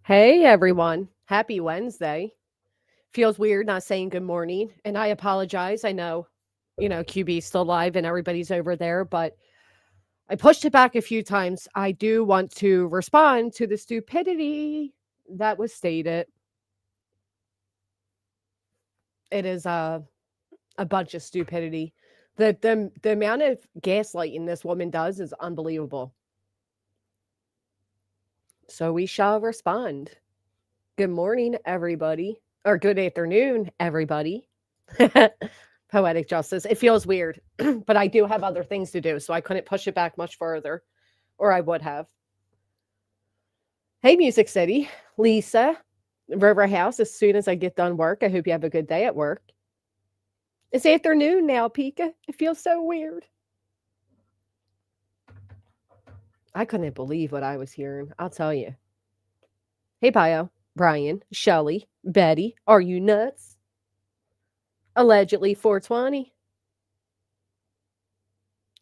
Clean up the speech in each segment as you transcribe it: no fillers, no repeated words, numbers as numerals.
Hey everyone. Happy Wednesday. Feels weird not saying good morning. And I apologize. I know, QB's still live and everybody's over there, but I pushed it back a few times. I do want to respond to the stupidity that was stated. It is a bunch of stupidity. The amount of gaslighting this woman does is unbelievable. So we shall respond. Good morning, everybody. Or good afternoon, everybody. Poetic justice. It feels weird, but I do have other things to do, so I couldn't push it back much further, or I would have. Hey, Music City, Lisa, River House. As soon as I get done work, I hope you have a good day at work. It's afternoon now, Pika. It feels so weird. I couldn't believe what I was hearing. I'll tell you. Hey, Pio, Brian, Shelly, Betty, are you nuts? Allegedly 420.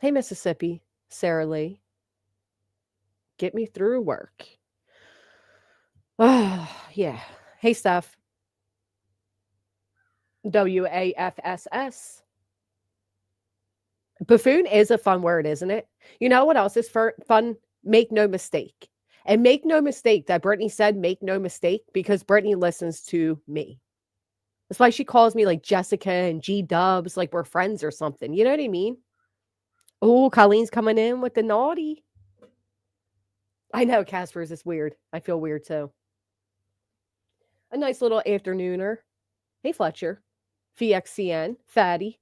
Hey, Mississippi, Sarah Lee. Get me through work. Oh, yeah. Hey, Steph. WAFSS. Buffoon is a fun word, isn't it? You know what else is fun? Make no mistake. And make no mistake that Brittany said, make no mistake, because Brittany listens to me. That's why she calls me like Jessica and G Dubs, like we're friends or something. You know what I mean? Oh, Colleen's coming in with the naughty. I know Casper's is weird. I feel weird too. A nice little afternooner. Hey, Fletcher. VXCN. Fatty.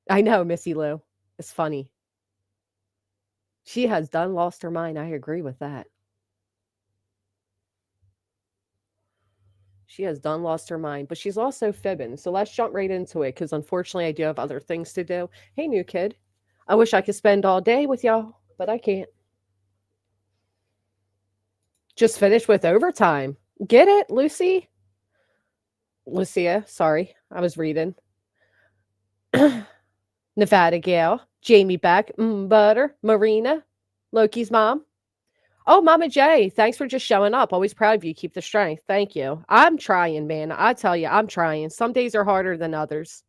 I know, Missy Lou. It's funny. She has done lost her mind. I agree with that. She has done lost her mind, but she's also fibbing. So let's jump right into it because unfortunately I do have other things to do. Hey, new kid. I wish I could spend all day with y'all, but I can't. Just finished with overtime. Get it, Lucy? Lucia, sorry. I was reading. Nevada Gale, Jamie Beck, Butter, Marina, Loki's mom. Oh, Mama J, thanks for just showing up. Always proud of you. Keep the strength. Thank you. I'm trying, man. I tell you, I'm trying. Some days are harder than others.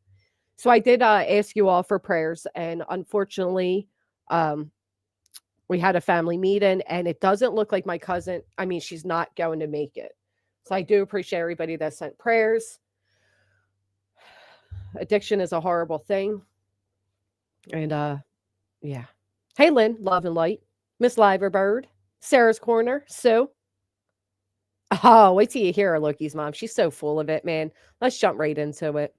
So I did ask you all for prayers, and unfortunately, um, we had a family meeting, and it doesn't look like my cousin. I mean, she's not going to make it. So I do appreciate everybody that sent prayers. Addiction is a horrible thing, and yeah. Hey, Lynn, love and light, Miss Liverbird, Sarah's Corner, Sue. Oh, wait till you hear her, Loki's mom. She's so full of it, man. Let's jump right into it.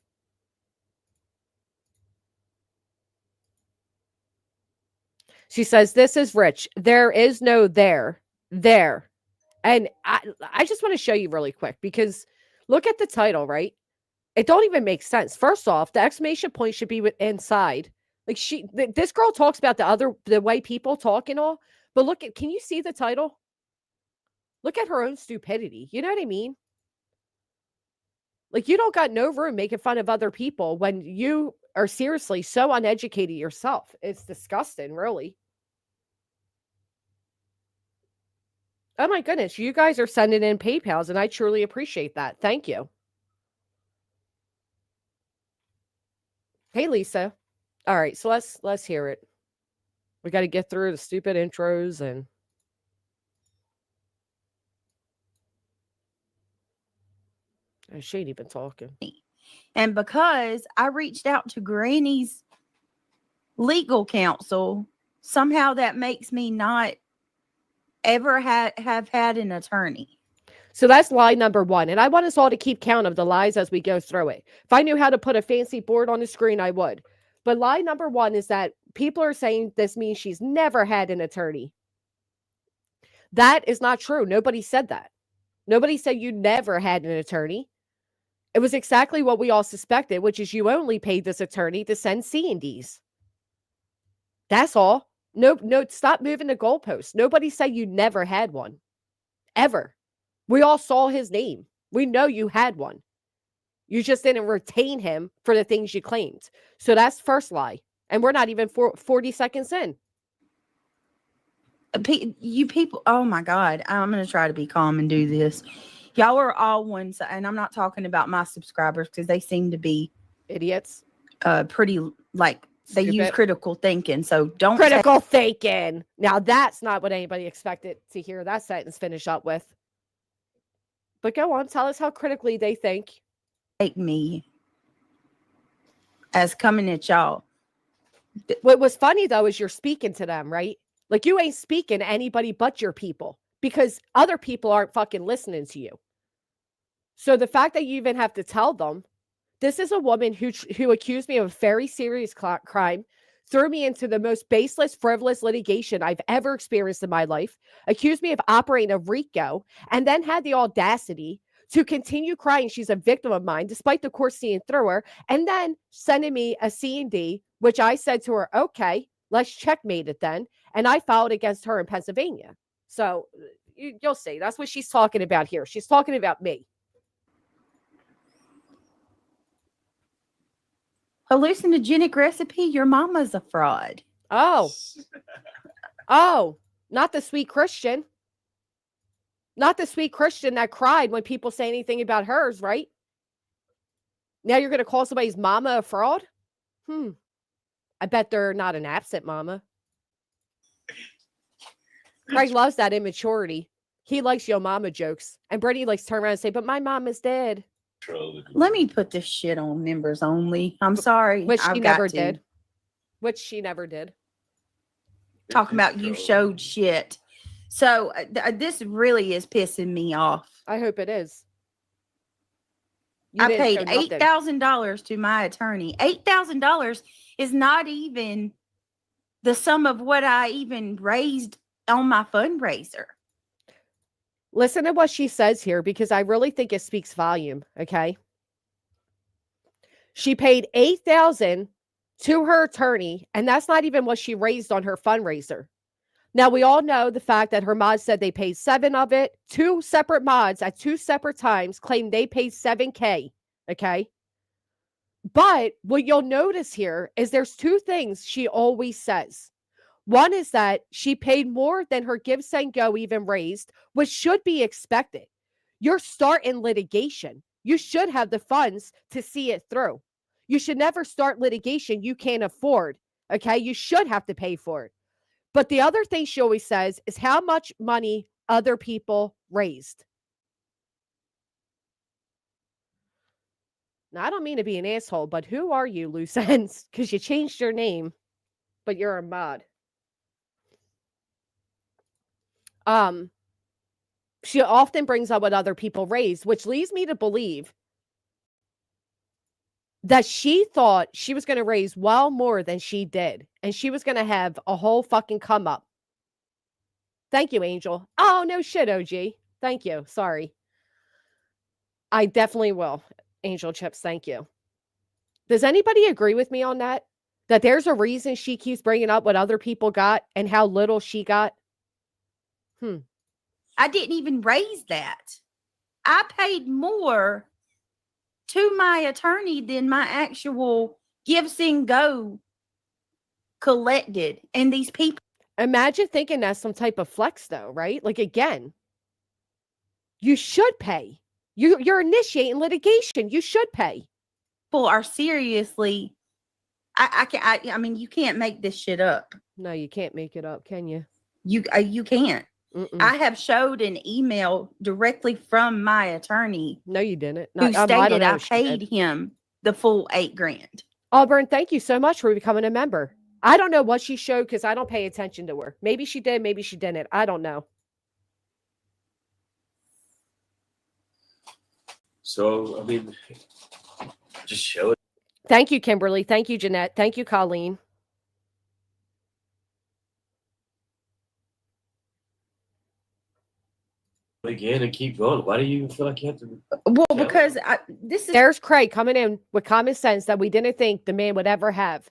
She says, "This is rich. There is no there. There." And I just want to show you really quick because look at the title, right? It don't even make sense. First off, the exclamation point should be inside. Like this girl talks about the way people talk and all, but look at, can you see the title? Look at her own stupidity. You know what I mean? Like you don't got no room making fun of other people when you are seriously so uneducated yourself. It's disgusting, really. Oh my goodness, you guys are sending in PayPals, and I truly appreciate that. Thank you. Hey, Lisa. All right, so let's hear it. We got to get through the stupid intros and she ain't even talking. And because I reached out to Granny's legal counsel, somehow that makes me not ever have had an attorney. So that's lie number one. And I want us all to keep count of the lies as we go through it. If I knew how to put a fancy board on the screen, I would. But lie number one is that people are saying this means she's never had an attorney. That is not true. Nobody said that. Nobody said you never had an attorney. It was exactly what we all suspected, which is you only paid this attorney to send C&Ds. That's all. No, stop moving the goalposts. Nobody said you never had one. Ever. We all saw his name. We know you had one. You just didn't retain him for the things you claimed. So that's first lie. And we're not even 40 seconds in. You people, oh my God, I'm going to try to be calm and do this. Y'all are all one side, and I'm not talking about my subscribers because they seem to be Idiots. pretty, like, they use Stupid. critical thinking. So don't Critical thinking. Now, that's not what anybody expected to hear that sentence finish up with. But go on, tell us how critically they think. take me as coming at y'all. What was funny, though, is you're speaking to them, right? Like, you ain't speaking to anybody but your people because other people aren't fucking listening to you. So the fact that you even have to tell them, this is a woman who accused me of a very serious crime, threw me into the most baseless, frivolous litigation I've ever experienced in my life, accused me of operating a RICO, and then had the audacity to continue crying she's a victim of mine, despite the court seeing through her, and then sending me a C&D, which I said to her, okay, let's checkmate it then. And I filed against her in Pennsylvania. So you'll see. That's what she's talking about here. She's talking about me. Hallucinogenic recipe, your mama's a fraud. Oh, not the sweet Christian. Not the sweet Christian that cried when people say anything about hers, right? Now you're going to call somebody's mama a fraud? I bet they're not an absent mama. Craig loves that immaturity. He likes yo mama jokes. And Brittany likes to turn around and say, but my mama's dead. Let me put this shit on members only. I'm sorry. Which she never did. Which she never did. Talking about you showed shit. So this really is pissing me off. I hope it is. I paid $8,000 to my attorney. $8,000 is not even the sum of what I even raised on my fundraiser. Listen to what she says here, because I really think it speaks volume. Okay. She paid $8,000 to her attorney, and that's not even what she raised on her fundraiser. Now, we all know the fact that her mods said they paid $7,000 of it. Two separate mods at two separate times claimed they paid $7,000. Okay. But what you'll notice here is there's two things she always says. One is that she paid more than her Give, Send, Go even raised, which should be expected. You're starting litigation. You should have the funds to see it through. You should never start litigation you can't afford. Okay. You should have to pay for it. But the other thing she always says is how much money other people raised. Now, I don't mean to be an asshole, but who are you, loose ends? Because you changed your name, but you're a mod. She often brings up what other people raised, which leads me to believe that she thought she was going to raise well more than she did. And she was going to have a whole fucking come up. Thank you, Angel. Oh, no shit, OG. Thank you. Sorry. I definitely will. Angel Chips, thank you. Does anybody agree with me on that? That there's a reason she keeps bringing up what other people got and how little she got? I didn't even raise that. I paid more to my attorney than my actual Give, Send, Go collected. And these people. Imagine thinking that's some type of flex, though, right? Like, again, you should pay. You're initiating litigation. You should pay. People are seriously. I mean, you can't make this shit up. No, you can't make it up, can you? You can't. Mm-mm. I have showed an email directly from my attorney. No, you didn't. Who stated I paid him the full $8,000. Auburn, thank you so much for becoming a member. I don't know what she showed because I don't pay attention to her. Maybe she did, maybe she didn't. I don't know. So, I mean, just show it. Thank you, Kimberly. Thank you, Jeanette. Thank you, Colleen. Again and keep going. Why do you feel like you have to? Well, because there's Craig coming in with common sense that we didn't think the man would ever have.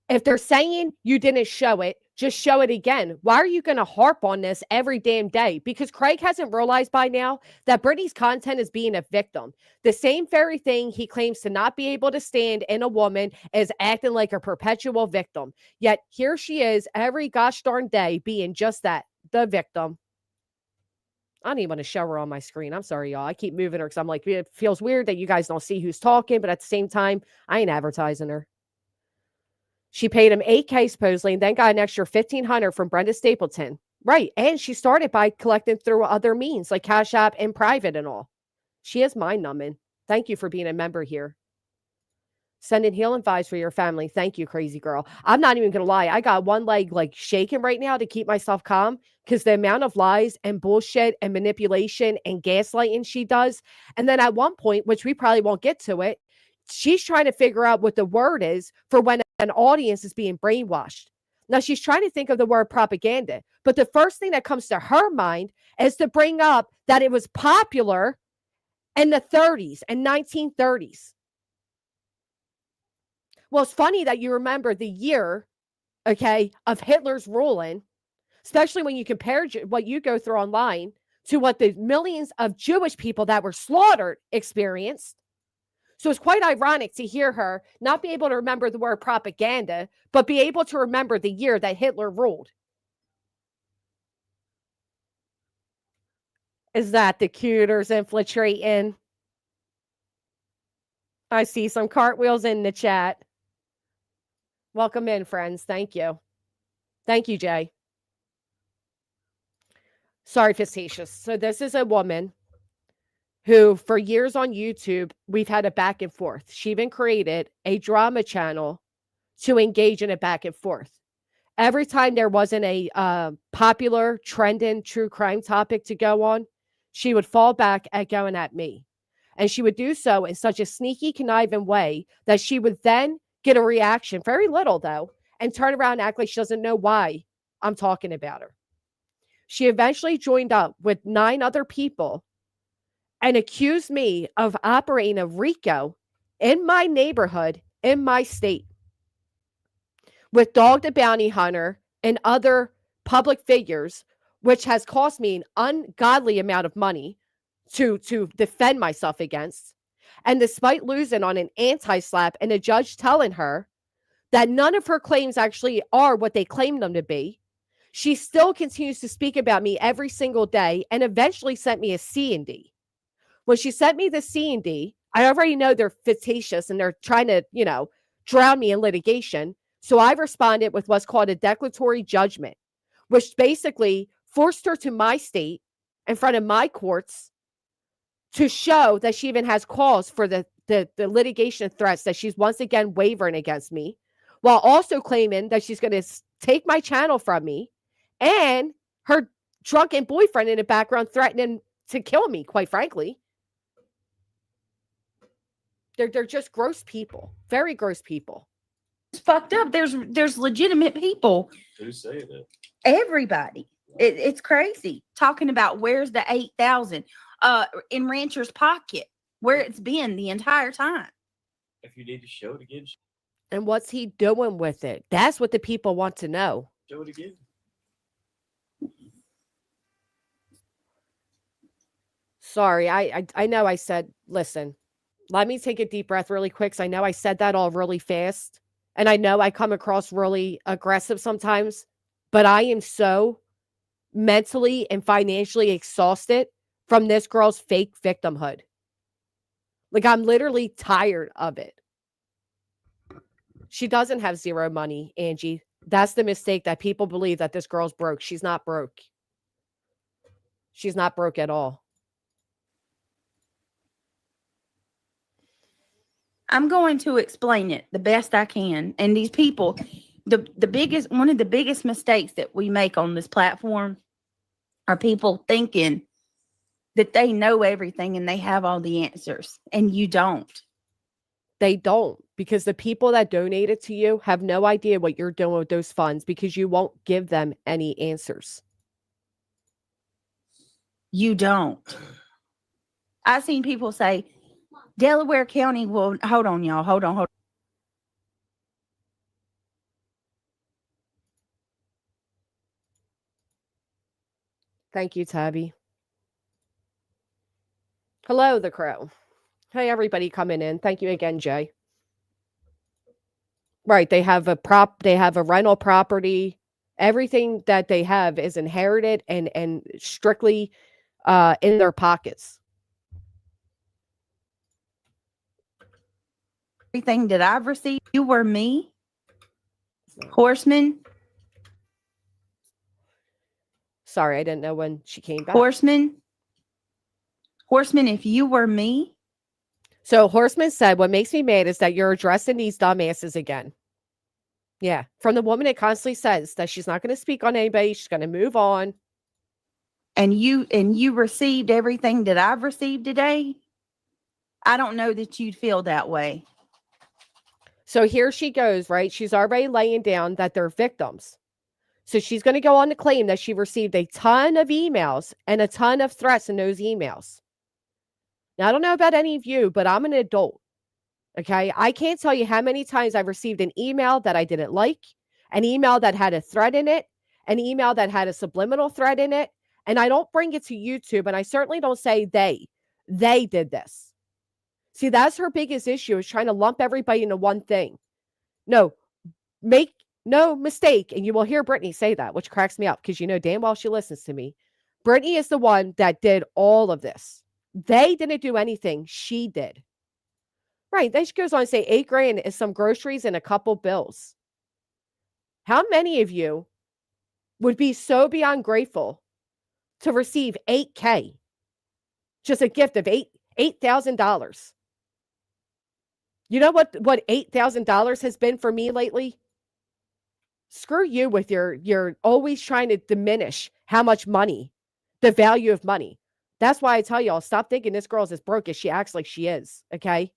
If they're saying you didn't show it, just show it again. Why are you going to harp on this every damn day? Because Craig hasn't realized by now that Brittany's content is being a victim. The same very thing he claims to not be able to stand in a woman is acting like a perpetual victim. Yet here she is every gosh darn day being just that, the victim. I don't even want to show her on my screen. I'm sorry, y'all. I keep moving her because I'm like, it feels weird that you guys don't see who's talking, but at the same time, I ain't advertising her. She paid him $8K supposedly and then got an extra $1,500 from Brenda Stapleton. Right. And she started by collecting through other means like Cash App and private and all. She is mind numbing. Thank you for being a member here. Sending healing vibes for your family. Thank you, crazy girl. I'm not even going to lie. I got one leg like shaking right now to keep myself calm because the amount of lies and bullshit and manipulation and gaslighting she does. And then at one point, which we probably won't get to it, she's trying to figure out what the word is for when an audience is being brainwashed. Now, she's trying to think of the word propaganda, but the first thing that comes to her mind is to bring up that it was popular in the 30s and 1930s. Well, it's funny that you remember the year, okay, of Hitler's ruling, especially when you compare what you go through online to what the millions of Jewish people that were slaughtered experienced. So it's quite ironic to hear her not be able to remember the word propaganda, but be able to remember the year that Hitler ruled. Is that the Cooters infiltrating? I see some cartwheels in the chat. Welcome in, friends. Thank you. Thank you, Jay. Sorry, facetious. So this is a woman who for years on YouTube, we've had a back and forth. She even created a drama channel to engage in a back and forth. Every time there wasn't a popular, trending, true crime topic to go on, she would fall back at going at me. And she would do so in such a sneaky, conniving way that she would then get a reaction, very little though, and turn around and act like she doesn't know why I'm talking about her. She eventually joined up with 9 other people and accused me of operating a RICO in my neighborhood, in my state, with Dog the Bounty Hunter and other public figures, which has cost me an ungodly amount of money to defend myself against. And despite losing on an anti-slap and a judge telling her that none of her claims actually are what they claim them to be, she still continues to speak about me every single day and eventually sent me a C&D. When she sent me the C&D, I already know they're fictitious and they're trying to, drown me in litigation. So I responded with what's called a declaratory judgment, which basically forced her to my state in front of my courts to show that she even has cause for the litigation threats that she's once again wavering against me, while also claiming that she's going to take my channel from me and her drunken boyfriend in the background threatening to kill me, quite frankly. They're just gross people. Very gross people. It's fucked up. There's legitimate people. Who's saying that? Everybody. It's crazy. Talking about where's the 8,000 in Rancher's pocket, where it's been the entire time. If you need to show it again, And what's he doing with it? That's what the people want to know. show it again. Sorry, I know I said, listen, let me take a deep breath really quick. So I know I said that all really fast. And I know I come across really aggressive sometimes, but I am so mentally and financially exhausted from this girl's fake victimhood. Like, I'm literally tired of it. She doesn't have zero money, Angie. That's the mistake, that people believe that this girl's broke. She's not broke. She's not broke at all. I'm going to explain it the best I can. And these people, one of the biggest mistakes that we make on this platform are people thinking that they know everything and they have all the answers, and you don't. They don't, because the people that donated to you have no idea what you're doing with those funds, because you won't give them any answers. You don't. I've seen people say, Delaware County will, hold on, y'all. Hold on. Thank you, Tabby. Hello, the Crow. Hey, everybody coming in. Thank you again, Jay. Right. They have a rental property. Everything that they have is inherited and strictly in their pockets. Everything that I've received, you were me. Horseman. Sorry, I didn't know when she came back. Horseman, if you were me. So Horseman said, what makes me mad is that you're addressing these dumbasses again. Yeah. From the woman that constantly says that she's not going to speak on anybody. She's going to move on. And you received everything that I've received today. I don't know that you'd feel that way. So here she goes, right? She's already laying down that they're victims. So she's going to go on to claim that she received a ton of emails and a ton of threats in those emails. Now, I don't know about any of you, but I'm an adult. Okay. I can't tell you how many times I've received an email that I didn't like, an email that had a threat in it, an email that had a subliminal threat in it. And I don't bring it to YouTube, and I certainly don't say they did this. See, that's her biggest issue, is trying to lump everybody into one thing. No, make no mistake. And you will hear Brittany say that, which cracks me up because you know damn well she listens to me. Brittany is the one that did all of this. They didn't do anything. She did. Right. Then she goes on to say $8,000 is some groceries and a couple bills. How many of you would be so beyond grateful to receive $8,000? Just a gift of $8,000. You know what $8,000 has been for me lately? Screw you with you're always trying to diminish how much money, the value of money. That's why I tell y'all, stop thinking this girl's as broke as she acts like she is, okay?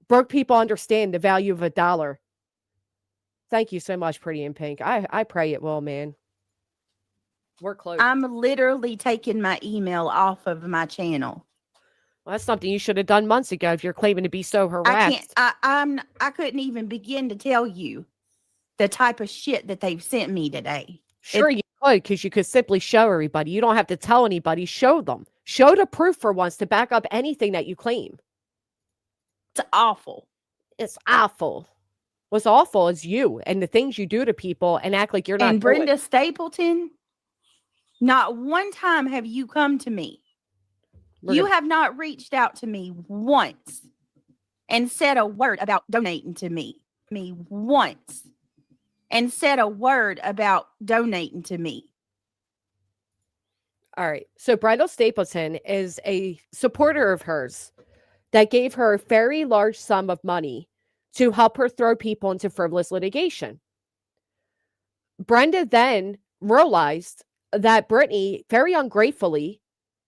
Broke people understand the value of a dollar. Thank you so much, Pretty in Pink. I pray it will, man. We're close. I'm literally taking my email off of my channel. Well, that's something you should have done months ago if you're claiming to be so harassed. I couldn't even begin to tell you the type of shit that they've sent me today. Sure, you could, because you could simply show everybody. You don't have to tell anybody. Show them. Show the proof for once to back up anything that you claim. It's awful. It's awful. What's awful is you and the things you do to people and act like you're not. And Brenda Stapleton, not one time have you come to me. You have not reached out to me once and said a word about donating to me. Once. And said a word about donating to me. All right. So Brenda Stapleton is a supporter of hers that gave her a very large sum of money to help her throw people into frivolous litigation. Brenda then realized that Brittany very ungratefully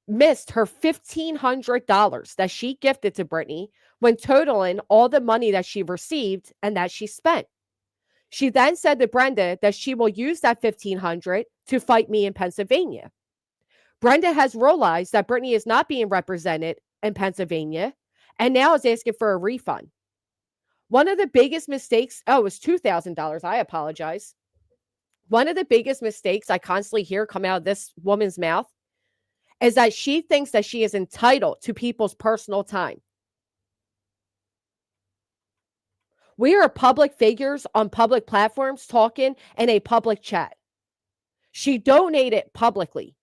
missed her $1,500 that she gifted to Brittany when totaling all the money that she received and that she spent. She then said to Brenda that she will use that $1,500 to fight me in Pennsylvania. Brenda has realized that Brittany is not being represented in Pennsylvania and now is asking for a refund. One of the biggest mistakes, it was $2,000. I apologize. One of the biggest mistakes I constantly hear come out of this woman's mouth is that she thinks that she is entitled to people's personal time. We are public figures on public platforms talking in a public chat. She donated publicly.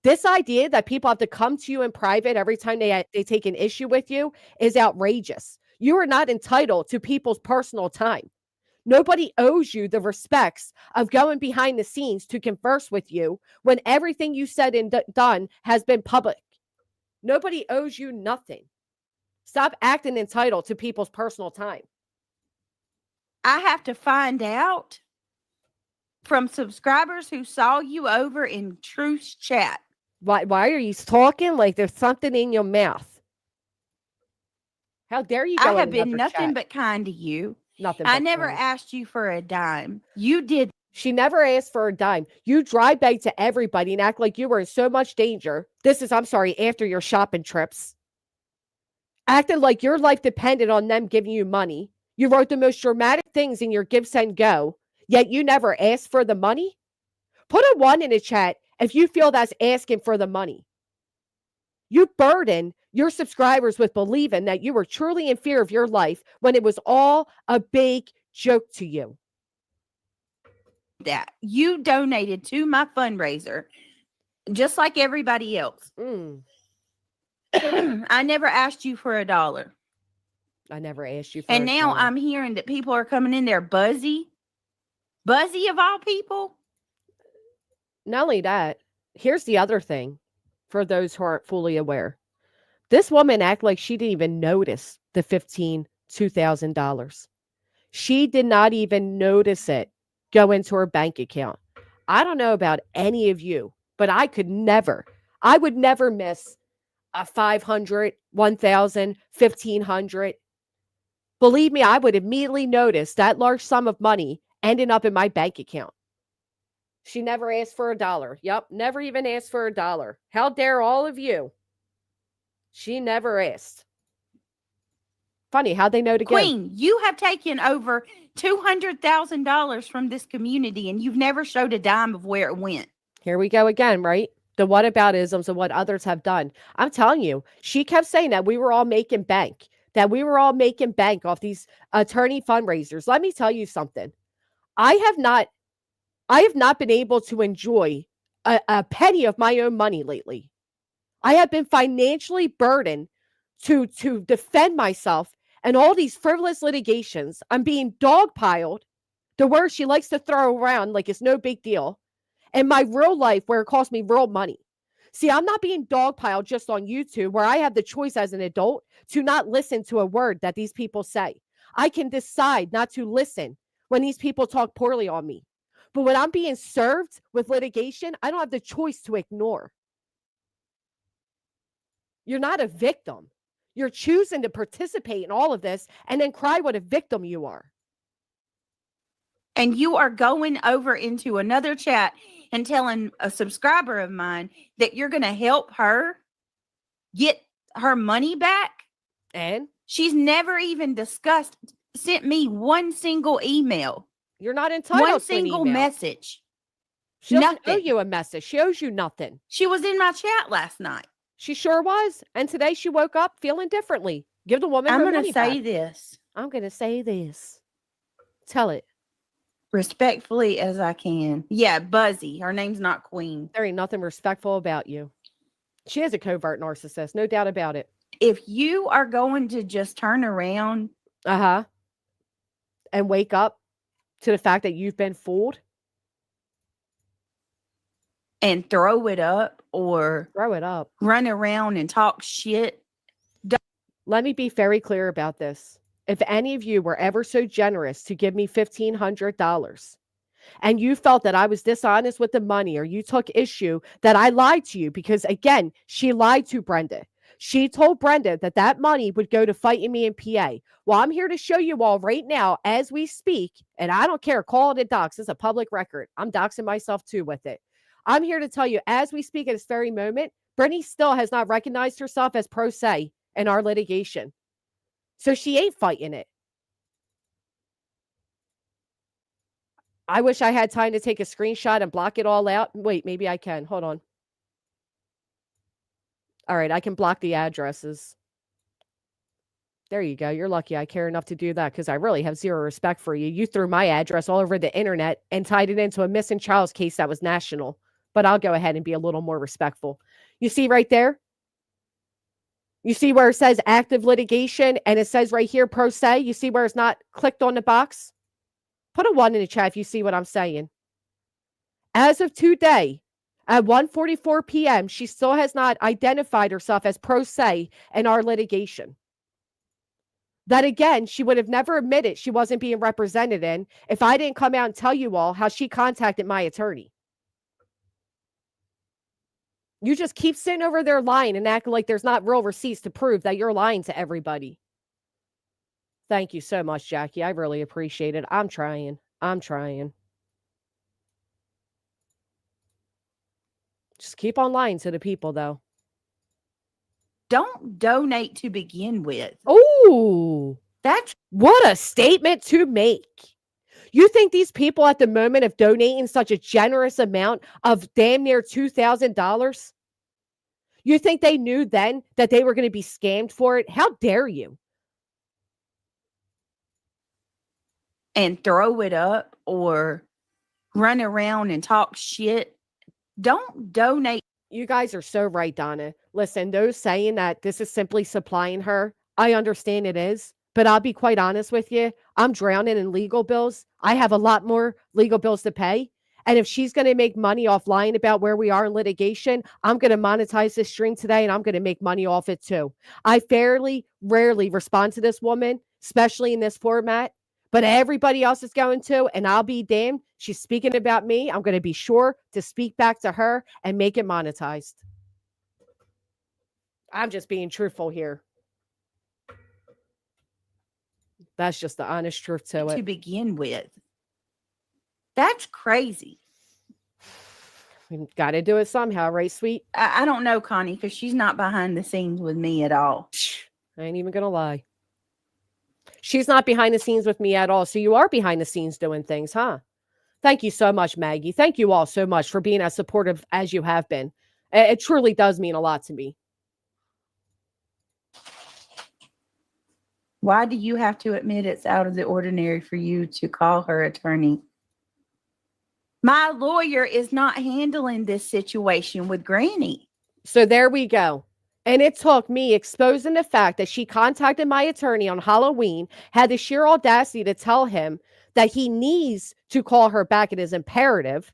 This idea that people have to come to you in private every time they take an issue with you is outrageous. You are not entitled to people's personal time. Nobody owes you the respects of going behind the scenes to converse with you when everything you said and done has been public. Nobody owes you nothing. Stop acting entitled to people's personal time. I have to find out from subscribers who saw you over in Truth's chat. Why are you talking like there's something in your mouth? How dare you go I have in been another nothing chat? but kind to you. Nothing. I but never kind. asked you for a dime. You did. She never asked for a dime. You dry beg to everybody and act like you were in so much danger. After your shopping trips. Acting like your life depended on them giving you money. You wrote the most dramatic things in your Give, Send, Go, yet you never asked for the money? Put a 1 in the chat if you feel that's asking for the money. You burden your subscribers with believing that you were truly in fear of your life when it was all a big joke to you. That you donated to my fundraiser, just like everybody else. I never asked you for $1. I never asked you for And a now dollar. I'm hearing that people are coming in there buzzy of all people. Not only that, here's the other thing for those who aren't fully aware. This woman acted like she didn't even notice the $2,000. She did not even notice it go into her bank account. I don't know about any of you, but I would never miss a 500, 1,000, 1,500. Believe me, I would immediately notice that large sum of money ending up in my bank account. She never asked for a dollar. Yep, never even asked for a dollar. How dare all of you? She never asked. Funny how they know to give. Queen, you have taken over $200,000 from this community and you've never showed a dime of where it went. Here we go again, right? The whataboutisms of what others have done. I'm telling you, she kept saying that we were all making bank, off these attorney fundraisers. Let me tell you something. I have not been able to enjoy a penny of my own money lately. I have been financially burdened to defend myself and all these frivolous litigations. I'm being dogpiled, the word she likes to throw around like it's no big deal, and my real life where it costs me real money. See, I'm not being dogpiled just on YouTube where I have the choice as an adult to not listen to a word that these people say. I can decide not to listen when these people talk poorly on me. But when I'm being served with litigation, I don't have the choice to ignore. You're not a victim. You're choosing to participate in all of this and then cry what a victim you are. And you are going over into another chat and telling a subscriber of mine that you're going to help her get her money back. And she's never even sent me one single email. You're not entitled one to single an email. message. She doesn't owe Nothing. you a message. She owes you nothing. She was in my chat last night. She sure was. And today she woke up feeling differently. Give the woman her money back. I'm going to say this. Tell it. Respectfully as I can. Yeah, Buzzy. Her name's not Queen. There ain't nothing respectful about you. She is a covert narcissist. No doubt about it. If you are going to just turn around. And wake up to the fact that you've been fooled. And throw it up or run around and talk shit. Let me be very clear about this. If any of you were ever so generous to give me $1,500 and you felt that I was dishonest with the money or you took issue that I lied to you, because again, she lied to Brenda. She told Brenda that that money would go to fighting me in PA. Well, I'm here to show you all right now as we speak, and I don't care, call it a dox. It's a public record. I'm doxing myself too with it. I'm here to tell you as we speak at this very moment, Brittany still has not recognized herself as pro se in our litigation. So she ain't fighting it. I wish I had time to take a screenshot and block it all out. Wait, maybe I can. Hold on. All right, I can block the addresses. There you go. You're lucky I care enough to do that because I really have zero respect for you. You threw my address all over the internet and tied it into a missing child's case that was national. But I'll go ahead and be a little more respectful. You see right there? You see where it says active litigation and it says right here pro se? You see where it's not clicked on the box? Put a 1 in the chat if you see what I'm saying. As of today, at 1:44 p.m., she still has not identified herself as pro se in our litigation. That again, she would have never admitted she wasn't being represented in if I didn't come out and tell you all how she contacted my attorney. You just keep sitting over there lying and acting like there's not real receipts to prove that you're lying to everybody. Thank you so much, Jackie. I really appreciate it. I'm trying. Just keep on lying to the people, though. Don't donate to begin with. Ooh, that's what a statement to make. You think these people at the moment of donating such a generous amount of damn near $2,000? You think they knew then that they were going to be scammed for it? How dare you? And throw it up or run around and talk shit. Don't donate. You guys are so right, Donna. Listen, those saying that this is simply supplying her, I understand it is. But I'll be quite honest with you. I'm drowning in legal bills. I have a lot more legal bills to pay. And if she's going to make money off lying about where we are in litigation, I'm going to monetize this stream today and I'm going to make money off it too. I fairly rarely respond to this woman, especially in this format. But everybody else is going to, and I'll be damned. She's speaking about me. I'm going to be sure to speak back to her and make it monetized. I'm just being truthful here. That's just the honest truth to it. To begin with. That's crazy. We got to do it somehow, right, sweet? I don't know, Connie, because she's not behind the scenes with me at all. I ain't even going to lie. She's not behind the scenes with me at all. So you are behind the scenes doing things, huh? Thank you so much, Maggie. Thank you all so much for being as supportive as you have been. It truly does mean a lot to me. Why do you have to admit it's out of the ordinary for you to call her attorney? My lawyer is not handling this situation with Granny. So there we go. And it took me exposing the fact that she contacted my attorney on Halloween, had the sheer audacity to tell him that he needs to call her back. It is imperative.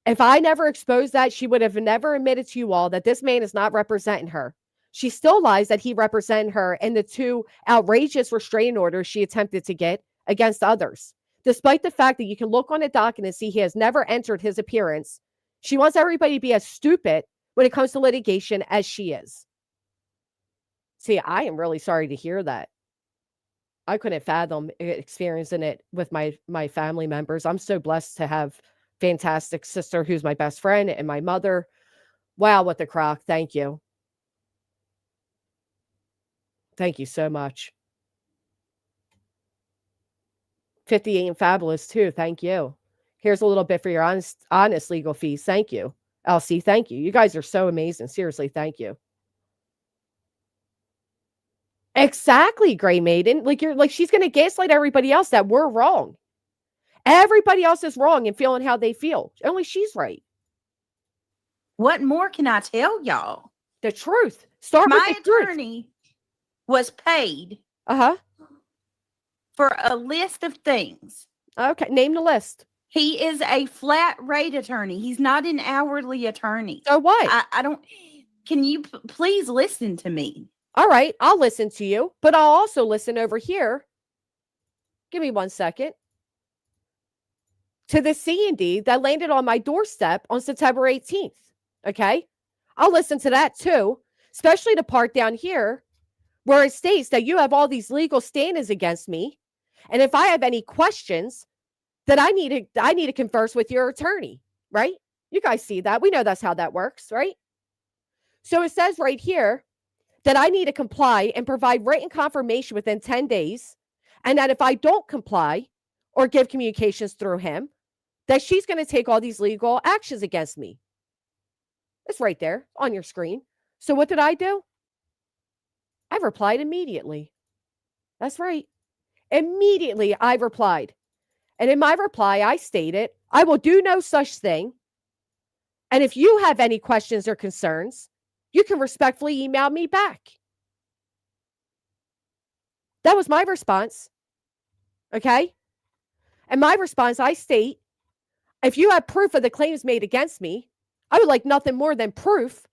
If I never exposed that, she would have never admitted to you all that this man is not representing her. She still lies that he represented her in the 2 outrageous restraining orders she attempted to get against others. Despite the fact that you can look on a document and see he has never entered his appearance, she wants everybody to be as stupid when it comes to litigation as she is. See, I am really sorry to hear that. I couldn't fathom experiencing it with my family members. I'm so blessed to have fantastic sister who's my best friend and my mother. Wow, what the crock. Thank you. Thank you so much. 58 and fabulous too. Thank you. Here's a little bit for your honest legal fees. Thank you. Elsie, thank you. You guys are so amazing. Seriously, thank you. Exactly, Gray Maiden. Like she's gonna gaslight everybody else that we're wrong. Everybody else is wrong and feeling how they feel. Only she's right. What more can I tell y'all? The truth. Start My with the truth. attorney was paid Uh-huh. for a list of things. Okay, name the list. He is a flat rate attorney. He's not an hourly attorney. So what? I don't. Can you please listen to me? All right, I'll listen to you, but I'll also listen over here. Give me 1 second. To the C&D that landed on my doorstep on September 18th. Okay? I'll listen to that too, especially the part down here where it states that you have all these legal stand-ins against me. And if I have any questions, that I need to converse with your attorney, right? You guys see that. We know that's how that works, right? So it says right here that I need to comply and provide written confirmation within 10 days. And that if I don't comply or give communications through him, that she's going to take all these legal actions against me. It's right there on your screen. So what did I do? I replied immediately. That's right. Immediately I replied. And in my reply, I stated, I will do no such thing. And if you have any questions or concerns, you can respectfully email me back. That was my response. Okay? And my response, I state, if you have proof of the claims made against me, I would like nothing more than proof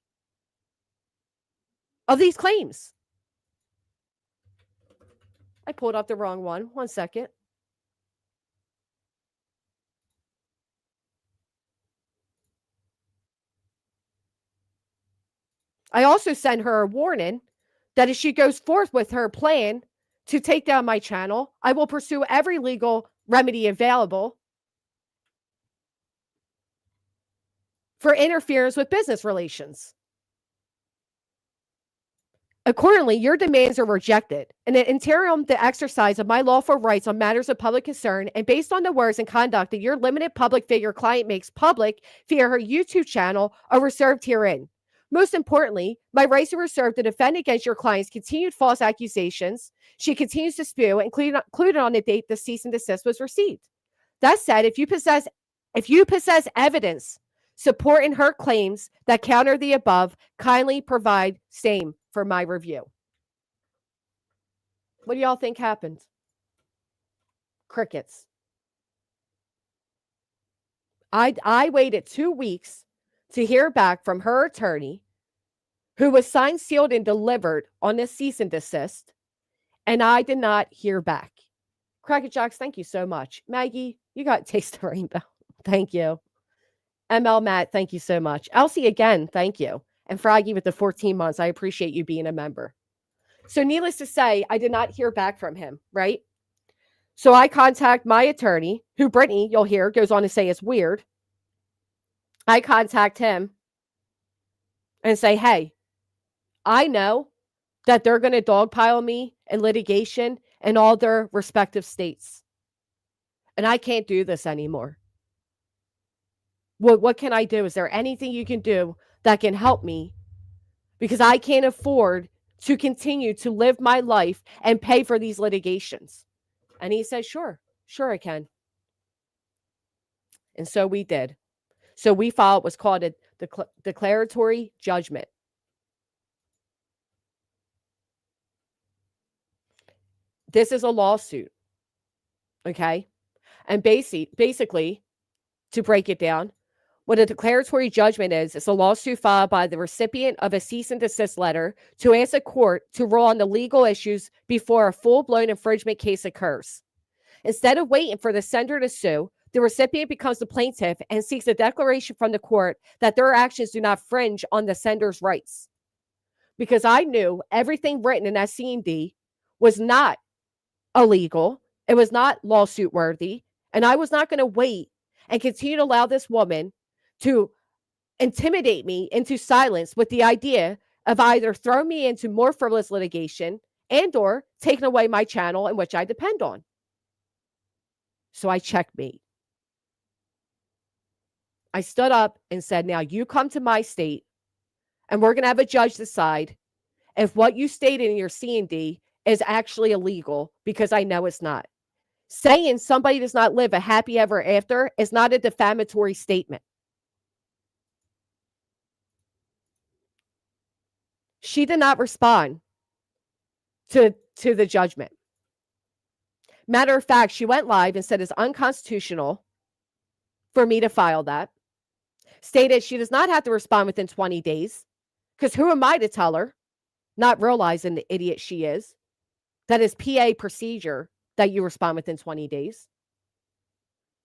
of these claims. I pulled up the wrong one. 1 second. I also sent her a warning that if she goes forth with her plan to take down my channel, I will pursue every legal remedy available for interference with business relations. Accordingly, your demands are rejected. In the interim, the exercise of my lawful rights on matters of public concern, and based on the words and conduct that your limited public figure client makes public via her YouTube channel, are reserved herein. Most importantly, my rights are reserved to defend against your client's continued false accusations she continues to spew, included on the date the cease and desist was received. That said, if you possess evidence supporting her claims that counter the above, kindly provide same for my review. What do y'all think happened? Crickets. I waited 2 weeks to hear back from her attorney, who was signed, sealed, and delivered on this cease and desist, and I did not hear back. Cracket Jacks, thank you so much. Maggie, you got Taste the Rainbow. Thank you. ML Matt, thank you so much. Elsie, again, thank you. And Froggy with the 14 months, I appreciate you being a member. So needless to say, I did not hear back from him, right? So I contact my attorney, who Brittany, you'll hear, goes on to say is weird. I contact him and say, hey, I know that they're going to dogpile me in litigation in all their respective states. And I can't do this anymore. What can I do? Is there anything you can do that can help me? Because I can't afford to continue to live my life and pay for these litigations. And he said, sure I can. And so we did. So we filed what's called a declaratory judgment. This is a lawsuit. Okay? And basically, to break it down, what a declaratory judgment is, it's a lawsuit filed by the recipient of a cease and desist letter to ask a court to rule on the legal issues before a full-blown infringement case occurs. Instead of waiting for the sender to sue, the recipient becomes the plaintiff and seeks a declaration from the court that their actions do not infringe on the sender's rights. Because I knew everything written in that C&D was not illegal, it was not lawsuit worthy, and I was not going to wait and continue to allow this woman to intimidate me into silence with the idea of either throwing me into more frivolous litigation and or taking away my channel in which I depend on. So I checkmate. I stood up and said, now you come to my state and we're going to have a judge decide if what you stated in your C&D is actually illegal, because I know it's not. Saying somebody does not live a happy ever after is not a defamatory statement. She did not respond to the judgment. Matter of fact, she went live and said it's unconstitutional for me to file that. Stated she does not have to respond within 20 days, because who am I to tell her, not realizing the idiot she is, that is PA procedure that you respond within 20 days.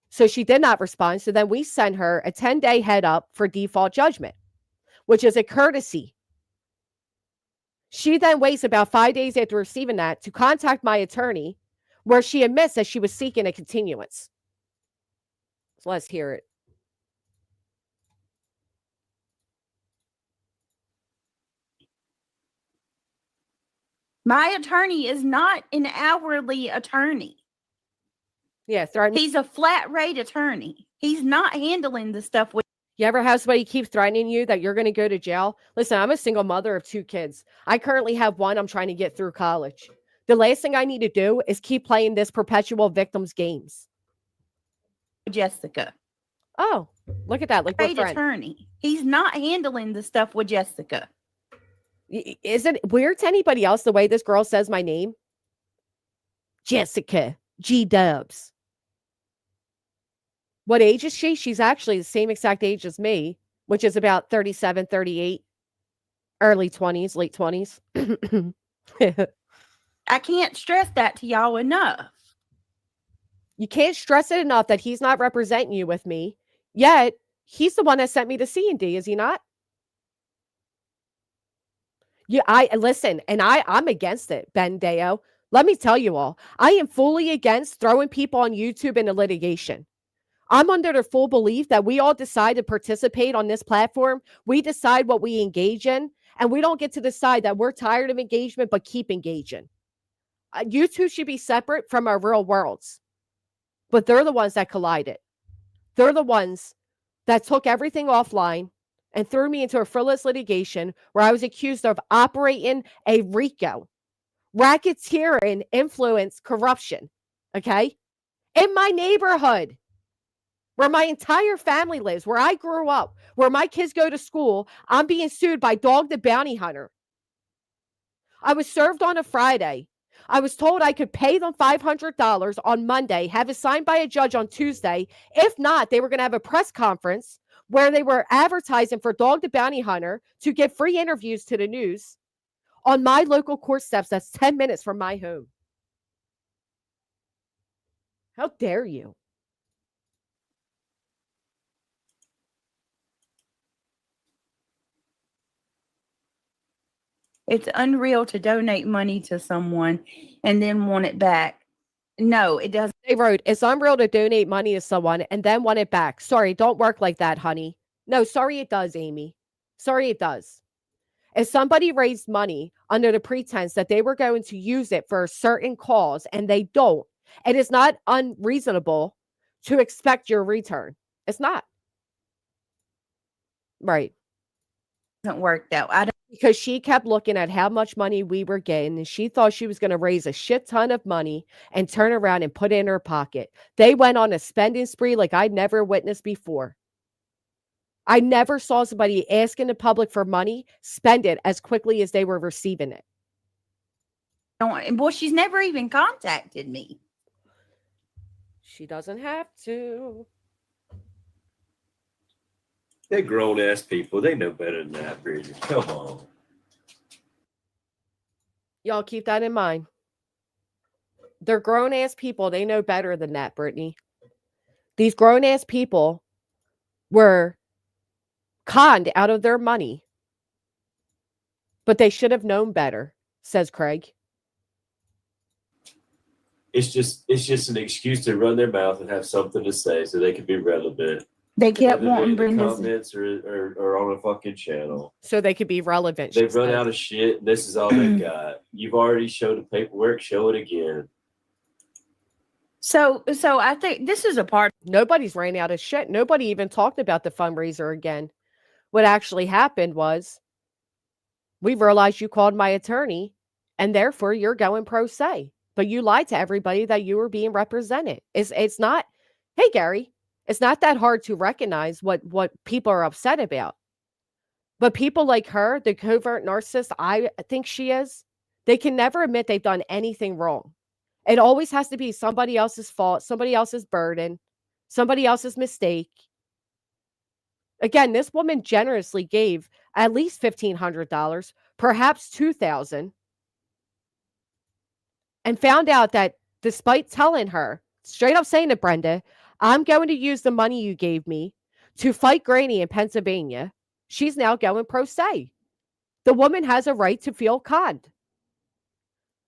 So she did not respond. So then we sent her a 10-day head up for default judgment, which is a courtesy. She then waits about 5 days after receiving that to contact my attorney, where she admits that she was seeking a continuance. So let's hear it. My attorney is not an hourly attorney. Yeah, he's a flat rate attorney. He's not handling the stuff with. You ever have somebody keep threatening you that you're going to go to jail? Listen, I'm a single mother of 2 kids. I currently have one. I'm trying to get through college. The last thing I need to do is keep playing this perpetual victims games. Jessica. Oh, look at that. Like we're friends. Attorney. He's not handling the stuff with Jessica. Is it weird to anybody else the way this girl says my name? Jessica G Dubs. What age is she? She's actually the same exact age as me, which is about 37, 38, early 20s, late 20s. I can't stress that to y'all enough. You can't stress it enough that he's not representing you with me, yet he's the one that sent me to C&D, is he not? Yeah, listen, and I'm against it, Ben Deo. Let me tell you all, I am fully against throwing people on YouTube into litigation. I'm under the full belief that we all decide to participate on this platform. We decide what we engage in, And we don't get to decide that we're tired of engagement, but keep engaging. You two should be separate from our real worlds. But they're the ones that collided. They're the ones that took everything offline and threw me into a frivolous litigation where I was accused of operating a RICO, racketeering, influence, corruption. Okay? In my neighborhood, where my entire family lives, where I grew up, where my kids go to school, I'm being sued by Dog the Bounty Hunter. I was served on a Friday. I was told I could pay them $500 on Monday, have it signed by a judge on Tuesday. If not, they were going to have a press conference where they were advertising for Dog the Bounty Hunter to give free interviews to the news on my local court steps. That's 10 minutes from my home. How dare you? It's unreal to donate money to someone and then want it back. No, it doesn't. They wrote, it's unreal to donate money to someone and then want it back. Sorry, don't work like that, honey. No, sorry it does, Amy. Sorry it does. If somebody raised money under the pretense that they were going to use it for a certain cause and they don't, it is not unreasonable to expect your return. It's not. Right. Doesn't work that way. I don't Because she kept looking at how much money we were getting and she thought she was going to raise a shit ton of money and turn around and put it in her pocket. They went on a spending spree like I'd never witnessed before. I never saw somebody asking the public for money spend it as quickly as they were receiving it. well, she's never even contacted me. She doesn't have to. They're grown ass people. They know better than that, Bridget. Come on. Y'all keep that in mind. They're grown ass people. They know better than that, Brittany. These grown ass people were conned out of their money, but they should have known better, says Craig. It's just an excuse to run their mouth and have something to say so they can be relevant. They kept Whether wanting they're in the Brenda's. comments or on a fucking channel. So they could be relevant. They've run out of shit. And this is all they got. You've already showed the paperwork. Show it again. So I think this is a part. Nobody's ran out of shit. Nobody even talked about the fundraiser again. What actually happened was we realized you called my attorney and therefore you're going pro se. But you lied to everybody that you were being represented. It's not, hey, Gary, it's not that hard to recognize what people are upset about. But people like her, the covert narcissist I think she is, they can never admit they've done anything wrong. It always has to be somebody else's fault, somebody else's burden, somebody else's mistake. Again, this woman generously gave at least $1,500, perhaps $2,000, and found out that despite telling her, straight up saying to Brenda, I'm going to use the money you gave me to fight Granny in Pennsylvania, she's now going pro se. The woman has a right to feel conned.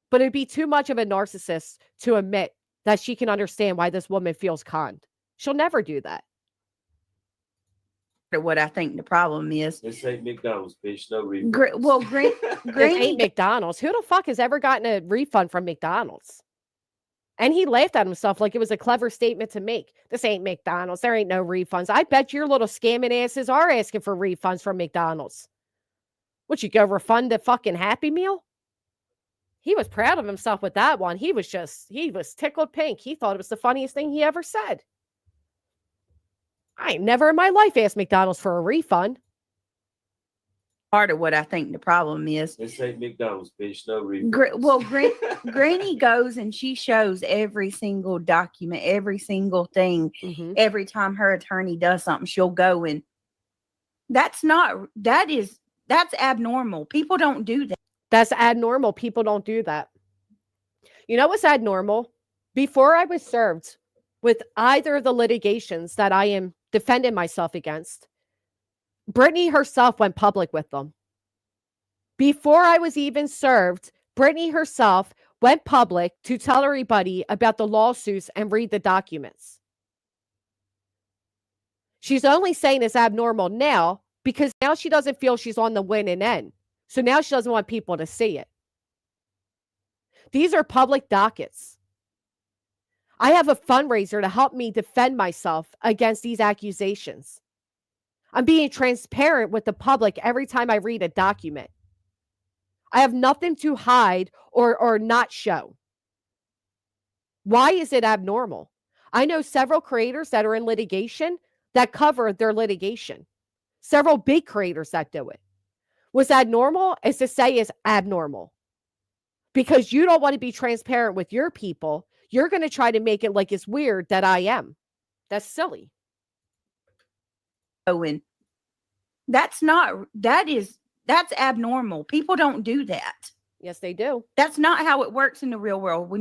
But it'd be too much of a narcissist to admit that she can understand why this woman feels conned. She'll never do that. What I think the problem is. This ain't McDonald's, bitch. No refund. This ain't McDonald's. Who the fuck has ever gotten a refund from McDonald's? And he laughed at himself like it was a clever statement to make. This ain't McDonald's. There ain't no refunds. I bet your little scamming asses are asking for refunds from McDonald's. Would you go refund the fucking Happy Meal? He was proud of himself with that one. He was tickled pink. He thought it was the funniest thing he ever said. I ain't never in my life asked McDonald's for a refund. Part of what I think the problem is. This ain't McDonald's, bitch. No refund. Granny goes and she shows every single document, every single thing. Mm-hmm. Every time her attorney does something, she'll go and that's abnormal. People don't do that. That's abnormal. People don't do that. You know what's abnormal? Before I was served with either of the litigations that I am defending myself against, Brittany herself went public with them. Before I was even served, Brittany herself went public to tell everybody about the lawsuits and read the documents. She's only saying it's abnormal now because now she doesn't feel she's on the winning end. So now she doesn't want people to see it. These are public dockets. I have a fundraiser to help me defend myself against these accusations. I'm being transparent with the public every time I read a document. I have nothing to hide or not show. Why is it abnormal? I know several creators that are in litigation that cover their litigation. Several big creators that do it. Was that normal? As to say is abnormal. Because you don't want to be transparent with your people, you're going to try to make it like it's weird that I am. That's silly. Owen, that's abnormal. People don't do that. Yes, they do. That's not how it works in the real world.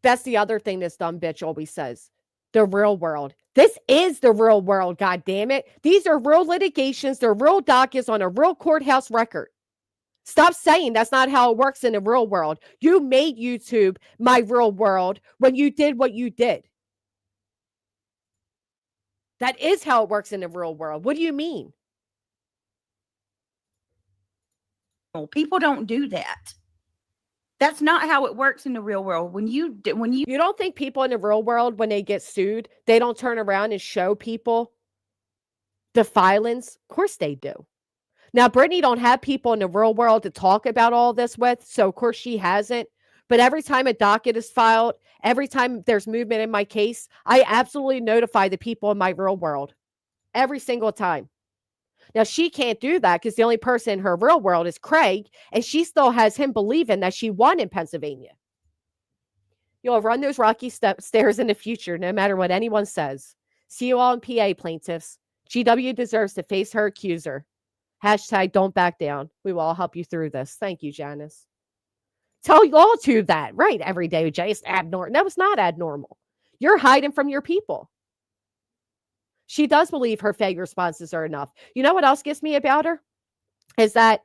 That's the other thing this dumb bitch always says. The real world. This is the real world, god damn it. These are real litigations. They're real dockets on a real courthouse record. Stop saying that's not how it works in the real world. You made YouTube my real world when you did what you did. That is how it works in the real world. What do you mean? People don't do that. That's not how it works in the real world. You don't think people in the real world, when they get sued, they don't turn around and show people the filings? Of course they do. Now, Brittany don't have people in the real world to talk about all this with, so of course she hasn't. But every time a docket is filed, every time there's movement in my case, I absolutely notify the people in my real world. Every single time. Now, she can't do that because the only person in her real world is Craig, and she still has him believing that she won in Pennsylvania. You'll run those rocky stairs in the future, no matter what anyone says. See you all in PA, plaintiffs. GW deserves to face her accuser. Hashtag don't back down. We will all help you through this. Thank you, Janice. Tell you all to that, right? Every day, Jay, it's abnormal. No, it's not abnormal. You're hiding from your people. She does believe her fake responses are enough. You know what else gets me about her? Is that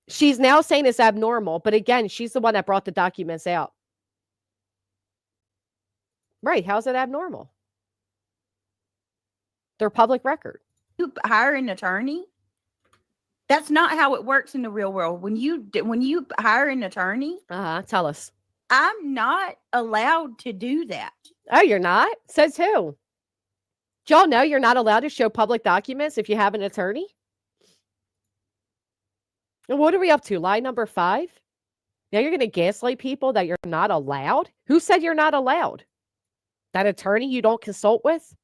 she's now saying it's abnormal, but again, she's the one that brought the documents out. Right. How's it abnormal? They're public record. You hire an attorney? That's not how it works in the real world. When you hire an attorney, tell us. I'm not allowed to do that. Oh, you're not? Says who? Do y'all know you're not allowed to show public documents if you have an attorney? And what are we up to? Lie number 5? Now you're going to gaslight people that you're not allowed? Who said you're not allowed? That attorney you don't consult with?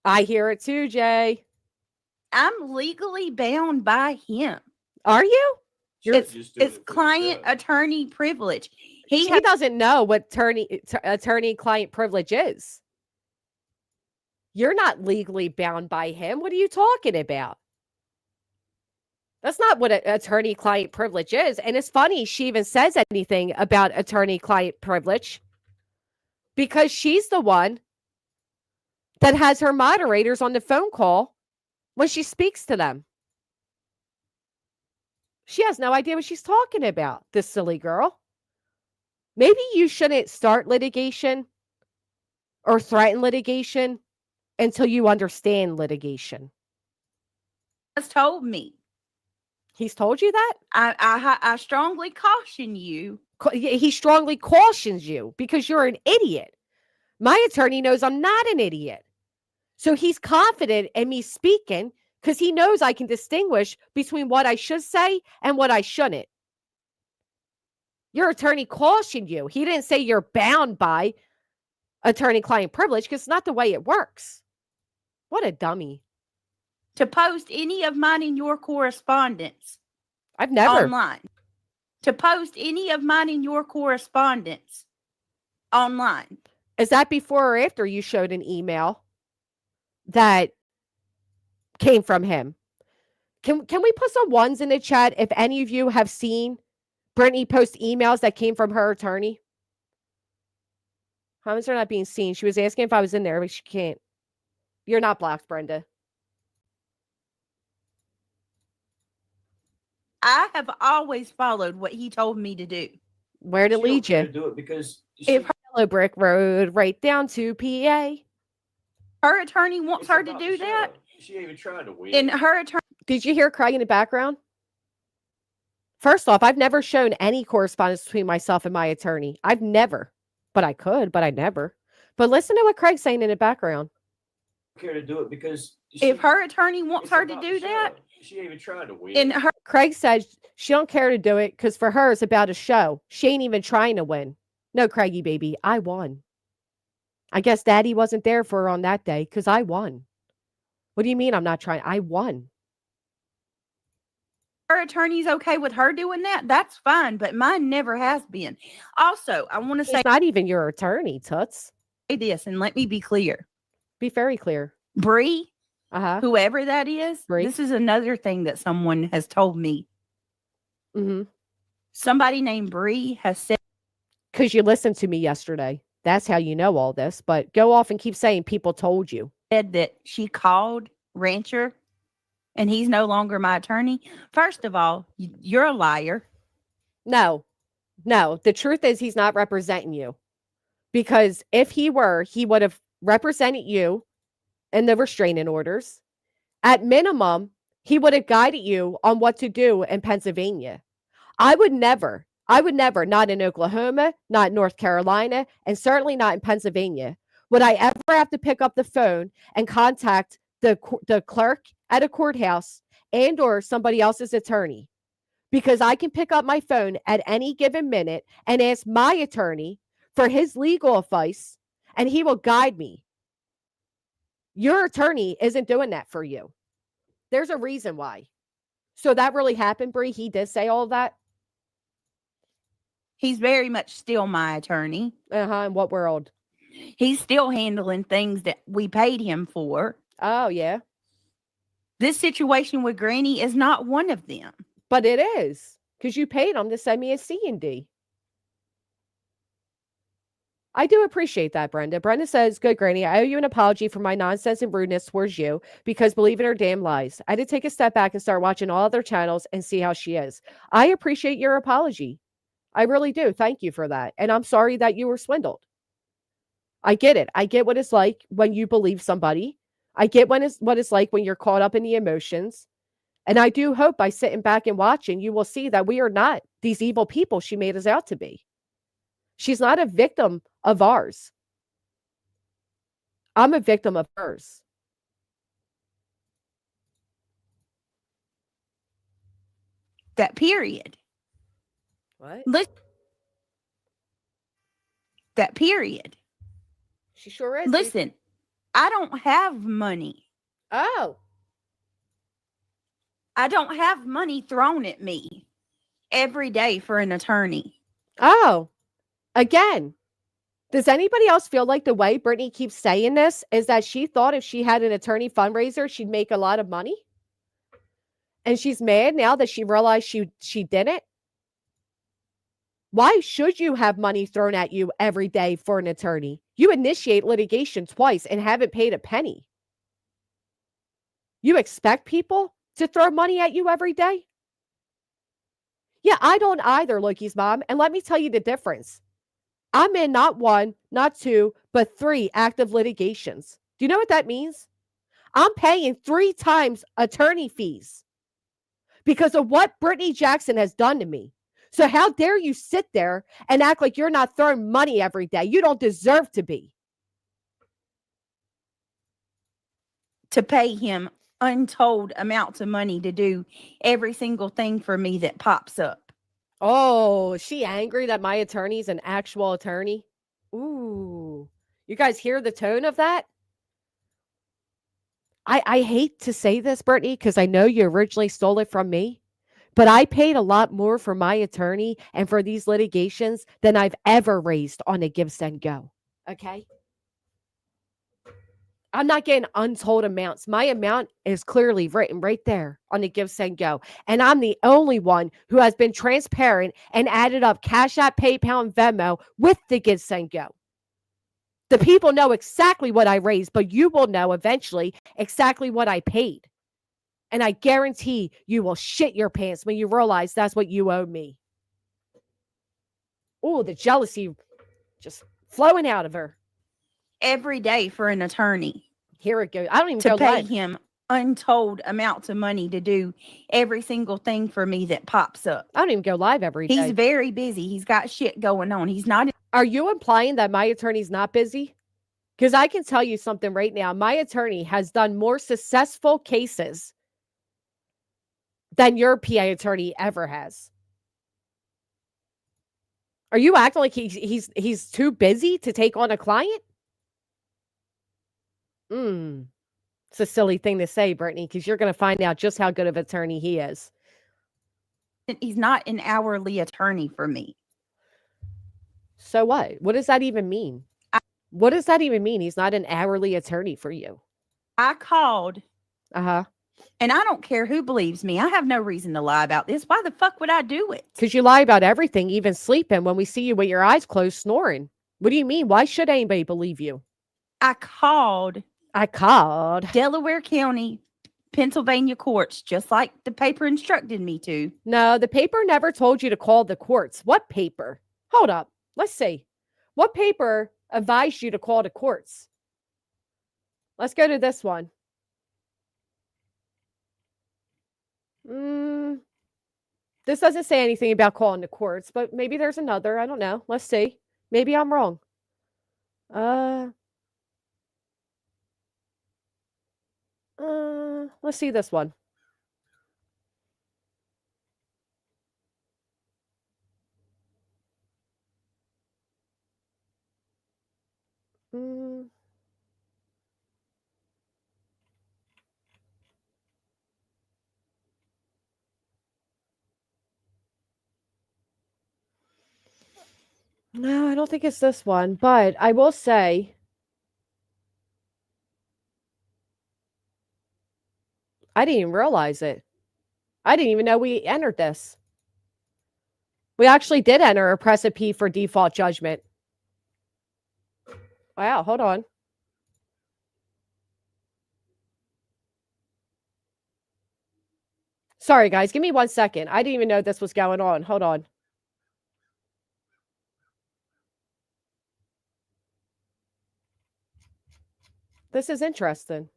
I hear it too, Jay. I'm legally bound by him. Are you? It's client-attorney privilege. He doesn't know what attorney-client privilege is. You're not legally bound by him. What are you talking about? That's not what attorney-client privilege is. And it's funny she even says anything about attorney-client privilege because she's the one that has her moderators on the phone call when she speaks to them. She has no idea what she's talking about, this silly girl. Maybe you shouldn't start litigation or threaten litigation until you understand litigation. He's told me. He's told you that? I strongly caution you. He strongly cautions you because you're an idiot. My attorney knows I'm not an idiot. So he's confident in me speaking because he knows I can distinguish between what I should say and what I shouldn't. Your attorney cautioned you. He didn't say you're bound by attorney-client privilege because it's not the way it works. What a dummy. To post any of mine in your correspondence. I've never. Online. To post any of mine in your correspondence. Online. Is that before or after you showed an email that came from him? Can we put some ones in the chat if any of you have seen Brittany post emails that came from her attorney? How is there not being seen? She was asking if I was in there, but she can't. You're not blocked, Brenda. I have always followed what he told me to do. Where to lead you? Do it because Hello, Brick Road, right down to PA. Her attorney wants It's her to about do the that. show. She ain't even trying to win. And her attorney, Did you hear Craig in the background? First off, I've never shown any correspondence between myself and my attorney. I've never. But I could, but I never. But listen to what Craig's saying in the background. Care to do it because if her attorney wants it's her to about the do that, show. She ain't even trying to win. and her Craig said she don't care to do it because for her it's about a show. She ain't even trying to win. No, Craigie baby, I won. I guess Daddy wasn't there for her on that day because I won. What do you mean I'm not trying? I won. her attorney's okay with her doing that, that's fine. But mine never has been. Also, I want to say It's not even your attorney, Toots. this, and let me be clear. Be very clear. Bree, Uh-huh. whoever that is, Bree. this is another thing that someone has told me. Mm-hmm. Somebody named Bree has said Because you listened to me yesterday. That's how you know all this. But go off and keep saying people told you. that she called Rancher and he's no longer my attorney. First of all, you're a liar. No. The truth is he's not representing you. Because if he were, he would have represented you in the restraining orders. At minimum, he would have guided you on what to do in Pennsylvania. I would never, not in Oklahoma, not in North Carolina, and certainly not in Pennsylvania, would I ever have to pick up the phone and contact the clerk at a courthouse and or somebody else's attorney. Because I can pick up my phone at any given minute and ask my attorney for his legal advice, and he will guide me. Your attorney isn't doing that for you. There's a reason why. So that really happened, Bree? He did say all of that? He's very much still my attorney. In what world? He's still handling things that we paid him for. Oh, yeah. This situation with Granny is not one of them. But it is. Because you paid him to send me a C&D. I do appreciate that, Brenda. Brenda says, good, Granny. I owe you an apology for my nonsense and rudeness towards you because believe in her damn lies. I did take a step back and start watching all other channels and see how she is. I appreciate your apology. I really do. Thank you for that. And I'm sorry that you were swindled. I get it. I get what it's like when you believe somebody. I get what it's like when you're caught up in the emotions. And I do hope by sitting back and watching, you will see that we are not these evil people she made us out to be. She's not a victim of ours. I'm a victim of hers. That period. What? That period. She sure is. Listen, I don't have money. Oh. I don't have money thrown at me every day for an attorney. Oh. Again. Does anybody else feel like the way Brittany keeps saying this is that she thought if she had an attorney fundraiser, she'd make a lot of money? And she's mad now that she realized she didn't? Why should you have money thrown at you every day for an attorney? You initiate litigation twice and haven't paid a penny. You expect people to throw money at you every day? Yeah, I don't either, Loki's mom. And let me tell you the difference. I'm in not one, not two, but 3 active litigations. Do you know what that means? I'm paying 3 times attorney fees because of what Brittany Jackson has done to me. So how dare you sit there and act like you're not throwing money every day? You don't deserve to be. To pay him untold amounts of money to do every single thing for me that pops up. Oh, is she angry that my attorney's an actual attorney? Ooh. You guys hear the tone of that? I hate to say this, Brittany, because I know you originally stole it from me. But I paid a lot more for my attorney and for these litigations than I've ever raised on a Give, Send, Go. Okay? I'm not getting untold amounts. My amount is clearly written right there on the Give, Send, Go. And I'm the only one who has been transparent and added up Cash App, PayPal, and Venmo with the Give, Send, Go. The people know exactly what I raised, but you will know eventually exactly what I paid. And I guarantee you will shit your pants when you realize that's what you owe me. Oh, the jealousy just flowing out of her. Every day for an attorney. Here it goes. I don't even to go pay live. him untold amounts of money to do every single thing for me that pops up. I don't even go live every day. He's very busy. He's got shit going on. He's not. Are you implying that my attorney's not busy? Because I can tell you something right now. My attorney has done more successful cases than your PA attorney ever has. Are you acting like he's too busy to take on a client? It's a silly thing to say, Brittany, because you're going to find out just how good of an attorney he is. He's not an hourly attorney for me. So what? What does that even mean? What does that even mean? He's not an hourly attorney for you. I called. Uh-huh. And I don't care who believes me. I have no reason to lie about this. Why the fuck would I do it? Because you lie about everything, even sleeping, when we see you with your eyes closed snoring. What do you mean? Why should anybody believe you? I called Delaware County, Pennsylvania courts, just like the paper instructed me to. No, the paper never told you to call the courts. What paper? Hold up. Let's see. What paper advised you to call the courts? Let's go to this one. This doesn't say anything about calling the courts, but maybe there's another. I don't know. Let's see. Maybe I'm wrong. Let's see this one. No, I don't think it's this one, but I will say I didn't even realize it. I didn't even know we entered this. We actually did enter a precipice for default judgment. Wow, hold on. Sorry, guys. Give me 1 second. I didn't even know this was going on. Hold on. This is interesting.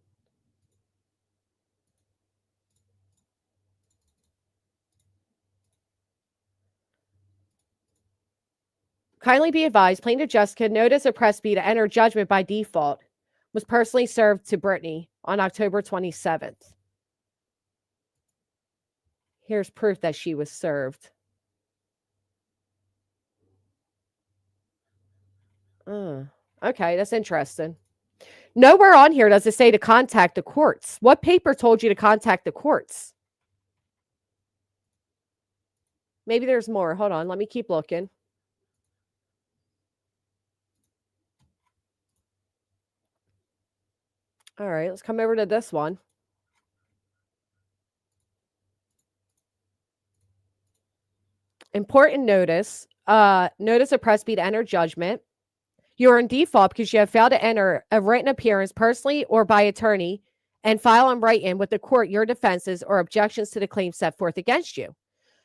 Kindly be advised, Plaintiff Jessica notice of precipice to enter judgment by default was personally served to Brittany on October 27th. Here's proof that she was served. Okay, that's interesting. Nowhere on here does it say to contact the courts. What paper told you to contact the courts? Maybe there's more. Hold on, let me keep looking. All right, let's come over to this one. Important notice. Notice of precipice to enter judgment. You are in default because you have failed to enter a written appearance personally or by attorney and file and write in with the court your defenses or objections to the claim set forth against you.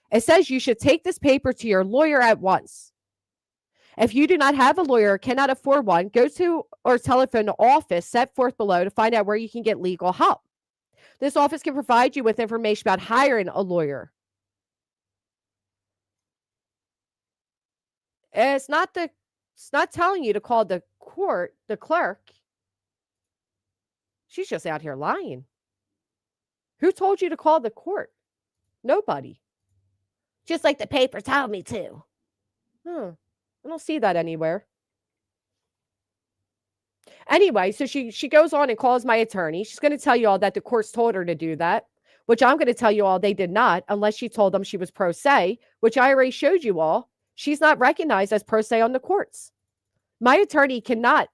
It says you should take this paper to your lawyer at once. If you do not have a lawyer or cannot afford one, go to or telephone the office set forth below to find out where you can get legal help. This office can provide you with information about hiring a lawyer. It's not telling you to call the court, the clerk. She's just out here lying. Who told you to call the court? Nobody. Just like the paper told me to. I don't see that anywhere. Anyway, so she goes on and calls my attorney. She's going to tell you all that the courts told her to do that, which I'm going to tell you all they did not, unless she told them she was pro se, which I already showed you all. She's not recognized as pro se on the courts. My attorney cannot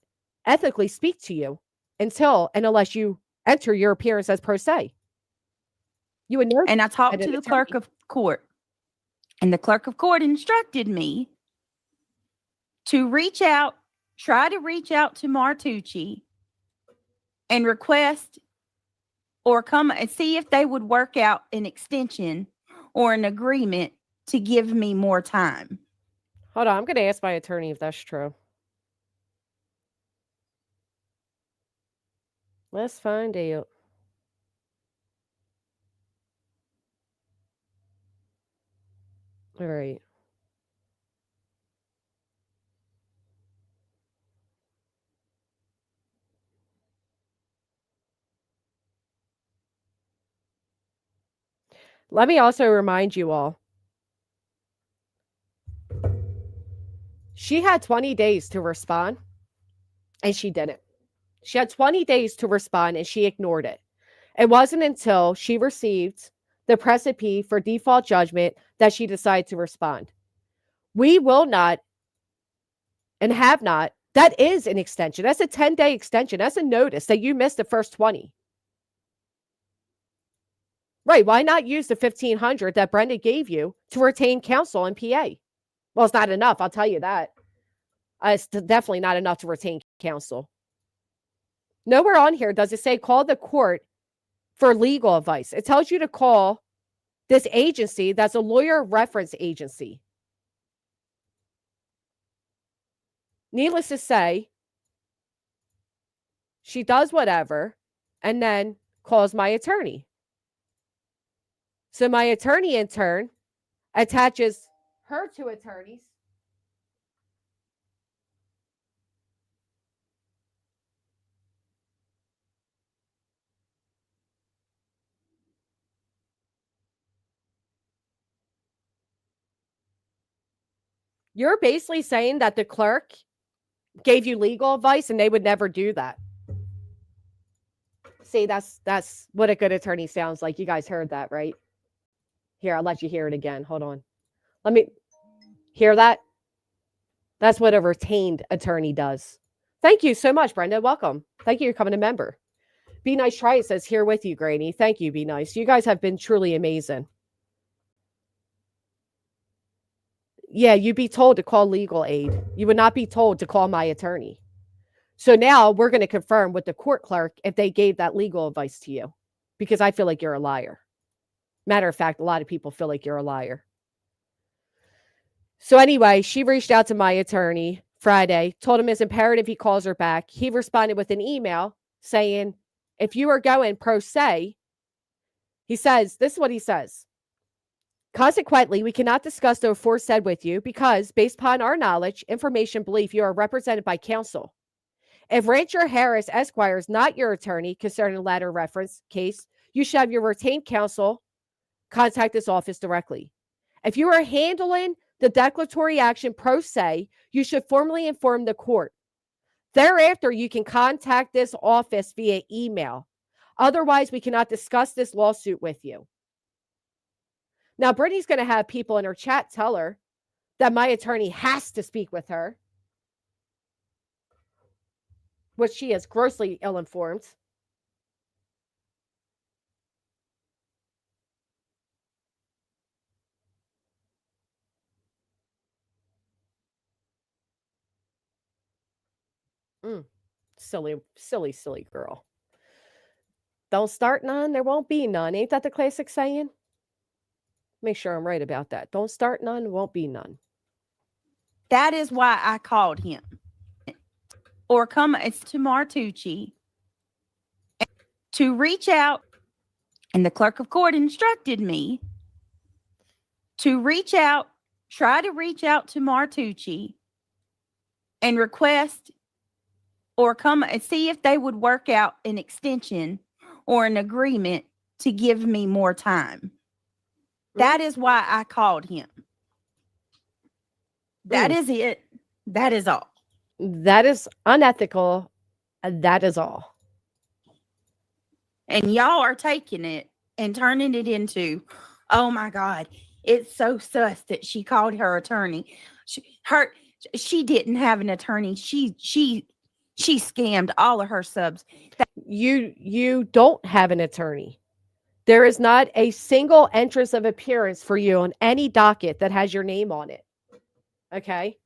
ethically speak to you until and unless you enter your appearance as pro se. You would know. And I talked to the clerk of court, and the clerk of court instructed me to try to reach out to Martucci and request or come and see if they would work out an extension or an agreement to give me more time. Hold on, I'm going to ask my attorney if that's true. Let's find out. All right. Let me also remind you all, she had 20 days to respond and she didn't. She had 20 days to respond and she ignored it. It wasn't until she received the precipice for default judgment that she decided to respond. We will not and have not. That is an extension. That's a 10-day extension. That's a notice that you missed the first 20. Right. Why not use the 1,500 that Brenda gave you to retain counsel in PA? Well, it's not enough. I'll tell you that. It's definitely not enough to retain counsel. Nowhere on here does it say call the court for legal advice. It tells you to call this agency that's a lawyer reference agency. Needless to say, she does whatever and then calls my attorney. So my attorney, in turn, attaches her two attorneys. You're basically saying that the clerk gave you legal advice and they would never do that. See, that's what a good attorney sounds like. You guys heard that, right? Here, I'll let you hear it again. Hold on. Let me hear that. That's what a retained attorney does. Thank you so much, Brenda. Welcome. Thank you for coming a member. Be Nice Try It says here with you, Granny. Thank you, Be Nice. You guys have been truly amazing. Yeah, you'd be told to call legal aid. You would not be told to call my attorney. So now we're going to confirm with the court clerk if they gave that legal advice to you, because I feel like you're a liar. Matter of fact, a lot of people feel like you're a liar. So anyway, she reached out to my attorney Friday, told him it's imperative he calls her back. He responded with an email saying, if you are going pro se, he says, this is what he says. Consequently, we cannot discuss the aforesaid with you because, based upon our knowledge, information, belief, you are represented by counsel. If Rancher Harris Esquire is not your attorney concerning the latter reference case, you should have your retained counsel contact this office directly. If you are handling the declaratory action pro se, you should formally inform the court. Thereafter, you can contact this office via email. Otherwise, we cannot discuss this lawsuit with you. Now, Brittany's going to have people in her chat tell her that my attorney has to speak with her, which she is grossly ill-informed. Silly girl. Don't start none, there won't be none. Ain't that the classic saying? Make sure I'm right about that. Don't start none, won't be none. That is why I called him. Or come, it's to Martucci to reach out. And the clerk of court instructed me to reach out, try to reach out to Martucci and request or come and see if they would work out an extension or an agreement to give me more time. That is why I called him. That is it. That is all. That is unethical. That is all. And y'all are taking it and turning it into, oh my God, it's so sus that she called her attorney. She didn't have an attorney. She scammed all of her subs. You don't have an attorney. There is not a single entrance of appearance for you on any docket that has your name on it. Okay?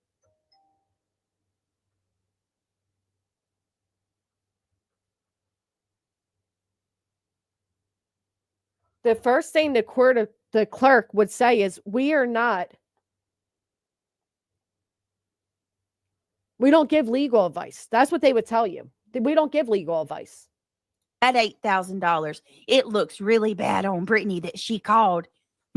The first thing the clerk would say is, we don't give legal advice. That's what they would tell you. We don't give legal advice. At $8,000, it looks really bad on Brittany that she called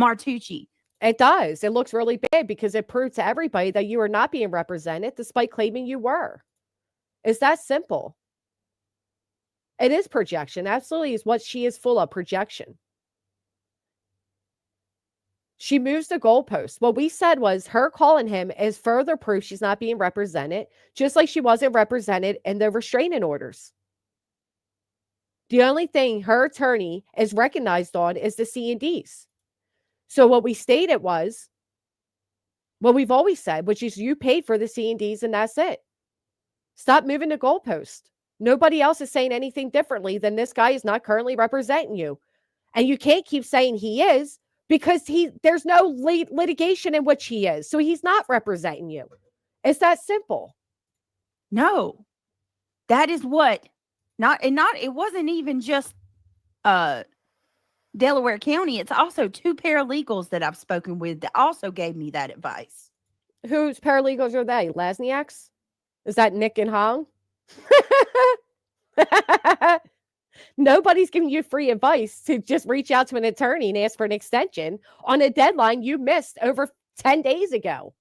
Martucci. It does. It looks really bad because it proved to everybody that you are not being represented despite claiming you were. It's that simple. It is projection. Absolutely is what she is full of, projection. She moves the goalposts. What we said was her calling him is further proof she's not being represented, just like she wasn't represented in the restraining orders. The only thing her attorney is recognized on is the C&Ds. So what we stated was what we've always said, which is you paid for the C&Ds and that's it. Stop moving the goalpost. Nobody else is saying anything differently than this guy is not currently representing you. And you can't keep saying he is because there's no litigation in which he is. So he's not representing you. It's that simple. No, that is what it wasn't even just Delaware County. It's also 2 paralegals that I've spoken with that also gave me that advice. Whose paralegals are they? Lasniak's? Is that Nick and Hong? Nobody's giving you free advice to just reach out to an attorney and ask for an extension on a deadline you missed over 10 days ago.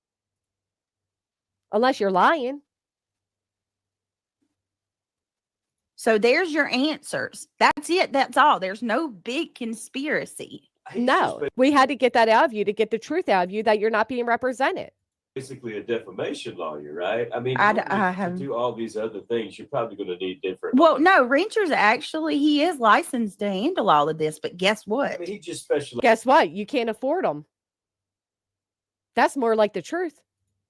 Unless you're lying. So there's your answers. That's it. That's all. There's no big conspiracy. No, we had to get that out of you to get the truth out of you that you're not being represented. Basically a defamation lawyer, right? I mean, to do all these other things, you're probably going to need different. Well, no, Rancher's actually, he is licensed to handle all of this, but guess what? I mean, he just specializes. Guess what? You can't afford them. That's more like the truth.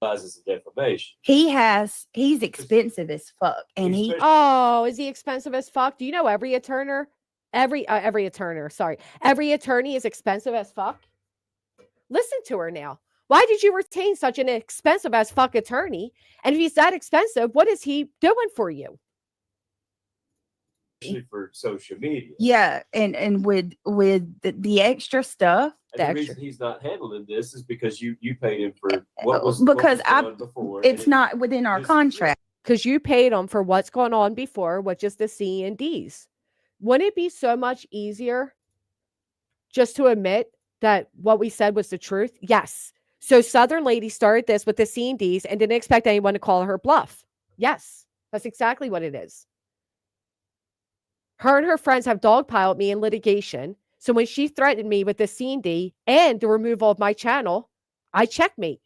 In defamation. He's expensive as fuck, and is he expensive as fuck? Do you know every attorney is expensive as fuck? Listen to her now. Why did you retain such an expensive as fuck attorney? And if he's that expensive, what is he doing for you? Especially for social media. Yeah, and with the extra stuff. And the reason he's not handling this is because you paid him for what was done before. It's not within our contract. Because you paid him for what's going on before, which is the C&Ds. Wouldn't it be so much easier just to admit that what we said was the truth? Yes. So Southern Lady started this with the C&Ds and didn't expect anyone to call her bluff. Yes, that's exactly what it is. Her and her friends have dogpiled me in litigation. So when she threatened me with the C&D and the removal of my channel, I checkmate.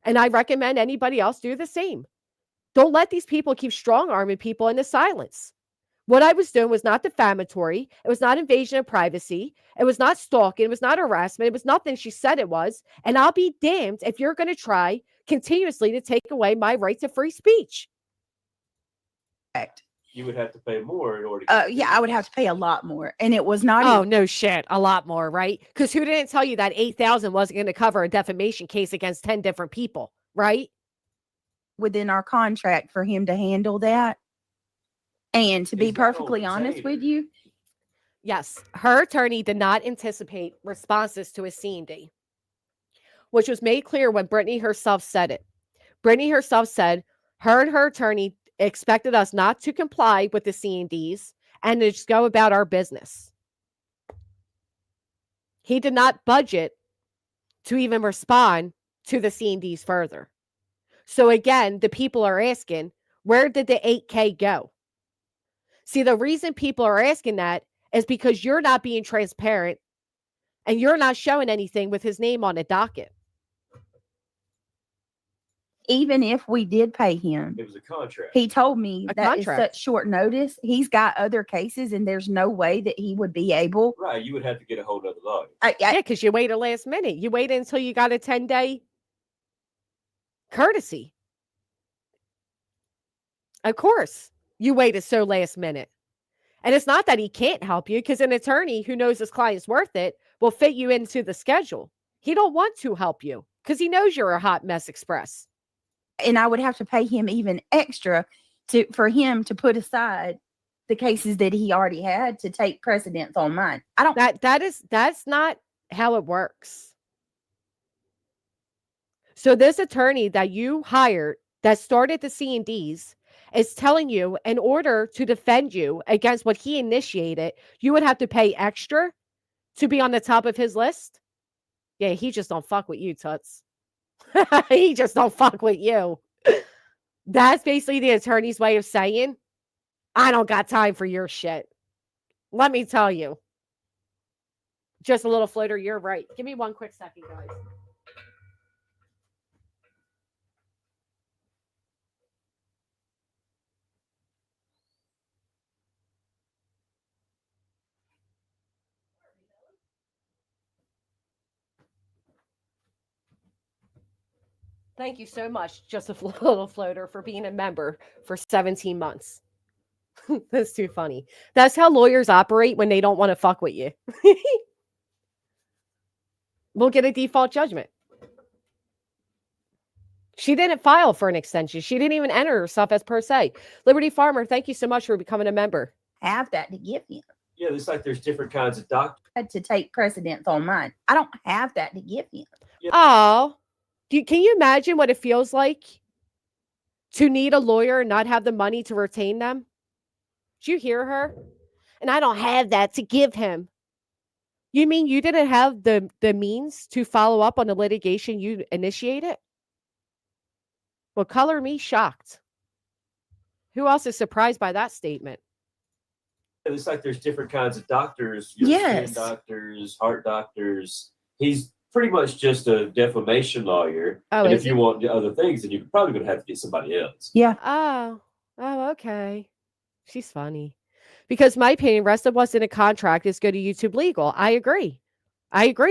And I recommend anybody else do the same. Don't let these people keep strong-arming people into silence. What I was doing was not defamatory. It was not invasion of privacy. It was not stalking. It was not harassment. It was nothing she said it was. And I'll be damned if you're going to try continuously to take away my right to free speech. Correct. You would have to pay more in order to I would have to pay a lot more. And it was not no shit, a lot more, right? Because who didn't tell you that $8,000 wasn't going to cover a defamation case against 10 different people, right? Within our contract for him to handle that. And to be perfectly honest with you, yes, her attorney did not anticipate responses to a C&D, which was made clear when Brittany herself said it. Brittany herself said her and her attorney expected us not to comply with the C&Ds and to just go about our business. He did not budget to even respond to the C&Ds further. So again, the people are asking, where did the $8K go? See, the reason people are asking that is because you're not being transparent and you're not showing anything with his name on a docket. Even if we did pay him, it was a contract. He told me that is such short notice. He's got other cases and there's no way that he would be able. Right. You would have to get a hold of the lawyer. Yeah, because you waited last minute. You waited until you got a 10-day courtesy. Of course, you waited so last minute. And it's not that he can't help you, because an attorney who knows his client's worth it will fit you into the schedule. He don't want to help you because he knows you're a hot mess express. And I would have to pay him even extra for him to put aside the cases that he already had to take precedence on mine. I don't. That's not how it works. So this attorney that you hired that started the C&Ds is telling you in order to defend you against what he initiated, you would have to pay extra to be on the top of his list. Yeah, he just don't fuck with you, Tuts. He just don't fuck with you. That's basically the attorney's way of saying, I don't got time for your shit. Let me tell you. Just a little floater, you're right. Give me one quick second, guys. Thank you so much, just a little floater, for being a member for 17 months. That's too funny. That's how lawyers operate when they don't want to fuck with you. We'll get a default judgment. She didn't file for an extension. She didn't even enter herself as per se. Liberty Farmer, thank you so much for becoming a member. Have that to give him. Yeah, it's like there's different kinds of doctors. Had to take precedence on mine. I don't have that to give him. Oh, can you imagine what it feels like to need a lawyer and not have the money to retain them? Did you hear her? And I don't have that to give him. You mean you didn't have the means to follow up on the litigation you initiated? Well, color me shocked. Who else is surprised by that statement? It's like there's different kinds of doctors. Yes. Skin doctors, heart doctors. He's pretty much just a defamation lawyer. Oh, and is if you want the other things, then you're probably going to have to get somebody else. Yeah. Oh, okay. She's funny. Because my opinion, rest of what's in a contract is go to YouTube Legal. I agree,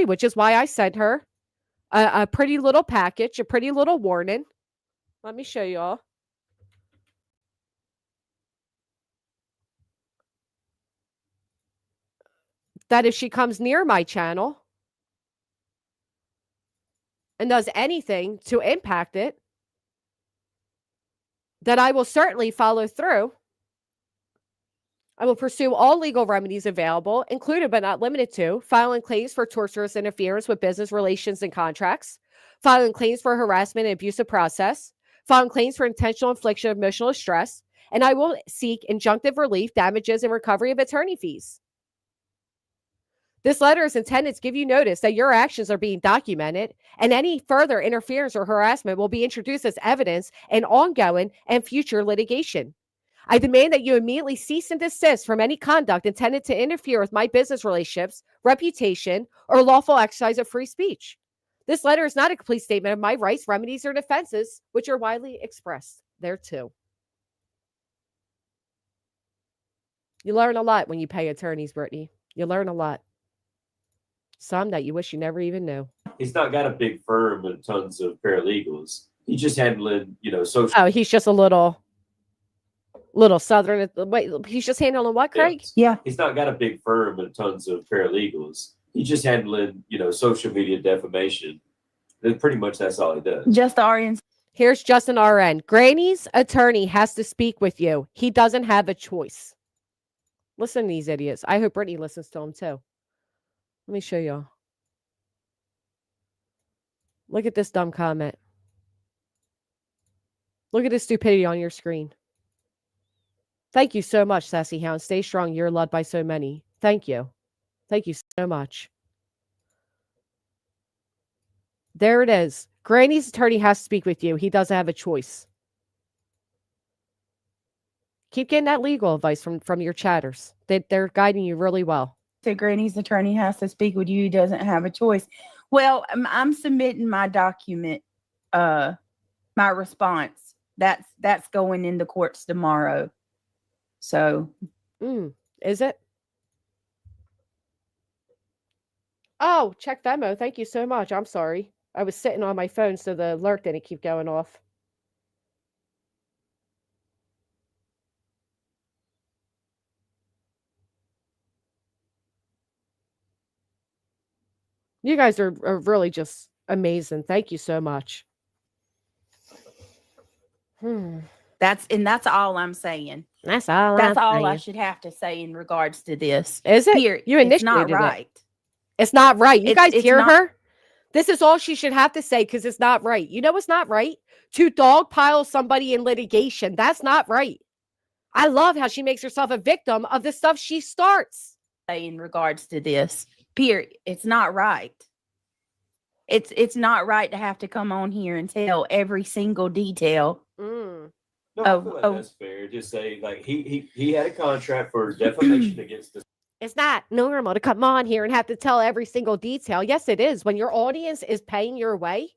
which is why I sent her a pretty little package, a pretty little warning. Let me show y'all. That if she comes near my channel and does anything to impact it, that I will certainly follow through. I will pursue all legal remedies available, included but not limited to filing claims for torturous interference with business relations and contracts, filing claims for harassment and abusive process, filing claims for intentional infliction of emotional distress, and I will seek injunctive relief, damages, and recovery of attorney fees. This letter is intended to give you notice that your actions are being documented, and any further interference or harassment will be introduced as evidence in ongoing and future litigation. I demand that you immediately cease and desist from any conduct intended to interfere with my business relationships, reputation, or lawful exercise of free speech. This letter is not a complete statement of my rights, remedies, or defenses, which are widely expressed thereto. You learn a lot when you pay attorneys, Brittany. You learn a lot. Some that you wish you never even knew. He's not got a big firm and tons of paralegals. He's just handling, social. Oh, he's just a little southern. Wait, he's just handling what, Craig? Yeah. He's not got a big firm and tons of paralegals. He's just handling, social media defamation. And pretty much that's all he does. Just the RN. Here's Justin RN. Granny's attorney has to speak with you. He doesn't have a choice. Listen to these idiots. I hope Brittany listens to them too. Let me show y'all. Look at this dumb comment. Look at the stupidity on your screen. Thank you so much, Sassy Hound. Stay strong. You're loved by so many. Thank you. Thank you so much. There it is. Granny's attorney has to speak with you. He doesn't have a choice. Keep getting that legal advice from your chatters. They're guiding you really well. So Granny's attorney has to speak with you. He doesn't have a choice. Well, I'm submitting my document, my response. That's going into courts tomorrow. So, is it? Oh, check Venmo. Thank you so much. I'm sorry. I was sitting on my phone, so the alert didn't keep going off. You guys are really just amazing. Thank you so much. That's all I'm saying. That's all. That's all I should have to say in regards to this. Is it? Period. You initiated it's not right. It's not right. You guys hear her? This is all she should have to say because it's not right. You know what's not right? To dogpile somebody in litigation. That's not right. I love how she makes herself a victim of the stuff she starts. In regards to this. Period. It's not right. It's not right to have to come on here and tell every single detail. Mm. No, I feel like that's fair. Just say like he had a contract for defamation against the. It's not normal to come on here and have to tell every single detail. Yes, it is. When your audience is paying your way,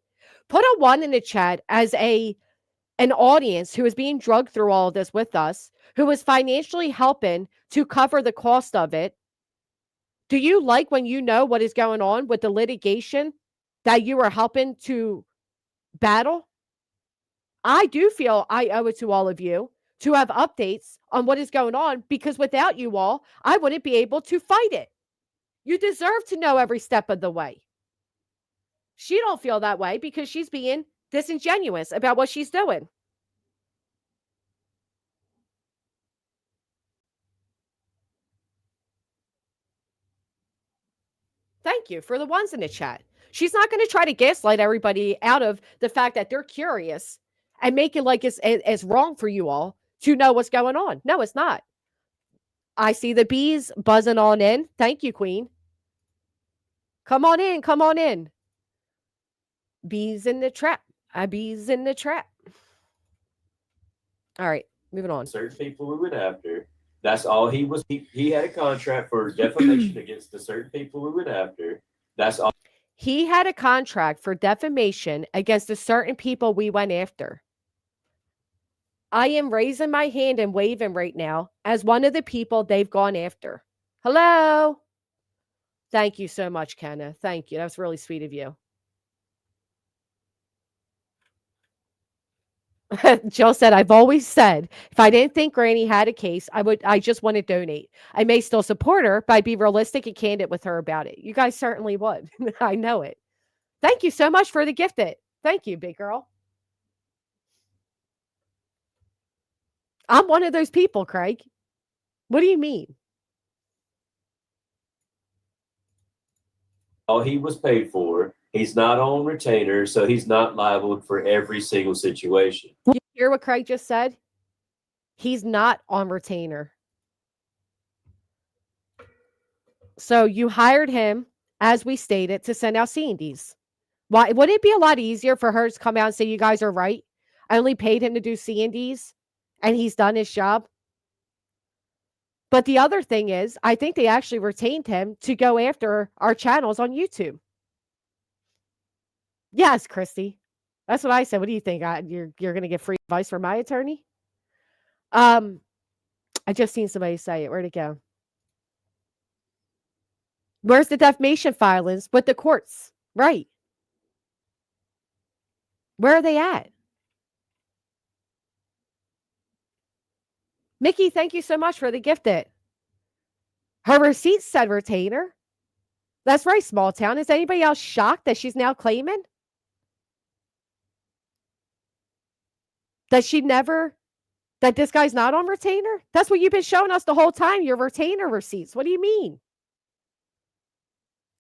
put a 1 in the chat as an audience who is being drugged through all of this with us, who is financially helping to cover the cost of it. Do you like when you know what is going on with the litigation that you are helping to battle? I do feel I owe it to all of you to have updates on what is going on because without you all, I wouldn't be able to fight it. You deserve to know every step of the way. She don't feel that way because she's being disingenuous about what she's doing. Thank you for the ones in the chat. She's not going to try to gaslight everybody out of the fact that they're curious and make it like it's wrong for you all to know what's going on. No, it's not. I see the bees buzzing on in. Thank you, Queen. Come on in. Come on in. Bees in the trap. Bees in the trap. All right, moving on. Certain people we went after. That's all he was. He had a contract for defamation against the certain people we went after. That's all. He had a contract for defamation against the certain people we went after. I am raising my hand and waving right now as one of the people they've gone after. Hello. Thank you so much, Kenna. Thank you. That was really sweet of you. Jill said, I've always said, if I didn't think Granny had a case, I just want to donate. I may still support her, but I'd be realistic and candid with her about it. You guys certainly would. I know it. Thank you so much for the gifted. Thank you, big girl. I'm one of those people, Craig. What do you mean? All he was paid for. He's not on retainer, so he's not liable for every single situation. You hear what Craig just said? He's not on retainer. So you hired him, as we stated, to send out C&Ds. Why would it be a lot easier for her to come out and say, you guys are right? I only paid him to do C&Ds and he's done his job. But the other thing is, I think they actually retained him to go after our channels on YouTube. Yes, Christy. That's what I said. What do you think? You're going to get free advice from my attorney? I just seen somebody say it. Where'd it go? Where's the defamation filings with the courts? Right. Where are they at? Mickey, thank you so much for the gifted. Her receipts said retainer. That's right, small town. Is anybody else shocked that she's now claiming? That this guy's not on retainer? That's what you've been showing us the whole time, your retainer receipts. What do you mean?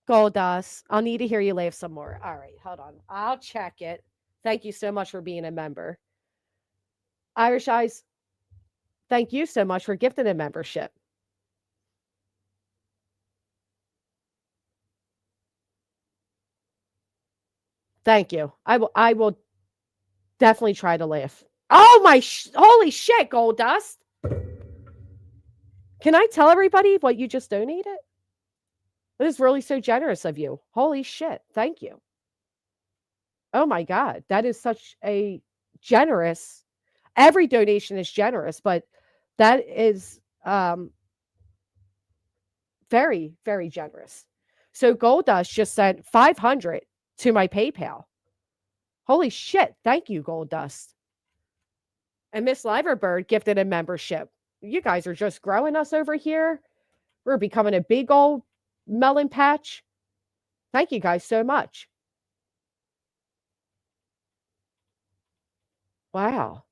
Goldust, I'll need to hear you laugh some more. All right, hold on. I'll check it. Thank you so much for being a member. Irish Eyes, thank you so much for gifting a membership. Thank you. I will definitely try to laugh. Oh my, holy shit, Goldust. Can I tell everybody what you just donated? That is really so generous of you. Holy shit. Thank you. Oh my God. That is such a generous, every donation is generous, but that is very, very generous. So Goldust just sent 500 to my PayPal. Holy shit. Thank you, Goldust. And Miss Liverbird gifted a membership. You guys are just growing us over here. We're becoming a big old melon patch. Thank you guys so much. Wow.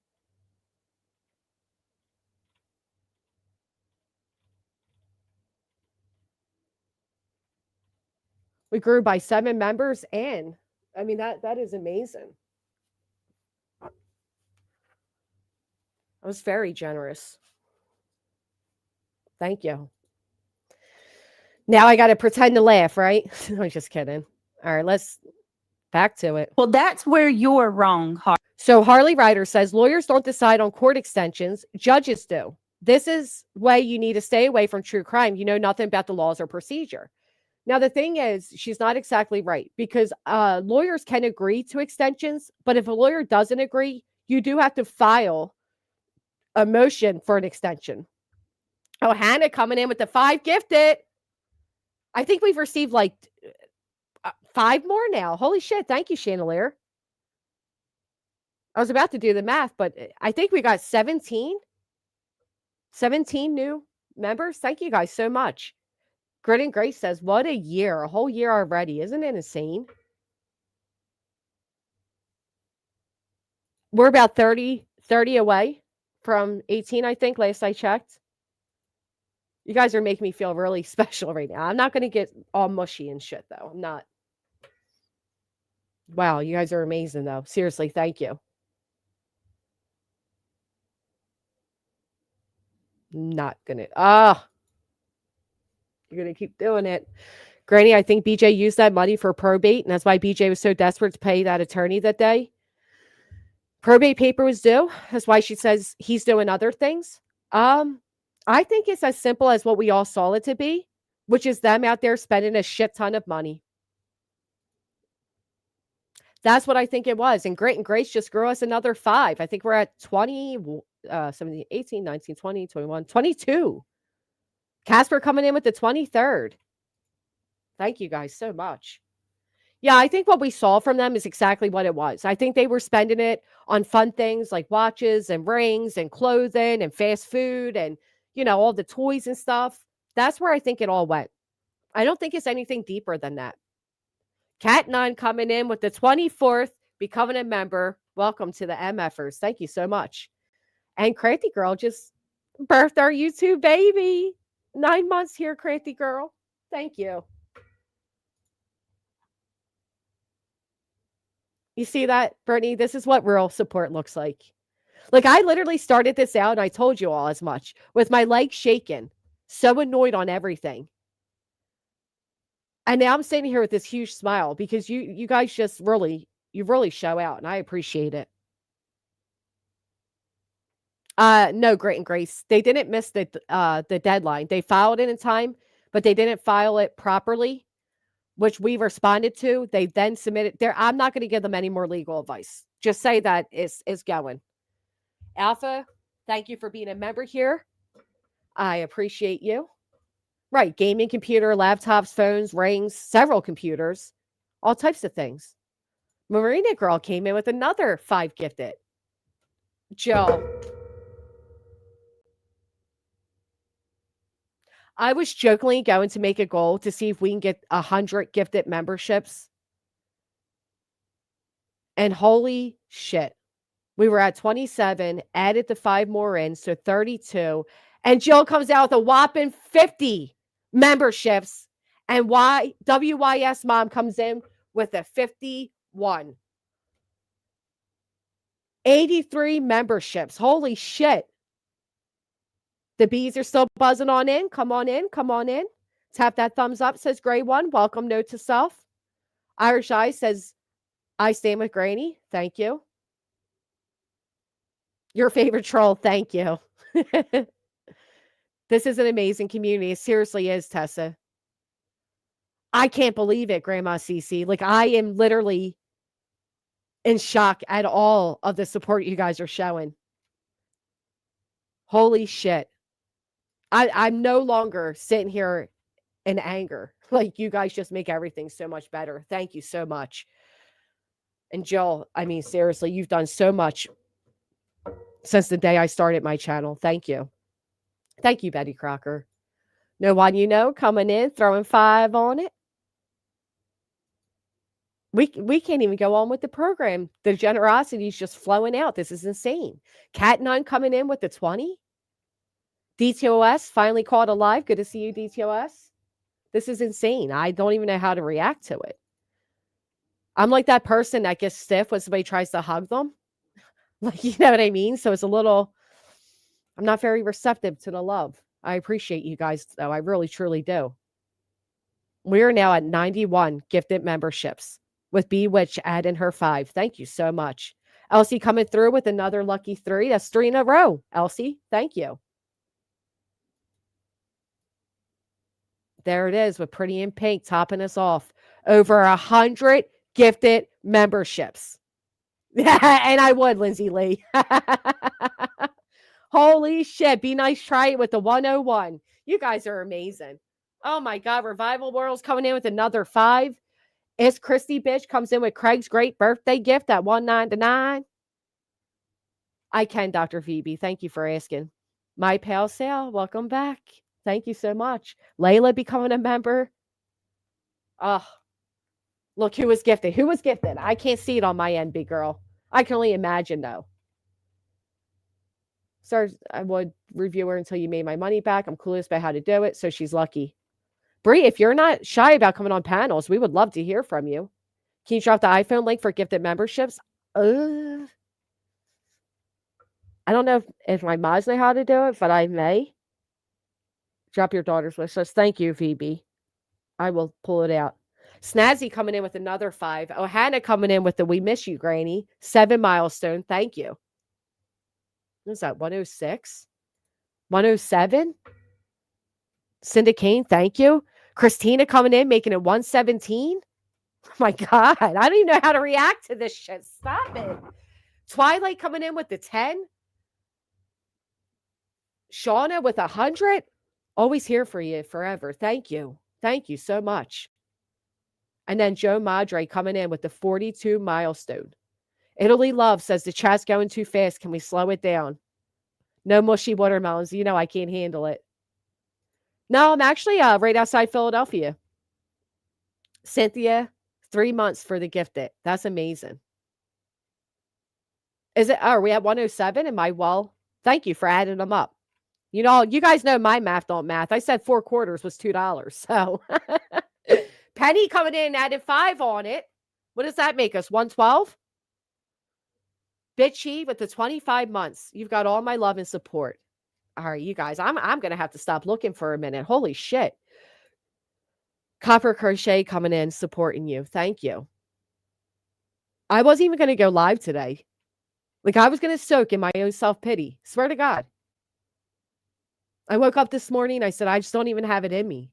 We grew by 7 members, and I mean that is amazing. I was very generous. Thank you. Now I got to pretend to laugh, right? I'm just kidding. All right, let's back to it. Well, that's where you're wrong, So Harley Ryder says lawyers don't decide on court extensions, judges do. This is why you need to stay away from true crime. You know nothing about the laws or procedure. Now, the thing is, she's not exactly right because lawyers can agree to extensions, but if a lawyer doesn't agree, you do have to file a motion for an extension. Oh, Hannah coming in with the 5 gifted. I think we've received like 5 more now. Holy shit. Thank you, Chandelier. I was about to do the math, but I think we got 17 new members. Thank you guys so much. Grit and Grace says, what a year, a whole year already. Isn't it insane? We're about 30 away from 18, I think, last I checked. You guys are making me feel really special right now. I'm not going to get all mushy and shit, though. I'm not. Wow, you guys are amazing, though. Seriously, thank you. Not going to. You're going to keep doing it. Granny, I think BJ used that money for probate, and that's why BJ was so desperate to pay that attorney that day. Probate paper was due. That's why she says he's doing other things. I think it's as simple as what we all saw it to be, which is them out there spending a shit ton of money. That's what I think it was. And Grit and Grace just grew us another 5. I think we're at 20, 17, 18, 19, 20, 21, 22. Casper coming in with the 23rd. Thank you guys so much. Yeah, I think what we saw from them is exactly what it was. I think they were spending it on fun things like watches and rings and clothing and fast food and, you know, all the toys and stuff. That's where I think it all went. I don't think it's anything deeper than that. Cat 9 coming in with the 24th, becoming a member. Welcome to the MFers. Thank you so much. And Cranty Girl just birthed our YouTube baby. 9 months here, Cranty Girl. Thank you. You see that, Brittany? This is what real support looks like. Like, I literally started this out, and I told you all as much, with my legs shaking, so annoyed on everything. And now I'm sitting here with this huge smile because you guys just really show out, and I appreciate it. No, Grit and Grace. They didn't miss the deadline. They filed it in time, but they didn't file it properly, which we responded to. They then submitted there. I'm not going to give them any more legal advice. Just say that is going. Alpha, thank you for being a member here. I appreciate you. Right. Gaming computer, laptops, phones, rings, several computers, all types of things. Marina Girl came in with another 5 gifted. Joe. I was jokingly going to make a goal to see if we can get 100 gifted memberships. And holy shit. We were at 27, added the 5 more in, so 32. And Jill comes out with a whopping 50 memberships. And WYS Mom comes in with a 51. 83 memberships. Holy shit. The bees are still buzzing on in. Come on in. Come on in. Tap that thumbs up, says Gray One. Welcome, note to self. Irish Eye says, I stand with Granny. Thank you. Your favorite troll. Thank you. This is an amazing community. It seriously is, Tessa. I can't believe it, Grandma Cece. Like, I am literally in shock at all of the support you guys are showing. Holy shit. I'm no longer sitting here in anger. Like, you guys just make everything so much better. Thank you so much. And Jill, I mean, seriously, you've done so much since the day I started my channel. Thank you. Thank you, Betty Crocker. No one you know coming in, throwing 5 on it. We can't even go on with the program. The generosity is just flowing out. This is insane. Cat Nun coming in with the 20. DTOS finally caught alive. Good to see you, DTOS. This is insane. I don't even know how to react to it. I'm like that person that gets stiff when somebody tries to hug them. Like, you know what I mean? So it's a little, I'm not very receptive to the love. I appreciate you guys, though. I really, truly do. We're now at 91 gifted memberships with Bewitch adding her 5. Thank you so much. Elsie coming through with another lucky 3. That's 3 in a row. Elsie, thank you. There it is with Pretty in Pink topping us off. Over 100 gifted memberships. And I would, Lindsay Lee. Holy shit. Be nice. Try it with the 101. You guys are amazing. Oh my God. Revival World's coming in with another 5. It's Christy Bitch comes in with Craig's great birthday gift at $1.99. I can, Dr. Phoebe. Thank you for asking. My pal Sal, welcome back. Thank you so much. Layla becoming a member. Oh, look who was gifted. Who was gifted? I can't see it on my end, big girl. I can only imagine, though. Sir, I would review her until you made my money back. I'm clueless about how to do it, so she's lucky. Bree, if you're not shy about coming on panels, we would love to hear from you. Can you drop the iPhone link for gifted memberships? I don't know if my mods know how to do it, but I may. Drop your daughter's wish list. Thank you, Phoebe. I will pull it out. Snazzy coming in with another 5. Oh, Hannah coming in with the We Miss You, Granny. 7 milestone. Thank you. What is that? 106? 107? Cinda Kane, thank you. Christina coming in, making it 117. Oh my God. I don't even know how to react to this shit. Stop it. Twilight coming in with the 10. Shauna with 100. Always here for you forever. Thank you. Thank you so much. And then Joe Madre coming in with the 42 milestone. Italy Love says the chat's going too fast. Can we slow it down? No mushy watermelons. You know I can't handle it. No, I'm actually right outside Philadelphia. Cynthia, 3 months for the gifted. That's amazing. Is it? Oh, are we at 107? Am I well? Thank you for adding them up. You know, you guys know my math don't math. I said 4 quarters was $2. So Penny coming in added 5 on it. What does that make us? 112? Bitchy with the 25 months. You've got all my love and support. All right, you guys, I'm going to have to stop looking for a minute. Holy shit. Copper Crochet coming in, supporting you. Thank you. I wasn't even going to go live today. Like, I was going to soak in my own self-pity. Swear to God. I woke up this morning. I said, I just don't even have it in me.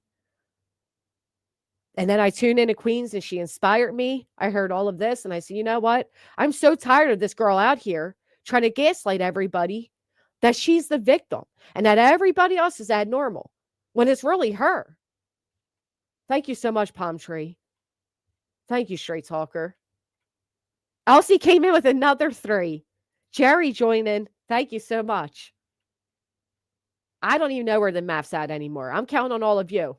And then I tuned into Queens and she inspired me. I heard all of this and I said, you know what? I'm so tired of this girl out here trying to gaslight everybody that she's the victim and that everybody else is abnormal when it's really her. Thank you so much, Palm Tree. Thank you, Straight Talker. Elsie came in with another 3. Jerry joined in. Thank you so much. I don't even know where the math's at anymore. I'm counting on all of you.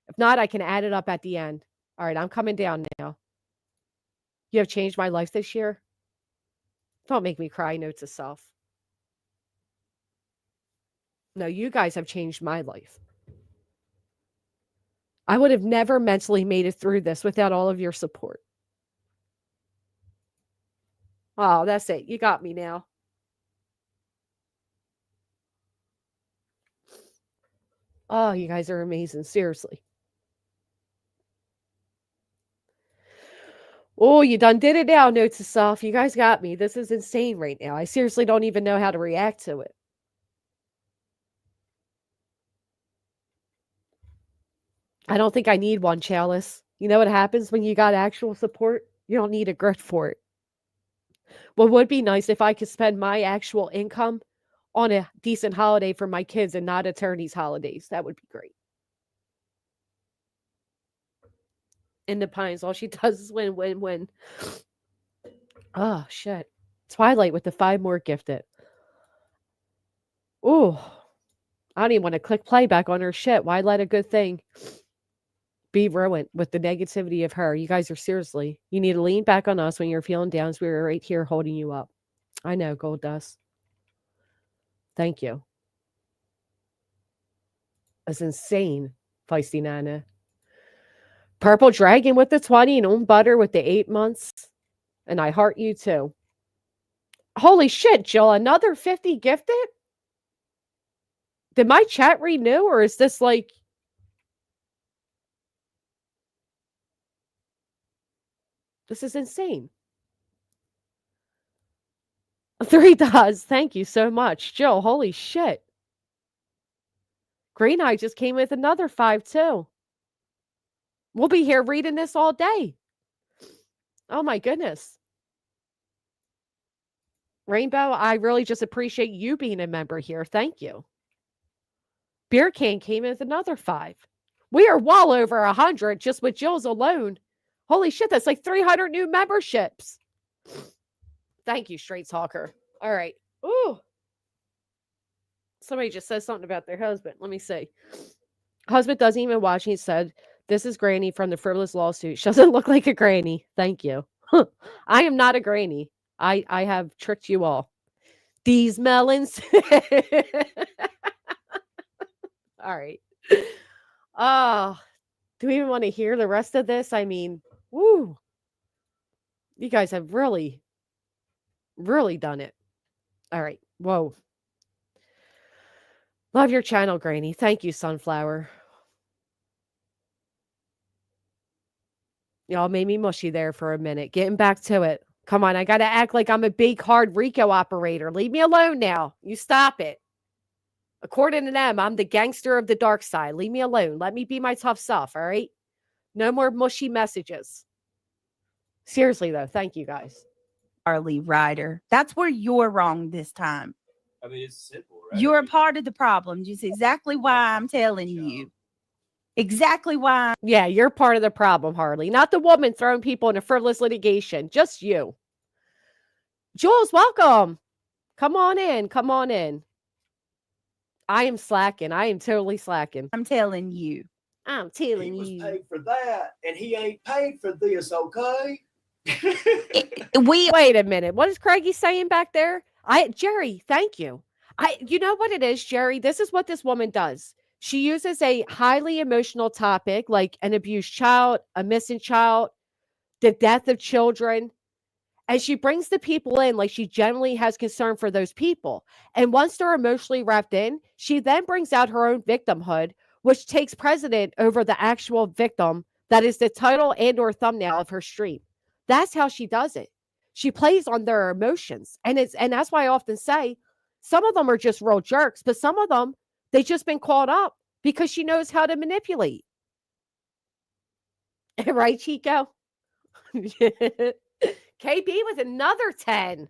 If not, I can add it up at the end. All right, I'm coming down now. You have changed my life this year. Don't make me cry, note to self. No, you guys have changed my life. I would have never mentally made it through this without all of your support. Oh, that's it. You got me now. Oh, you guys are amazing. Seriously. Oh, you done did it now, note to self. You guys got me. This is insane right now. I seriously don't even know how to react to it. I don't think I need one, Chalice. You know what happens when you got actual support? You don't need a grit for it. What would be nice if I could spend my actual income on a decent holiday for my kids and not attorneys' holidays. That would be great. In the Pines, all she does is win, win, win. Oh, shit. Twilight with the 5 more gifted. Ooh. I don't even want to click play back on her shit. Why let a good thing be ruined with the negativity of her? You guys are seriously. You need to lean back on us when you're feeling down. So we're right here holding you up. I know, Gold Dust. Thank you. That's insane, Feisty Nana. Purple Dragon with the 20 and On Butter with the 8 months. And I heart you too. Holy shit, Jill, another 50 gifted? Did my chat renew or is this like... This is insane. 3 does. Thank you so much. Jill, holy shit. Green Eye just came with another 5 too. We'll be here reading this all day. Oh my goodness. Rainbow, I really just appreciate you being a member here. Thank you. Beer Can came in with another 5. We are well over 100 just with Jill's alone. Holy shit, that's like 300 new memberships. Thank you, Straight Talker. All right. Ooh. Somebody just said something about their husband. Let me see. Husband doesn't even watch. He said, this is Granny from the frivolous lawsuit. She doesn't look like a granny. Thank you. I am not a granny. I have tricked you all. These melons. All right. Oh, do we even want to hear the rest of this? I mean, woo. You guys have really, really done it. All right. Whoa. Love your channel, Granny. Thank you, Sunflower. Y'all made me mushy there for a minute. Getting back to it. Come on, I got to act like I'm a big, hard Rico operator. Leave me alone now. You stop it. According to them, I'm the gangster of the dark side. Leave me alone. Let me be my tough self, all right? No more mushy messages. Seriously, though, thank you, guys. Harley Ryder. That's where you're wrong this time. I mean, it's simple, right? You're a part of the problem. Just exactly why I'm telling you. Exactly why. Yeah, you're part of the problem, Harley. Not the woman throwing people into frivolous litigation. Just you. Jules, welcome. Come on in. Come on in. I am slacking. I am totally slacking. I'm telling you. I'm telling He was you. paid for that, and he ain't paid for this, okay? Wait a minute. What is Craigie saying back there? Jerry, thank you. You know what it is, Jerry? This is what this woman does. She uses a highly emotional topic like an abused child, a missing child, the death of children, and she brings the people in like she generally has concern for those people. And once they're emotionally wrapped in, she then brings out her own victimhood, which takes precedent over the actual victim that is the title and or thumbnail of her stream. That's how she does it. She plays on their emotions. And that's why I often say some of them are just real jerks, but some of them, they've just been caught up because she knows how to manipulate. Right, Chico? KB with another 10.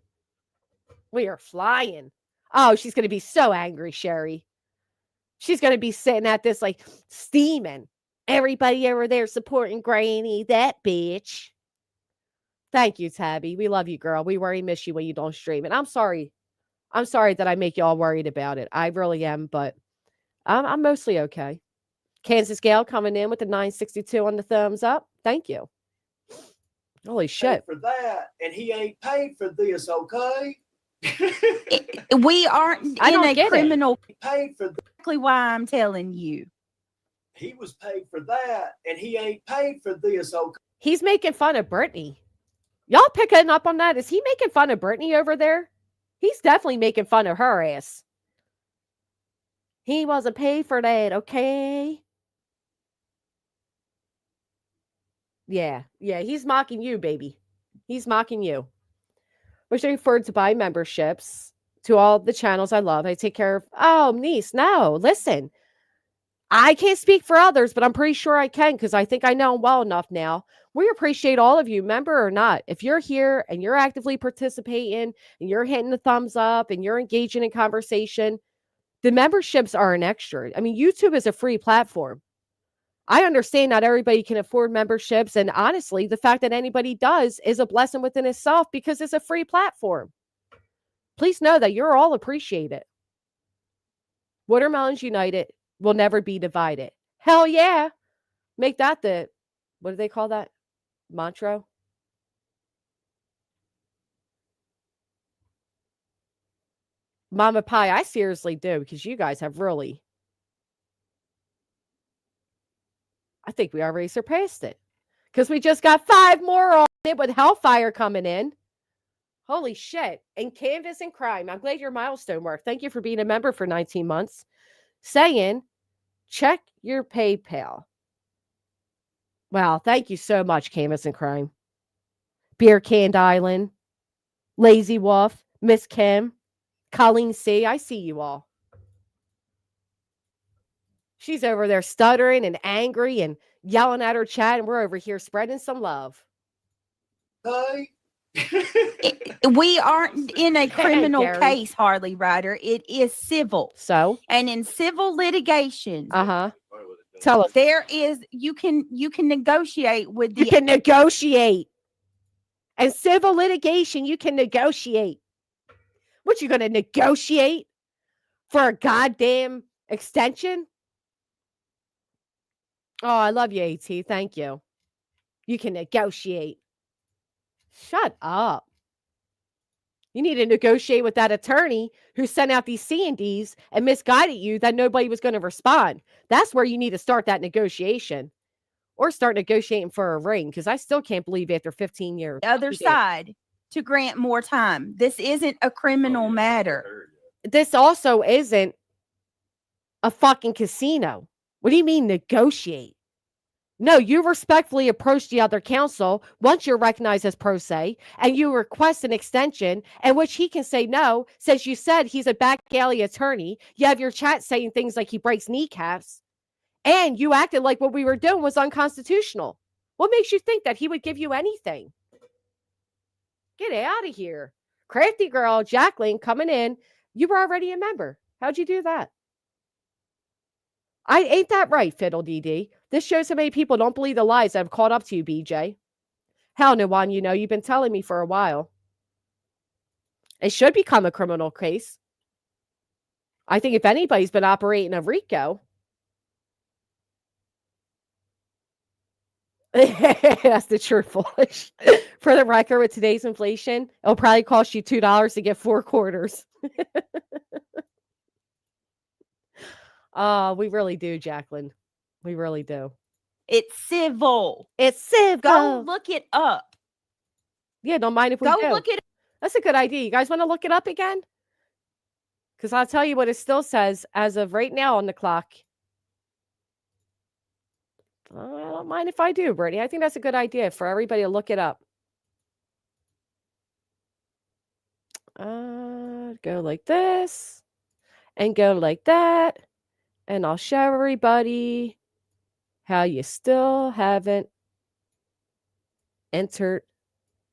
We are flying. Oh, she's going to be so angry, Sherry. She's going to be sitting at this like steaming. Everybody over there supporting Granny, that bitch. Thank you, Tabby. We love you, girl. We worry miss you when you don't stream. And I'm sorry. I'm sorry that I make you all worried about it. I really am, but I'm mostly okay. Kansas Gale coming in with the 962 on the thumbs up. Thank you. Holy shit. For that, and he ain't paid for this, okay? We aren't I don't in a get it. criminal. He paid for Exactly why I'm telling you. He was paid for that, and he ain't paid for this, okay? He's making fun of Brittany. Y'all picking up on that? Is he making fun of Brittany over there? He's definitely making fun of her ass. He wasn't paid for that, okay? Yeah, he's mocking you, baby. He's mocking you. Wishing forward to buy memberships to all the channels I love. I take care of. Oh, niece, no, listen. I can't speak for others, but I'm pretty sure I can because I think I know them well enough now. We appreciate all of you, member or not. If you're here and you're actively participating and you're hitting the thumbs up and you're engaging in conversation, the memberships are an extra. I mean, YouTube is a free platform. I understand not everybody can afford memberships. And honestly, the fact that anybody does is a blessing within itself because it's a free platform. Please know that you're all appreciated. Watermelons United will never be divided. Hell yeah. Make that the, what do they call that? Mantra? Mama Pie, I seriously do because you guys have really. I think we already surpassed it because we just got 5 more on it with Hellfire coming in. Holy shit. And Canvas and Crime. I'm glad your milestone worked. Thank you for being a member for 19 months. Saying, check your PayPal. Wow. Thank you so much, Canvas and Crime. Beer Canned Island, Lazy Wolf, Miss Kim, Colleen C. I see you all. She's over there stuttering and angry and yelling at her chat, and we're over here spreading some love. Hey. We aren't in a criminal Gary. case, Harley Ryder. It is civil. So, And in civil litigation, tell us. there is you can negotiate with You the can negotiate. And civil litigation, you can negotiate. What, you going to negotiate for a goddamn extension? Oh, I love you, AT. Thank you. You can negotiate. Shut up. You need to negotiate with that attorney who sent out these C&Ds and misguided you that nobody was going to respond. That's where you need to start that negotiation. Or start negotiating for a ring, because I still can't believe after 15 years. other side to grant more time. This isn't a criminal matter. This also isn't a fucking casino. What do you mean negotiate? No, you respectfully approach the other counsel once you're recognized as pro se, and you request an extension, in which he can say no, since you said he's a back alley attorney. You have your chat saying things like he breaks kneecaps, and you acted like what we were doing was unconstitutional. What makes you think that he would give you anything? Get out of here. Crafty girl, Jacqueline, coming in. You were already a member. How'd you do that? Ain't that right, Fiddle DD? This shows how many people don't believe the lies that have caught up to you, BJ. Hell, Nuwan, you know, you've been telling me for a while. It should become a criminal case. I think if anybody's been operating a RICO. That's the truthful. For the record, with today's inflation, it'll probably cost you $2 to get 4 quarters. We really do, Jacqueline. We really do. It's civil. It's civil. Go look it up. Yeah, don't mind if we Go do. look it up. That's a good idea. You guys want to look it up again? Because I'll tell you what it still says as of right now on the clock. I don't mind if I do, Brittany. I think that's a good idea for everybody to look it up. Go like this and go like that. And I'll show everybody how you still haven't entered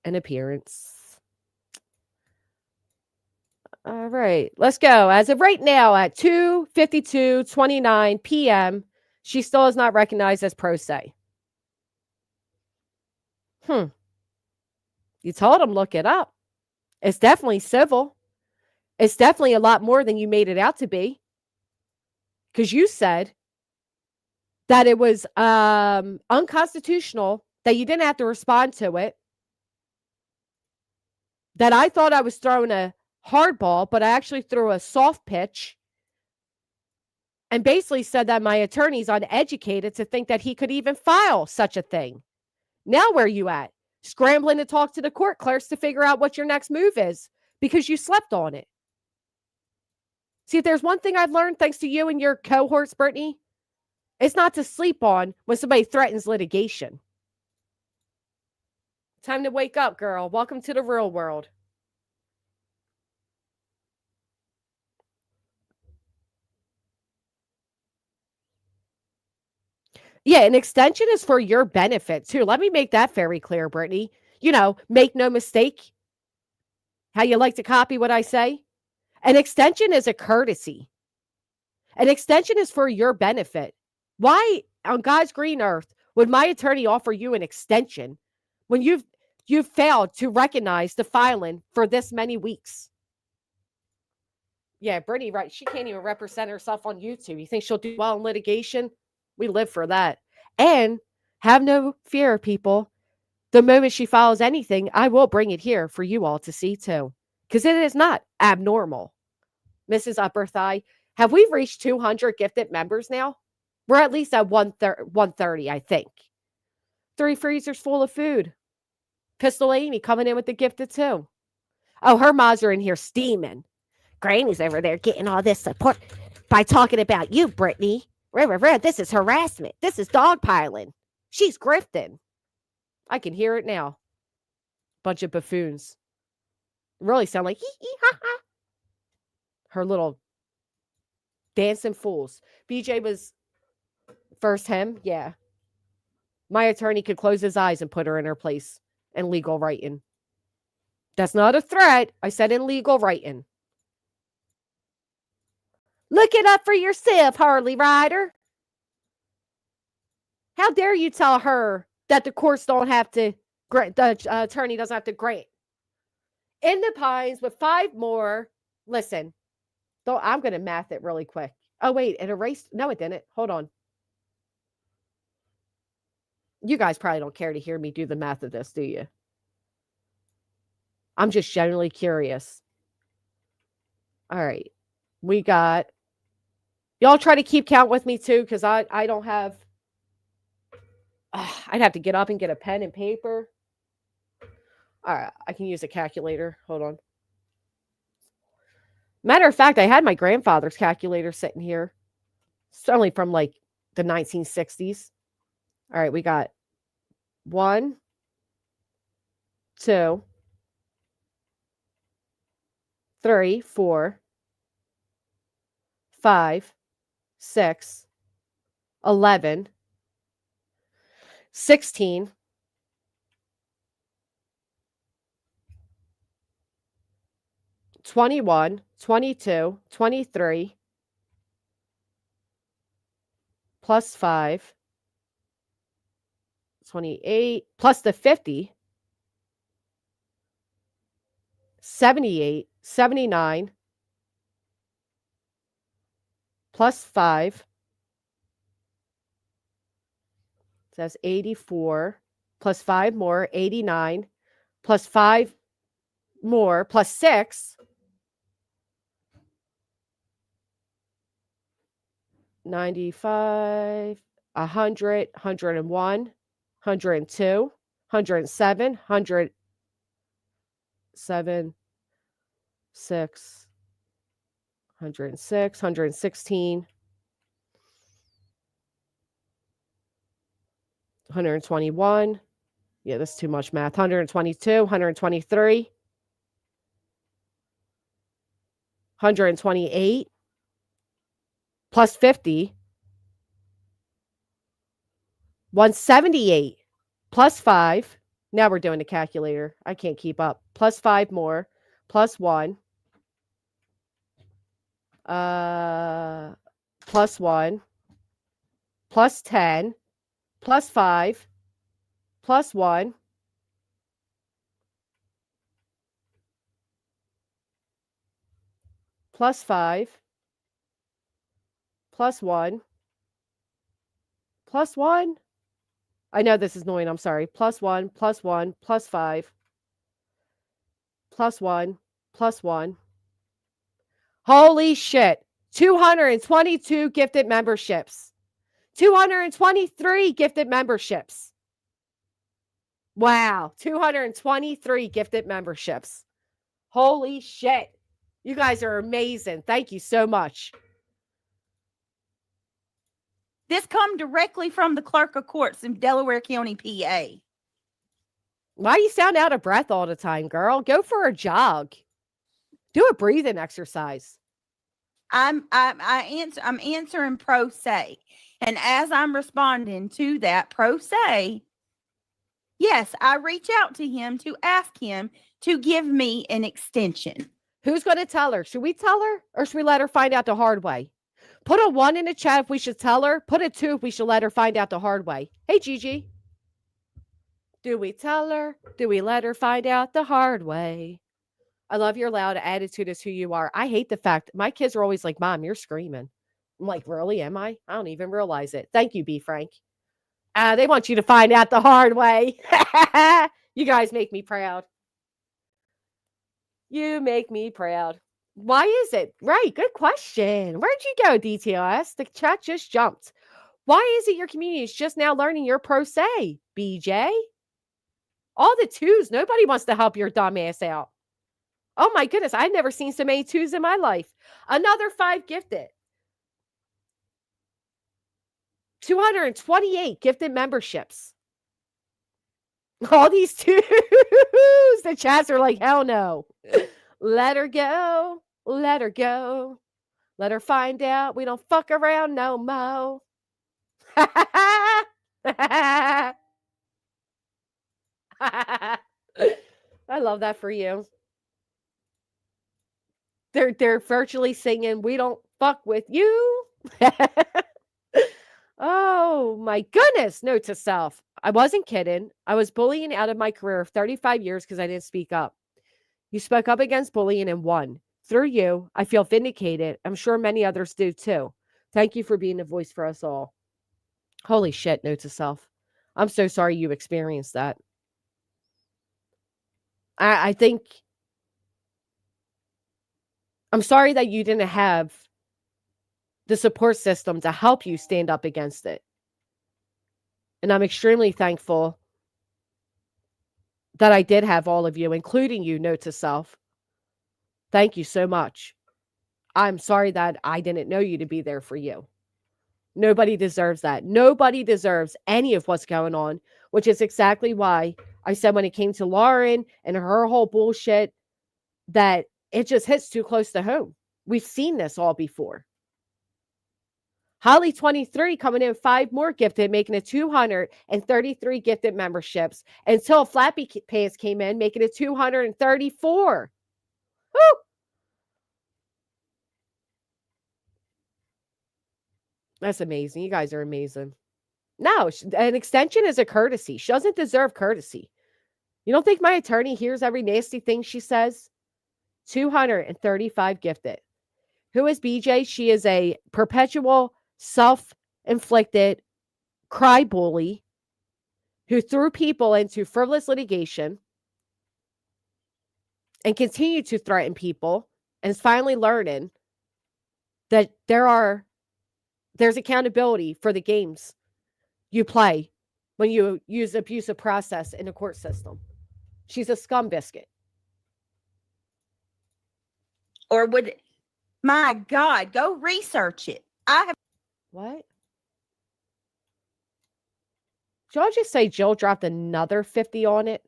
an appearance. All right, let's go. As of right now at 2:52:29 p.m., she still is not recognized as pro se. You told him look it up. It's definitely civil. It's definitely a lot more than you made it out to be. Because you said that it was unconstitutional, that you didn't have to respond to it, that I thought I was throwing a hard ball, but I actually threw a soft pitch, and basically said that my attorney's uneducated to think that he could even file such a thing. Now where are you at? Scrambling to talk to the court clerks to figure out what your next move is because you slept on it. See, if there's one thing I've learned thanks to you and your cohorts, Brittany, it's not to sleep on when somebody threatens litigation. Time to wake up, girl. Welcome to the real world. Yeah, an extension is for your benefit, too. Let me make that very clear, Brittany. You know, make no mistake. How you like to copy what I say? An extension is a courtesy. An extension is for your benefit. Why on God's green earth would my attorney offer you an extension when you've failed to recognize the filing for this many weeks? Yeah, Brittany, right. She can't even represent herself on YouTube. You think she'll do well in litigation? We live for that. And have no fear, people. The moment she files anything, I will bring it here for you all to see too. Because it is not abnormal. Mrs. Upper Thigh, have we reached 200 gifted members now? We're at least at 1:30, I think. 3 freezers full of food. Pistol Amy coming in with the gift of 2. Oh, her ma's are in here steaming. Granny's over there getting all this support by talking about you, Brittany. This is harassment. This is dogpiling. She's grifting. I can hear it now. Bunch of buffoons. Really sound like hee hee ha ha. Her little dancing fools. BJ was first him. Yeah. My attorney could close his eyes and put her in her place in legal writing. That's not a threat. I said in legal writing. Look it up for yourself, Harley Ryder. How dare you tell her that the courts don't have to grant, the attorney doesn't have to grant. In the Pines with 5 more. Listen, though I'm going to math it really quick. Oh, wait, it erased. No, it didn't. Hold on. You guys probably don't care to hear me do the math of this, do you? I'm just generally curious. All right. We got, y'all try to keep count with me too, because I don't have, I'd have to get up and get a pen and paper. All right. I can use a calculator. Hold on. Matter of fact, I had my grandfather's calculator sitting here. It's only from like the 1960s. All right. We got 1, 2, 3, 4, 5, 6, 11, 16, 21, 22, 23, plus 5, 28, plus the 50, 78, 79, plus 5, so that's 84, plus 5 more, 89, plus 5 more, plus 6, 95, 100, 101, 102, 107, 107, 6, 106, 116, 121. Yeah, that's too much math. 122, 123, 128, plus 50, 178, plus 5. Now we're doing the calculator. I can't keep up. Plus 5 more, plus 1, plus 1, plus 10, plus 5, plus 1, plus 5, plus 1, plus 1. I know this is annoying. I'm sorry. Plus 1, plus 1, plus 5, plus 1, plus 1. Holy shit. 222 gifted memberships. 223 gifted memberships. Wow. 223 gifted memberships. Holy shit. You guys are amazing. Thank you so much. This come directly from the clerk of courts in Delaware County, PA. Why you sound out of breath all the time, girl? Go for a jog. Do a breathing exercise. I'm answering pro se. And as I'm responding to that pro se, yes, I reach out to him to ask him to give me an extension. Who's going to tell her? Should we tell her or should we let her find out the hard way? Put a 1 in the chat if we should tell her. Put a 2 if we should let her find out the hard way. Hey, Gigi. Do we tell her? Do we let her find out the hard way? I love your loud attitude as who you are. I hate the fact my kids are always like, Mom, you're screaming. I'm like, really? Am I? I don't even realize it. Thank you, B. Frank. They want you to find out the hard way. You guys make me proud. You make me proud. Why is it? Right. Good question. Where'd you go, DTOS? The chat just jumped. Why is it your community is just now learning your pro se, BJ? All the twos. Nobody wants to help your dumb ass out. Oh my goodness. I've never seen so many twos in my life. Another 5 gifted. 228 gifted memberships. All these twos. The chats are like, hell no. Let her go. Let her go. Let her find out we don't fuck around no mo. I love that for you. They're virtually singing, we don't fuck with you. Oh my goodness. Note to self. I wasn't kidding. I was bullying out of my career of 35 years because I didn't speak up. You spoke up against bullying and won. Through you, I feel vindicated. I'm sure many others do too. Thank you for being a voice for us all. Holy shit, note to self. I'm so sorry you experienced that. I think I'm sorry that you didn't have the support system to help you stand up against it. And I'm extremely thankful that I did have all of you, including you, note to self. Thank you so much. I'm sorry that I didn't know you to be there for you. Nobody deserves that. Nobody deserves any of what's going on, which is exactly why I said when it came to Lauren and her whole bullshit that it just hits too close to home. We've seen this all before. Holly 23 coming in 5 more gifted, making it 233 gifted memberships until Flappy Pants came in, making it 234. Woo! That's amazing. You guys are amazing. No, an extension is a courtesy. She doesn't deserve courtesy. You don't think my attorney hears every nasty thing she says? 235 gifted. Who is BJ? She is a perpetual self-inflicted cry bully who threw people into frivolous litigation and continued to threaten people and is finally learning that there's accountability for the games you play when you use abusive process in a court system. She's a scum biscuit. Or would, my God, go research it. I have. What? Did y'all just say Jill dropped another 50 on it?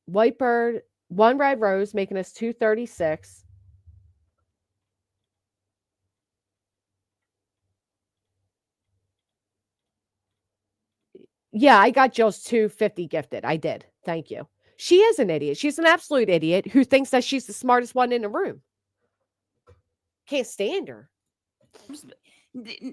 Whitebird, 1 red rose, making us 236. Yeah, I got Jill's 250 gifted. I did. Thank you. She is an idiot. She's an absolute idiot who thinks that she's the smartest one in the room. Can't stand her.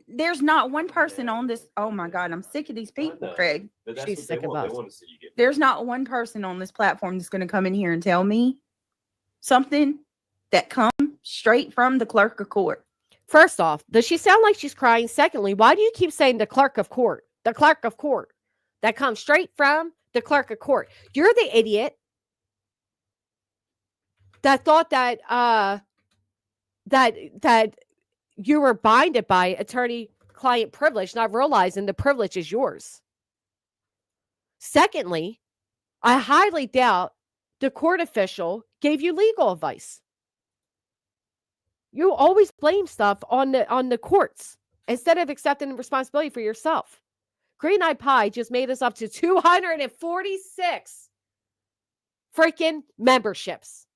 There's not one person on this. Oh my God, I'm sick of these people, Craig. But that's She's what they sick of want. us. They want to see you get. There's not one person on this platform that's going to come in here and tell me something that comes straight from the clerk of court. First off, does she sound like she's crying? Secondly, why do you keep saying the clerk of court? The clerk of court. That comes straight from the clerk of court. You're the idiot that thought that that you were binded by attorney-client privilege, not realizing the privilege is yours. Secondly, I highly doubt the court official gave you legal advice. You always blame stuff on the courts instead of accepting responsibility for yourself. Green Eyed Pie just made us up to 246 freaking memberships.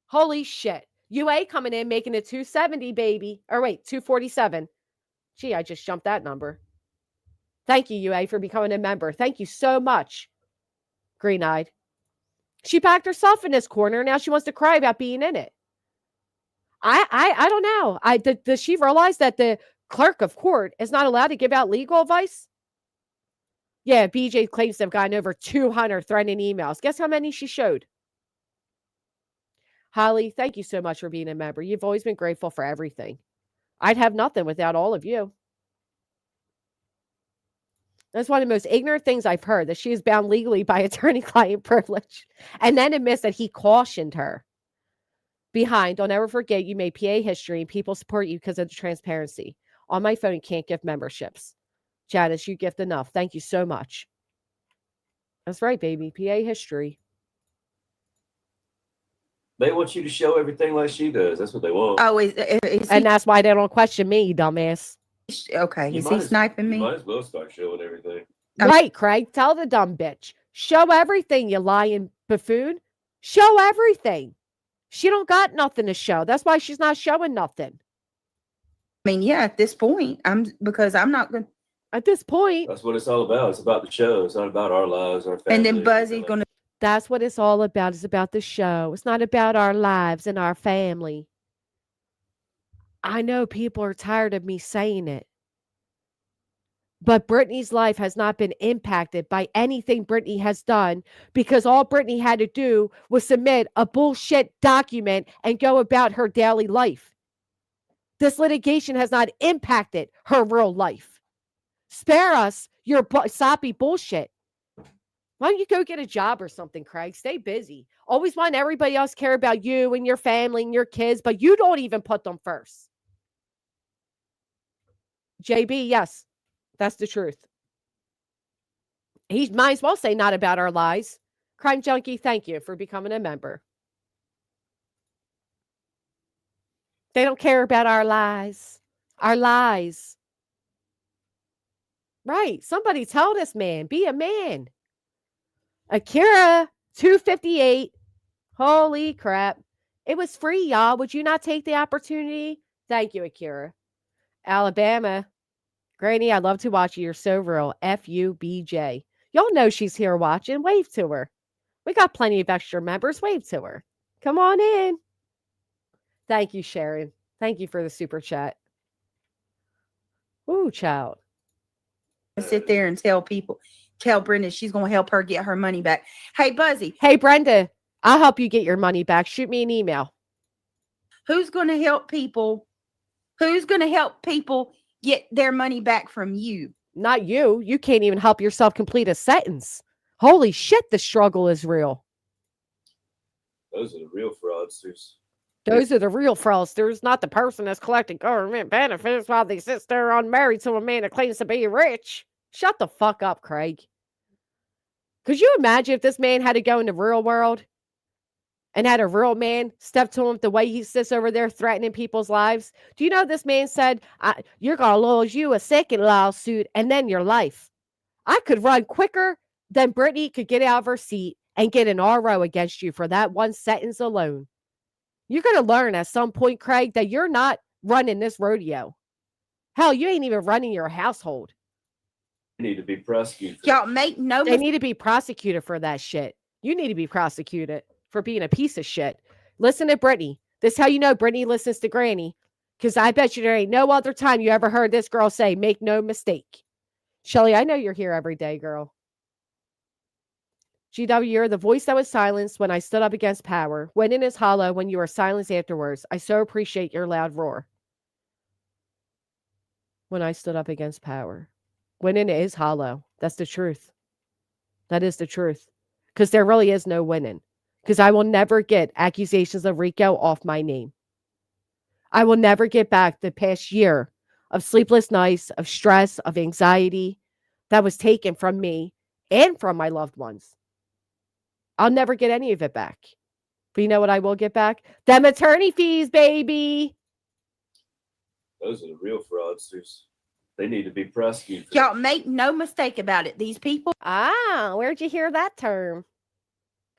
Holy shit. UA coming in, making it 270, baby. Or wait, 247. Gee, I just jumped that number. Thank you, UA, for becoming a member. Thank you so much, Green Eyed. She backed herself in this corner. Now she wants to cry about being in it. I don't know. Does she realize that the clerk of court is not allowed to give out legal advice? Yeah, BJ claims to have gotten over 200 threatening emails. Guess how many she showed? Holly, thank you so much for being a member. You've always been grateful for everything. I'd have nothing without all of you. That's one of the most ignorant things I've heard, that she is bound legally by attorney-client privilege, and then admits that he cautioned her. Behind, don't ever forget you made PA history and people support you because of the transparency. on my phone and can't gift memberships. Janice, you gift enough. Thank you so much. That's right, baby. PA history. They want you to show everything like she does. That's what they want. Oh, is And that's why they don't question me, you dumbass. okay? You Is might he sniping You me? might as well start showing everything. Right, Craig. Tell the dumb bitch. Show everything, you lying buffoon. Show everything. She don't got nothing to show. That's why she's not showing nothing. I mean, yeah. At this point, because I'm not going. At this point, That's what it's all about. It's about the show. It's not about our lives, our And families. then Buzzy's going to. that's what it's all about. It's about the show. It's not about our lives and our family. I know people are tired of me saying it. But Brittany's life has not been impacted by anything Brittany has done because all Brittany had to do was submit a bullshit document and go about her daily life. This litigation has not impacted her real life. Spare us your soppy bullshit. Why don't you go get a job or something, Craig? Stay busy. Always want everybody else care about you and your family and your kids, but you don't even put them first. JB, yes. That's the truth. He might as well say not about our lies. Crime Junkie, thank you for becoming a member. They don't care about our lies. Our lies. Right. Somebody tell this man. Be a man. Akira, 258. Holy crap. It was free, y'all. Would you not take the opportunity? Thank you, Akira. Alabama. Granny, I love to watch you. You're so real. FUBJ. Y'all know she's here watching. Wave to her. We got plenty of extra members. Wave to her. Come on in. Thank you, Sharon. Thank you for the super chat. Ooh, child. Sit there and tell Brenda she's going to help her get her money back. Hey, Buzzy. Hey, Brenda, I'll help you get your money back. Shoot me an email. Who's going to help people? Who's going to help people get their money back from you? Not you. You can't even help yourself complete a sentence. Holy shit, the struggle is real. Those are the real fraudsters. Those are the real fraudsters, not the person that's collecting government benefits while they sit there unmarried to a man that claims to be rich. Shut the fuck up, Craig. Could you imagine if this man had to go in the real world and had a real man step to him the way he sits over there threatening people's lives? Do you know this man said, you're going to lose you a second lawsuit and then your life? I could run quicker than Brittany could get out of her seat and get an RO against you for that one sentence alone. You're going to learn at some point, Craig, that you're not running this rodeo. Hell, you ain't even running your household. They need to be prosecuted. Y'all make no They need to be prosecuted for that shit. You need to be prosecuted for being a piece of shit. Listen to Brittany. This is how you know Brittany listens to Granny. Because I bet you there ain't no other time you ever heard this girl say, make no mistake. Shelly, I know you're here every day, girl. GW, you're the voice that was silenced when I stood up against power. Winning is hollow when you are silenced afterwards. I so appreciate your loud roar. When I stood up against power. Winning is hollow. That's the truth. That is the truth. Because there really is no winning. Because I will never get accusations of RICO off my name. I will never get back the past year of sleepless nights, of stress, of anxiety that was taken from me and from my loved ones. I'll never get any of it back. But you know what I will get back? Them attorney fees, baby. Those are the real fraudsters. They need to be prosecuted. Y'all make no mistake about it. These people. Where'd you hear that term?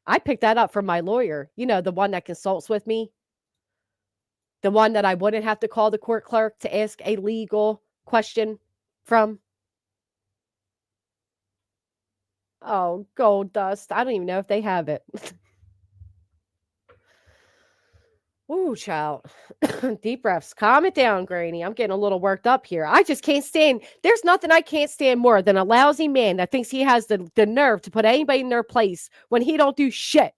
I picked that up from my lawyer. You know, the one that consults with me. The one that I wouldn't have to call the court clerk to ask a legal question from. Oh, gold dust. I don't even know if they have it. Ooh, child. Deep breaths. Calm it down, Granny. I'm getting a little worked up here. I just can't stand. There's nothing I can't stand more than a lousy man that thinks he has the nerve to put anybody in their place when he don't do shit.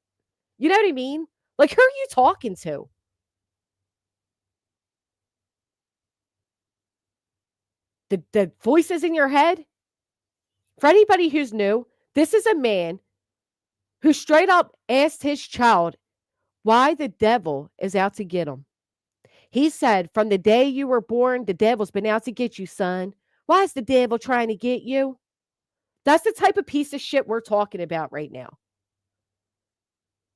You know what I mean? Like, who are you talking to? The voices in your head? For anybody who's new, this is a man who straight up asked his child why the devil is out to get him. He said, from the day you were born, the devil's been out to get you, son. Why is the devil trying to get you? That's the type of piece of shit we're talking about right now.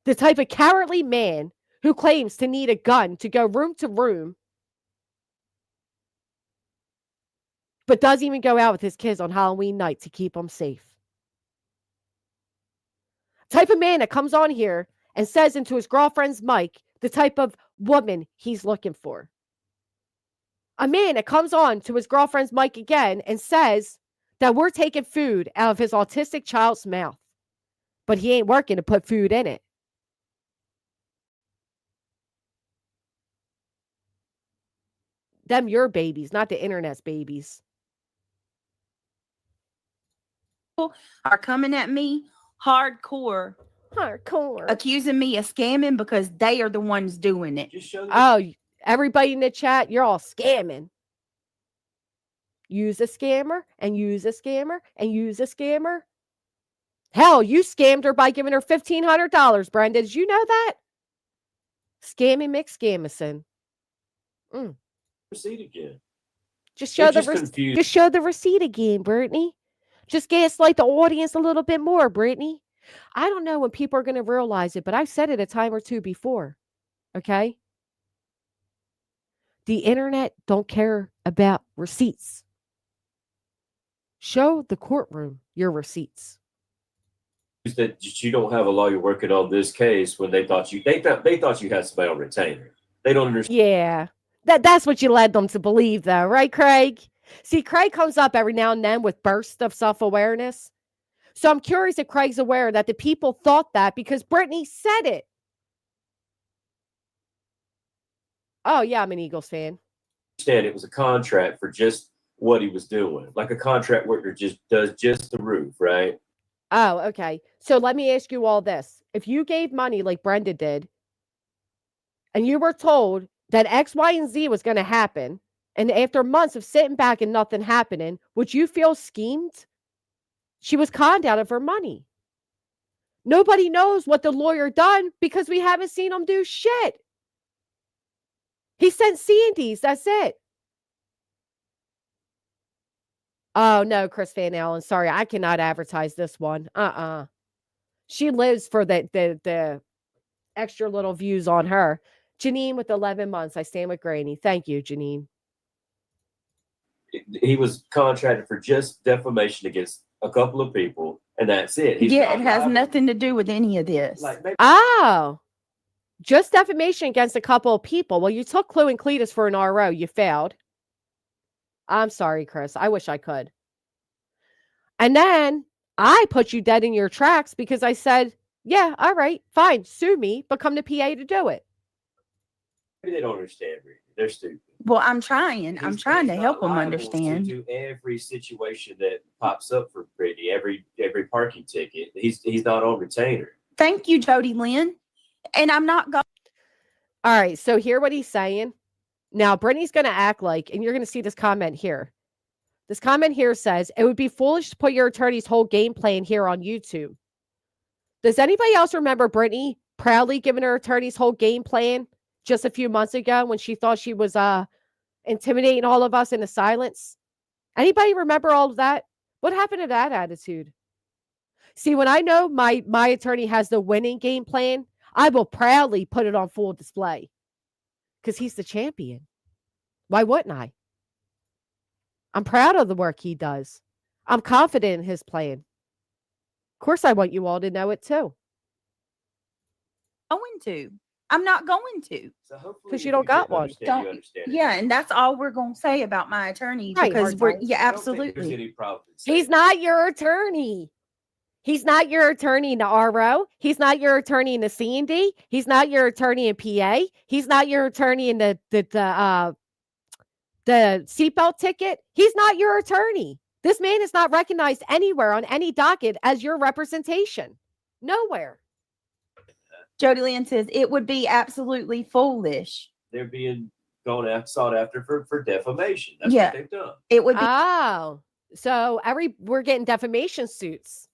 The type of cowardly man who claims to need a gun to go room to room, but doesn't even go out with his kids on Halloween night to keep them safe. Type of man that comes on here and says into his girlfriend's mic the type of woman he's looking for. A man that comes on to his girlfriend's mic again and says that we're taking food out of his autistic child's mouth, but he ain't working to put food in it. Them your babies, not the internet's babies. Are coming at me hardcore, accusing me of scamming because they are the ones doing it. Just show them. Oh, everybody in the chat, you're all scamming. Use a scammer and use a scammer and use a scammer. Hell, you scammed her by giving her $1,500, Brenda. Did you know that? Scammy McScamison. Receipt again. Just show They're the just confused. just show the receipt again, Brittany. Just gaslight the audience a little bit more, Brittany. I don't know when people are going to realize it, but I've said it a time or two before. Okay? The internet don't care about receipts. Show the courtroom your receipts. That you don't have a lawyer working on this case when they thought you had somebody on retainer. They don't understand. Yeah. That's what you led them to believe, though, right, Craig? See, Craig comes up every now and then with bursts of self-awareness. So I'm curious if Craig's aware that the people thought that because Brittany said it. Oh, yeah, I'm an Eagles fan. It was a contract for just what he was doing, like a contract worker just does just the roof, right? Oh, okay. So let me ask you all this. If you gave money like Brenda did, and you were told that X, Y, and Z was going to happen, and after months of sitting back and nothing happening, would you feel schemed? She was conned out of her money. Nobody knows what the lawyer done because we haven't seen him do shit. He sent Sandy's. That's it. Oh, no, Chris Van Allen. Sorry, I cannot advertise this one. She lives for the extra little views on her. Janine with 11 months. I stand with Granny. Thank you, Janine. He was contracted for just defamation against a couple of people, and that's it. He's Yeah, not it has liable. nothing to do with any of this. Like, maybe Oh, just defamation against a couple of people. Well, you took Clue and Cletus for an RO. You failed. I'm sorry, Chris. I wish I could. And then I put you dead in your tracks because I said, yeah, all right, fine, sue me, but come to PA to do it. they don't understand. Really. They're stupid. Well, I'm trying to He's help not them liable understand. to every situation that pops up for Brittany, every parking ticket. He's not on retainer. Thank you, Jody Lynn. And I'm not going. All right, so hear what he's saying. Now, Brittany's going to act like, and you're going to see this comment here. This comment here says, it would be foolish to put your attorney's whole game plan here on YouTube. Does anybody else remember Brittany proudly giving her attorney's whole game plan just a few months ago when she thought she was intimidating all of us into silence? Anybody remember all of that? What happened to that attitude? See, when I know my attorney has the winning game plan, I will proudly put it on full display because he's the champion. Why wouldn't I? I'm proud of the work he does. I'm confident in his plan. Of course, I want you all to know it too. I'm not going to. So hopefully, 'Cause you don't got one. You Don't- understand it. Yeah, and that's all we're going to say about my attorney Right. because I don't think there's absolutely. any problem in saying He's not your attorney. He's not your attorney in the RO. He's not your attorney in the C&D. He's not your attorney in PA. He's not your attorney in the seatbelt ticket. He's not your attorney. This man is not recognized anywhere on any docket as your representation. Nowhere. Jody Lynn says it would be absolutely foolish. they're being sought after for defamation. That's Yeah. what they've done. It would be Oh, so we're getting defamation suits.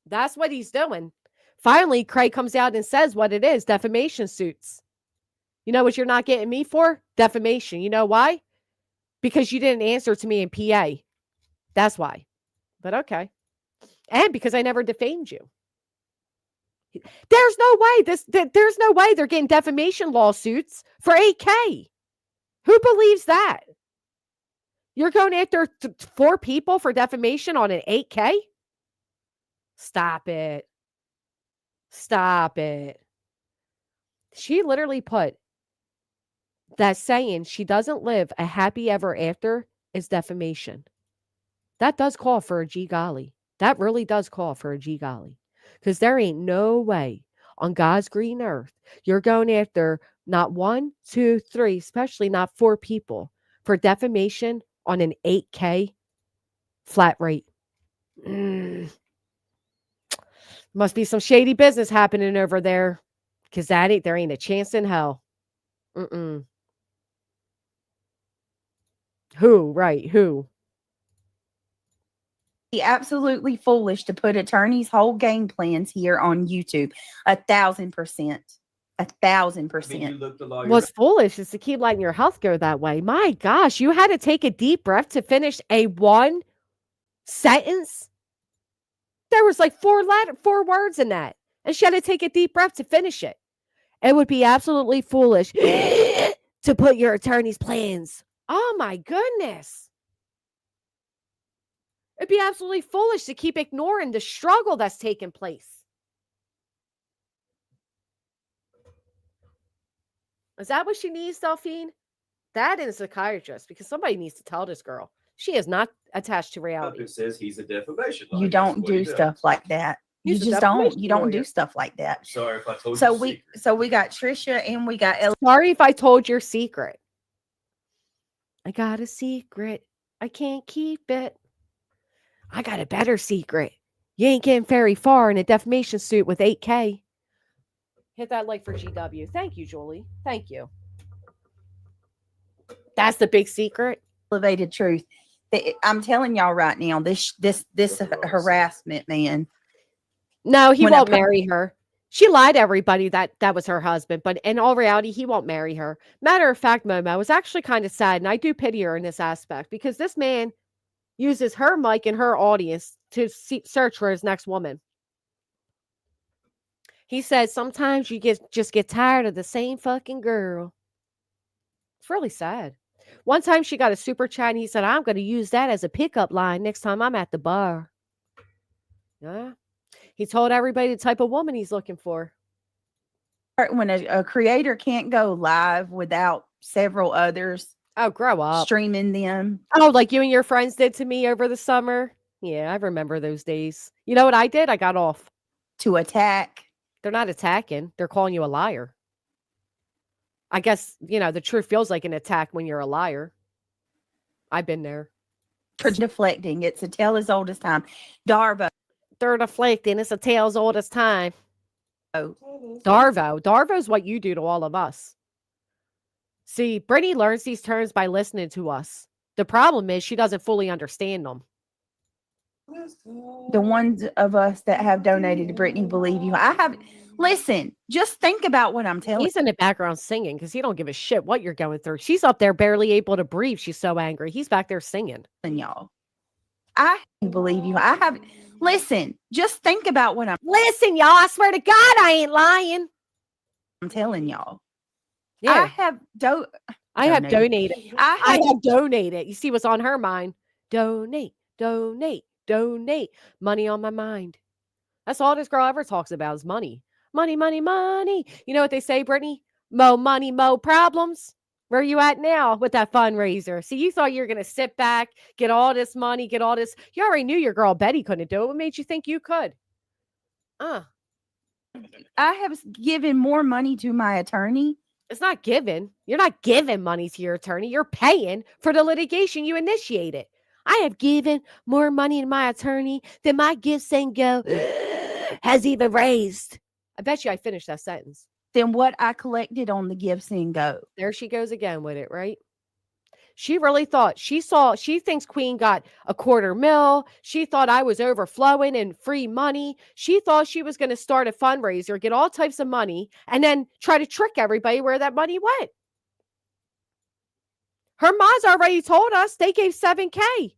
That's what he's doing. Finally, Craig comes out and says what it is, defamation suits. You know what you're not getting me for? Defamation. You know why? Because you didn't answer to me in PA. That's why. But okay. And because I never defamed you. There's no way there's no way they're getting defamation lawsuits for 8K. Who believes that? You're going after 4 people for defamation on an 8K? Stop it. Stop it. She literally put that saying she doesn't live a happy ever after is defamation. That does call for a G golly. That really does call for a G golly. Because there ain't no way on God's green earth you're going after not 1, 2, 3, especially not 4 people for defamation on an 8K flat rate. Must be some shady business happening over there. Because there ain't a chance in hell. Who? Right. Who? Be absolutely foolish to put attorneys' whole game plans here on YouTube. 1,000%. 1,000%. What's foolish is to keep letting your health go that way. My gosh, you had to take a deep breath to finish a 1 sentence. There was like 4 words in that. And she had to take a deep breath to finish it. It would be absolutely foolish to put your attorney's plans. Oh my goodness. It'd be absolutely foolish to keep ignoring the struggle that's taking place. Is that what she needs, Delphine? That and a psychiatrist, because somebody needs to tell this girl. She is not attached to reality. It says he's a defamation lawyer. You don't do stuff like that. You just don't. You don't do stuff like that. Sorry if I told you. So we got Trisha and we got Ellie. Sorry if I told your secret. I got a secret. I can't keep it. I got a better secret. You ain't getting very far in a defamation suit with 8K. Hit that like for GW. Thank you, Julie. Thank you. That's the big secret. Elevated truth. I'm telling y'all right now, this harassment, man. No, he won't marry her. She lied to everybody that was her husband, but in all reality, he won't marry her. Matter of fact, Momo was actually kind of sad, and I do pity her in this aspect because this man uses her mic and her audience to search for his next woman. He says sometimes you just get tired of the same fucking girl. It's really sad. One time she got a super chat and he said, I'm going to use that as a pickup line next time I'm at the bar. Yeah. He told everybody the type of woman he's looking for. When a creator can't go live without several others grow up streaming them. Oh, like you and your friends did to me over the summer. Yeah, I remember those days. You know what I did? I got off. To attack. They're not attacking. They're calling you a liar. I guess, the truth feels like an attack when you're a liar. I've been there. Deflecting. It's a tale as old as time. Darvo. They're deflecting. It's a tale as old as time. Darvo's what you do to all of us. See, Brittany learns these terms by listening to us. The problem is she doesn't fully understand them. The ones of us that have donated to Brittany believe you. Listen, just think about what I'm telling you. He's in the background singing because he don't give a shit what you're going through. She's up there barely able to breathe. She's so angry. He's back there singing. Y'all, I believe you. Listen, just think about what Listen, y'all, I swear to God, I ain't lying. I'm telling y'all. Yeah. I have donated. I have donated. You see what's on her mind? Donate. Money on my mind. That's all this girl ever talks about is money. Money. You know what they say, Brittany? Mo money, mo problems. Where are you at now with that fundraiser? See, you thought you were going to sit back, get all this money, get all this. You already knew your girl Betty couldn't do it. What made you think you could? I have given more money to my attorney. It's not given. You're not giving money to your attorney. You're paying for the litigation you initiated. I have given more money to my attorney than my gifts and go has even raised. I bet you I finished that sentence. Than what I collected on the gifts and go. There she goes again with it, right? She really thought she thinks Queen got a $250,000. She thought I was overflowing in free money. She thought she was going to start a fundraiser, get all types of money, and then try to trick everybody where that money went. Her mods already told us they gave $7K.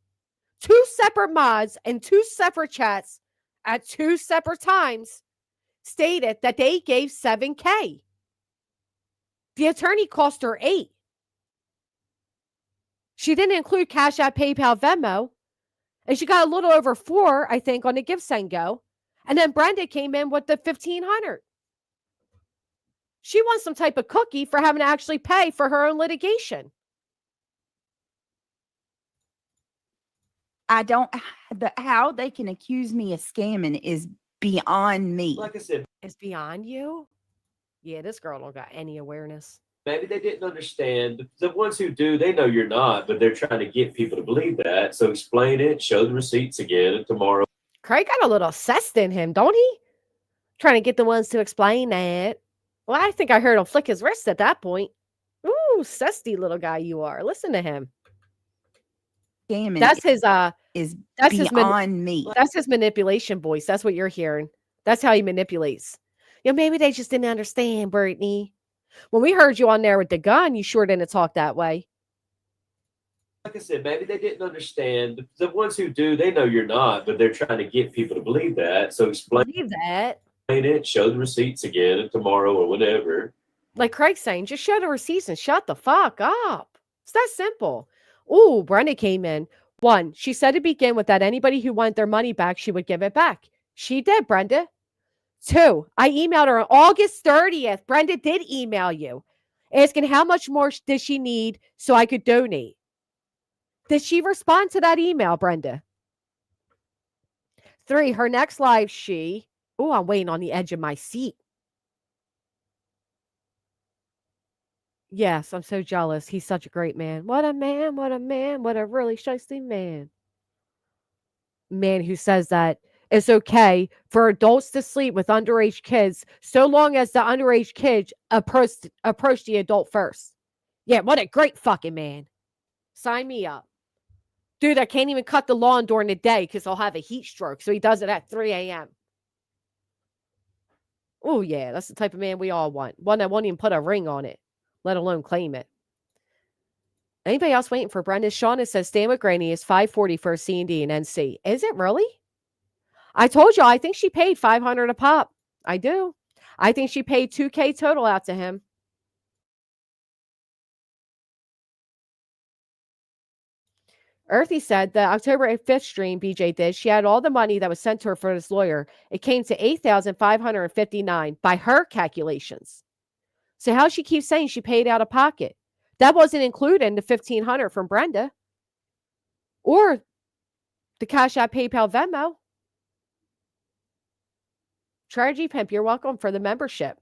2 separate mods and 2 separate chats at 2 separate times stated that they gave $7K. The attorney cost her $8,000. She didn't include Cash App, PayPal, Venmo. And she got a little over $4,000, I think, on the Give Send Go. And then Brenda came in with the $1,500. She wants some type of cookie for having to actually pay for her own litigation. I don't, how they can accuse me of scamming is beyond me. Like I said, It's beyond you. Yeah, this girl don't got any awareness. maybe they didn't understand. The ones who do, they know you're not, but they're trying to get people to believe that. So explain it, show the receipts again, and tomorrow. Craig got a little obsessed in him, don't he? Trying to get the ones to explain that. Well, I think I heard him flick his wrist at that point. Ooh, zesty little guy you are. Listen to him. Scamming That's his is that's his beyond me. that's his manipulation voice. That's what you're hearing. That's how he manipulates. Maybe they just didn't understand, Brittany. When we heard you on there with the gun, you sure didn't talk that way. Like I said, maybe they didn't understand. The ones who do, they know you're not, but they're trying to get people to believe that. So explain Believe that. it, show the receipts again, and tomorrow or whatever. Like Craig's saying, just show the receipts and shut the fuck up. It's that simple. Ooh, Brenda came in. 1, she said to begin with that anybody who wanted their money back, she would give it back. She did, Brenda. 2, I emailed her on August 30th. Brenda did email you, asking how much more did she need so I could donate. Did she respond to that email, Brenda? 3, her next live, I'm waiting on the edge of my seat. Yes, I'm so jealous. He's such a great man. What a man, what a man, what a really shiesty man. Man who says that it's okay for adults to sleep with underage kids so long as the underage kid approach the adult first. Yeah, what a great fucking man. Sign me up. Dude, I can't even cut the lawn during the day because I'll have a heat stroke. So he does it at 3 a.m. Oh, yeah, that's the type of man we all want. One that won't even put a ring on it, let alone claim it. Anybody else waiting for Brenda? Shauna says, Stan with Granny is $540 for a C&D and NC. Is it really? I told you, I think she paid $500 a pop. I do. I think she paid $2K total out to him. Earthy said the October 5th stream BJ did, she had all the money that was sent to her for this lawyer. It came to $8,559 by her calculations. So how she keeps saying she paid out of pocket? That wasn't included in the $1,500 from Brenda or the Cash App, PayPal, Venmo. Tragedy Pimp, you're welcome for the membership.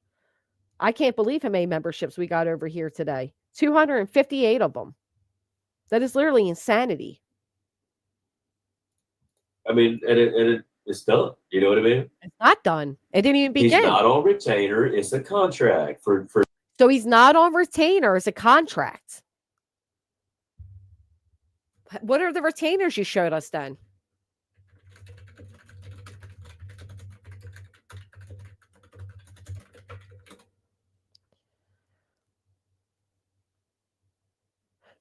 I can't believe how many memberships we got over here today. 258 of them. That is literally insanity. I mean, and it's done. You know what I mean? It's not done. It didn't even begin. He's not on retainer. It's a contract for. So he's not on retainer. It's a contract. What are the retainers you showed us then?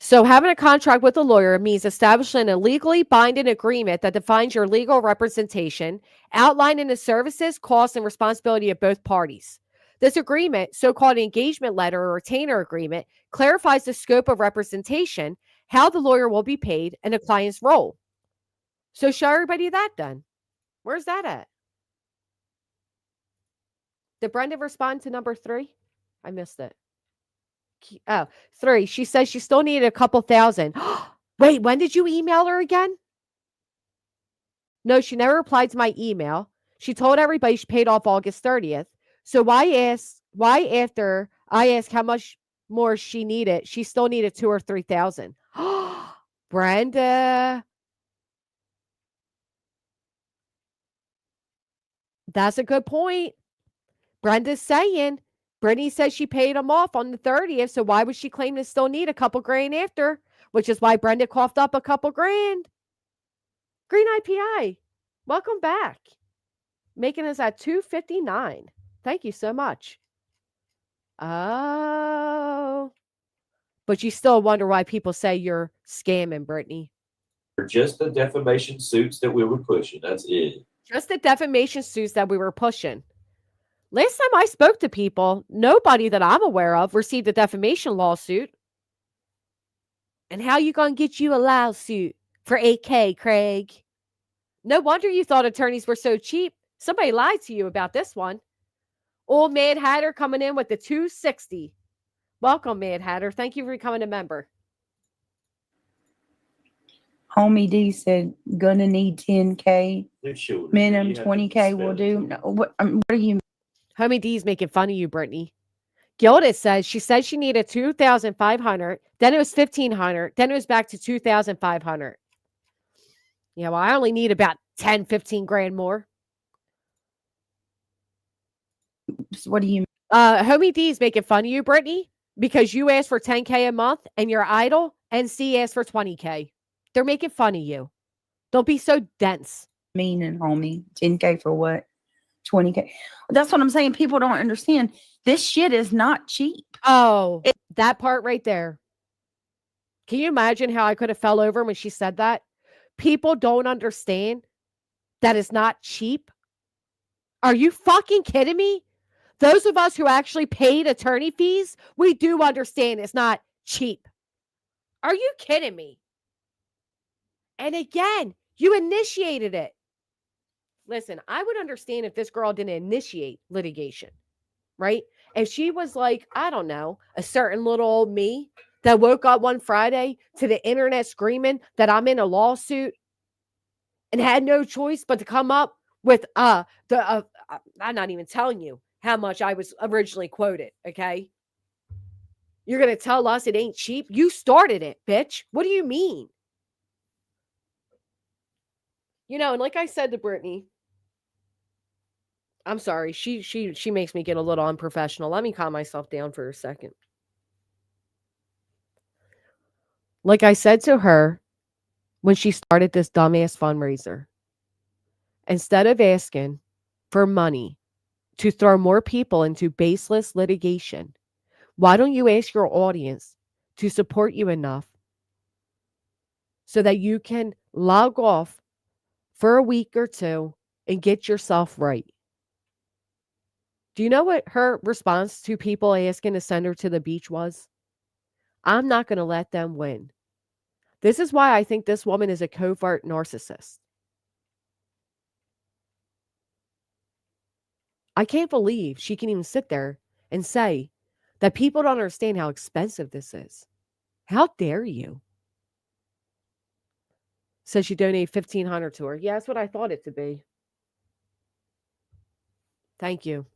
So having a contract with a lawyer means establishing a legally binding agreement that defines your legal representation, outlining the services, costs, and responsibility of both parties. This agreement, so-called engagement letter or retainer agreement, clarifies the scope of representation, how the lawyer will be paid, and the client's role. So show everybody that then. Where's that at? Did Brenda respond to number 3? I missed it. 3. She says she still needed a couple thousand. Wait, when did you email her again? No, she never replied to my email. She told everybody she paid off August 30th. So why after I asked how much more she needed, she still needed 2,000 or 3,000? Brenda. That's a good point. Brenda's saying Brittany says she paid him off on the 30th, so why would she claim to still need a couple grand after? which is why Brenda coughed up a couple grand. Green IPI, welcome back. Making us at 259. Thank you so much. Oh. But you still wonder why people say you're scamming, Brittany. Just the defamation suits that we were pushing. That's it. Just the defamation suits that we were pushing. Last time I spoke to people, nobody that I'm aware of received a defamation lawsuit. And how you gonna get you a lawsuit for 8K, Craig? No wonder you thought attorneys were so cheap. Somebody lied to you about this one. Old Mad Hatter coming in with the 260. Welcome, Mad Hatter. Thank you for becoming a member. Homie D said, gonna need 10K. They're sure. Minimum You have to 20K will spell it. do. No, what are you? Homie D's making fun of you, Brittany. Gilda says she said she needed 2,500. Then it was 1,500. Then it was back to 2,500. Yeah, well, I only need about 10, 15 grand more. What do you? Homie D's making fun of you, Brittany, because you asked for 10K a month and you're idle, and C asked for 20K. They're making fun of you. Don't be so dense. Meaning, homie, 10K for what? 20K. That's what I'm saying. People don't understand. This shit is not cheap. Oh, that part right there. Can you imagine how I could have fell over when she said that? People don't understand that it's not cheap. Are you fucking kidding me? Those of us who actually paid attorney fees, we do understand it's not cheap. Are you kidding me? And again, you initiated it. Listen, I would understand if this girl didn't initiate litigation, right? If she was like, I don't know, a certain little old me that woke up one Friday to the internet screaming that I'm in a lawsuit and had no choice but to come up with I'm not even telling you how much I was originally quoted, okay? You're going to tell us it ain't cheap? You started it, bitch. What do you mean? You know, and like I said to Brittany, I'm sorry, she makes me get a little unprofessional. Let me calm myself down for a second. Like I said to her when she started this dumbass fundraiser, instead of asking for money to throw more people into baseless litigation, why don't you ask your audience to support you enough so that you can log off for a week or two and get yourself right? Do you know what her response to people asking to send her to the beach was? I'm not going to let them win. This is why I think this woman is a covert narcissist. I can't believe she can even sit there and say that people don't understand how expensive this is. How dare you? Says she donated $1,500 to her. Yeah, that's what I thought it to be. Thank you.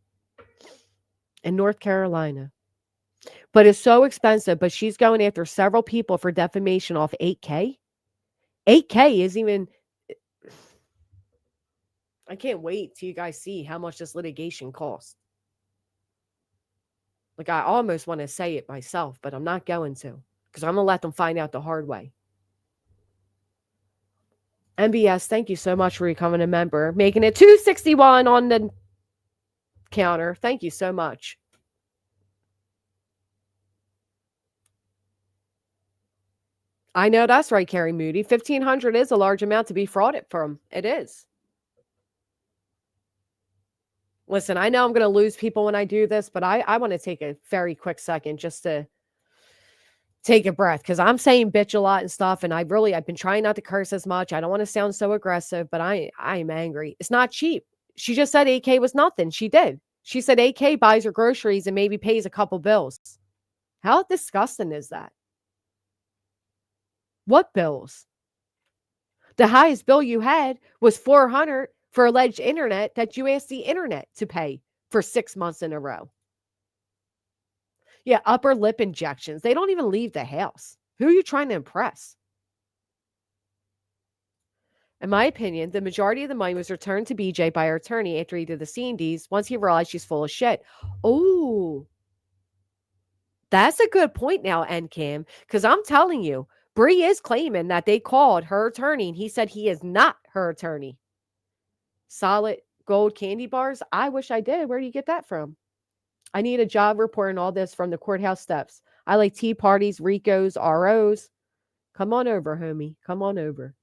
In North Carolina. But it's so expensive, but she's going after several people for defamation off 8K. 8K isn't even... I can't wait till you guys see how much this litigation costs. Like, I almost want to say it myself, but I'm not going to, because I'm going to let them find out the hard way. MBS, thank you so much for becoming a member. Making it 261 on the counter. Thank you so much. I know that's right, Carrie Moody. 1,500 is a large amount to be frauded from. It is. Listen, I know I'm going to lose people when I do this, but I want to take a very quick second just to take a breath, because I'm saying bitch a lot and stuff, and I've been trying not to curse as much. I don't want to sound so aggressive, but I'm angry. It's not cheap. She just said 8K was nothing. She did. She said 8K buys her groceries and maybe pays a couple bills. How disgusting is that? What bills? The highest bill you had was $400 for alleged internet that you asked the internet to pay for 6 months in a row. Yeah, upper lip injections. They don't even leave the house. Who are you trying to impress? In my opinion, the majority of the money was returned to BJ by her attorney after he did the C&Ds once he realized she's full of shit. Oh, that's a good point now, NCAM, because I'm telling you, Bree is claiming that they called her attorney and he said he is not her attorney. Solid gold candy bars. I wish I did. Where do you get that from? I need a job report and all this from the courthouse steps. I like tea parties, Ricos, ROs. Come on over, homie. Come on over.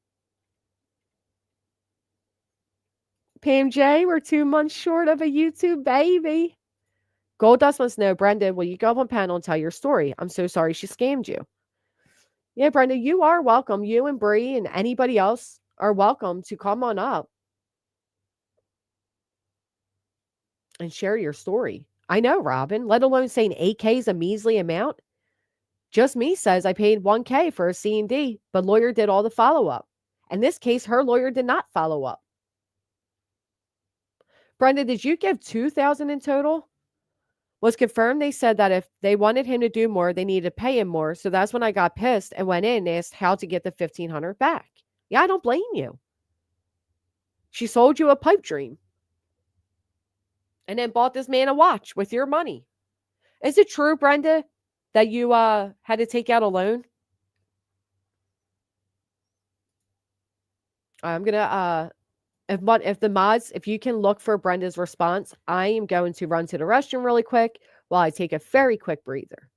Pam J, we're 2 months short of a YouTube baby. Goldust wants to know, Brenda, will you go up on panel and tell your story? I'm so sorry she scammed you. Yeah, Brenda, you are welcome. You and Bree and anybody else are welcome to come on up and share your story. I know, Robin, let alone saying 8K is a measly amount. Just me says I paid 1K for a C&D, but lawyer did all the follow-up. In this case, her lawyer did not follow up. Brenda, did you give $2,000 in total? Was confirmed. They said that if they wanted him to do more, they needed to pay him more. So that's when I got pissed and went in and asked how to get the $1,500 back. Yeah, I don't blame you. She sold you a pipe dream and then bought this man a watch with your money. Is it true, Brenda, that you had to take out a loan? I'm gonna if you can look for Brenda's response, I am going to run to the restroom really quick while I take a very quick breather.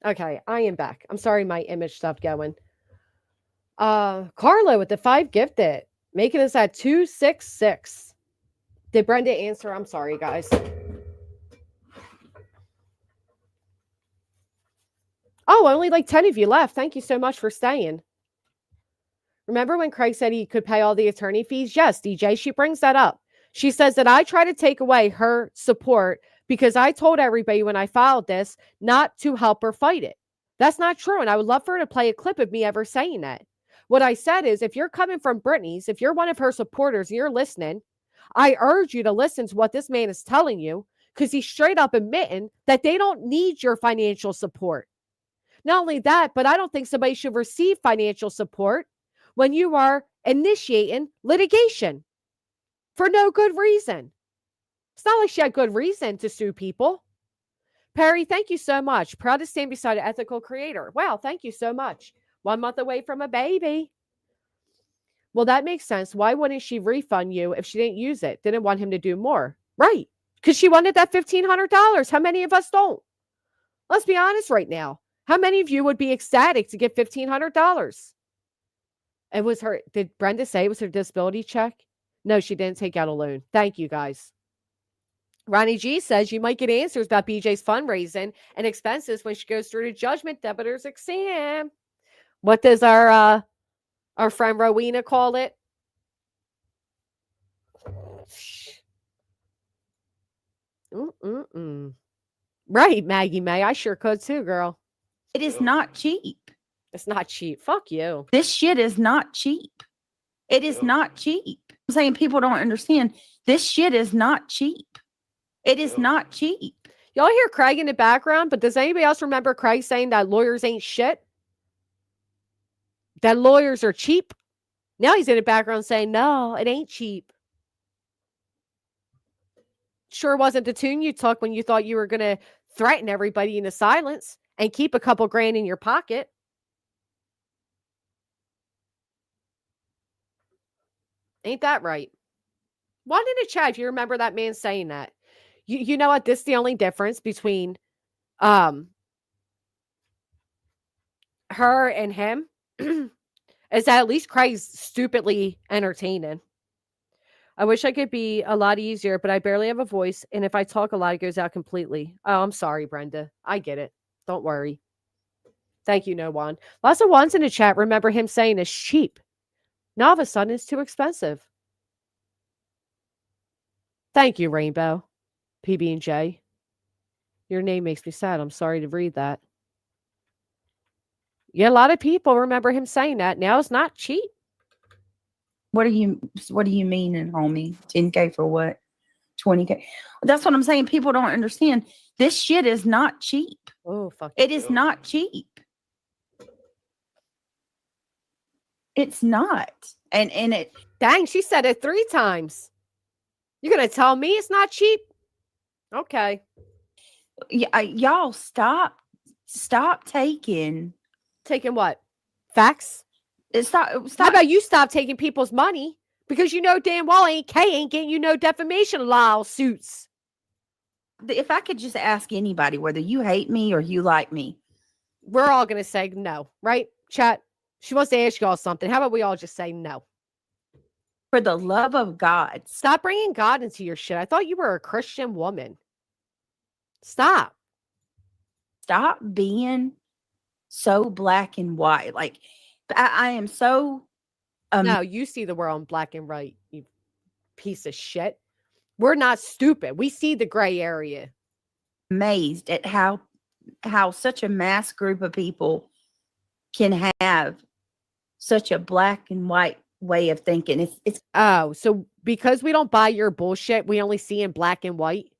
Okay, I am back. I'm sorry my image stopped going. Carlo with the 5 gifted, making us at 266. Did Brenda answer? I'm sorry, guys. Oh, only like 10 of you left. Thank you so much for staying. Remember when Craig said he could pay all the attorney fees? Yes, DJ, she brings that up. She says that I try to take away her support because I told everybody when I filed this not to help her fight it. That's not true. And I would love for her to play a clip of me ever saying that. What I said is, if you're coming from Britney's, if you're one of her supporters and you're listening, I urge you to listen to what this man is telling you, because he's straight up admitting that they don't need your financial support. Not only that, but I don't think somebody should receive financial support when you are initiating litigation for no good reason. It's not like she had good reason to sue people. Perry, thank you so much. Proud to stand beside an ethical creator. Wow, thank you so much. 1 month away from a baby. Well, that makes sense. Why wouldn't she refund you if she didn't use it? Didn't want him to do more. Right. Because she wanted that $1,500. How many of us don't? Let's be honest right now. How many of you would be ecstatic to get $1,500? It was her. Did Brenda say it was her disability check? No, she didn't take out a loan. Thank you, guys. Ronnie G says you might get answers about BJ's fundraising and expenses when she goes through the judgment debitors exam. What does our friend Rowena call it? Right, Maggie May. I sure could too, girl. It is not cheap. It's not cheap. Fuck you. This shit is not cheap. It is not cheap. I'm saying people don't understand. This shit is not cheap. It is not cheap. Y'all hear Craig in the background, but does anybody else remember Craig saying that lawyers ain't shit? That lawyers are cheap? Now he's in the background saying, no, it ain't cheap. Sure wasn't the tune you took when you thought you were going to threaten everybody into silence and keep a couple grand in your pocket. Ain't that right? One in the chat if you remember that man saying that. You know what? This is the only difference between her and him is that at least Craig's stupidly entertaining. I wish I could be a lot easier, but I barely have a voice, and if I talk a lot, it goes out completely. Oh, I'm sorry, Brenda. I get it. Don't worry. Thank you, no one. Lots of ones in the chat remember him saying it's cheap. Now all of a sudden it's too expensive. Thank you, Rainbow. PB&J. Your name makes me sad. I'm sorry to read that. Yeah, a lot of people remember him saying that. Now it's not cheap. What do you mean, homie? 10K for what? 20K? That's what I'm saying. People don't understand. This shit is not cheap. Oh, fuck. It is not cheap. It's not. And it Dang, she said it 3 times. You're going to tell me it's not cheap? Okay. y'all stop taking what? Facts? How stop. about you stop taking people's money? Because you know damn well K ain't getting you no defamation lawsuits. If I could just ask anybody whether you hate me or you like me, we're all going to say no, right? Chat. She wants to ask y'all something. How about we all just say no? For the love of God. Stop bringing God into your shit. I thought you were a Christian woman. Stop being so black and white. Like, I am so... no, you see the world in black and white, you piece of shit. We're not stupid. We see the gray area. Amazed at how such a mass group of people can have such a black and white way of thinking. It's oh, so because we don't buy your bullshit, we only see in black and white.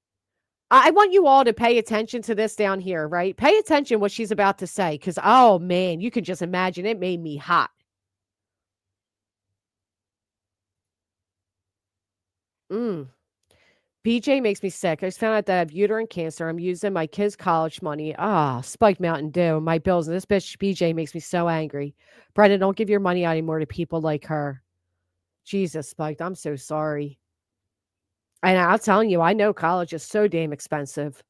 I want you all to pay attention to this down here, right? Pay attention what she's about to say, because oh man, you can just imagine it made me hot. BJ makes me sick. I just found out that I have uterine cancer. I'm using my kids' college money. Spiked Mountain Dew, my bills. And this bitch BJ makes me so angry. Brendan, don't give your money out anymore to people like her. Jesus, Spiked, I'm so sorry. And I'm telling you, I know college is so damn expensive.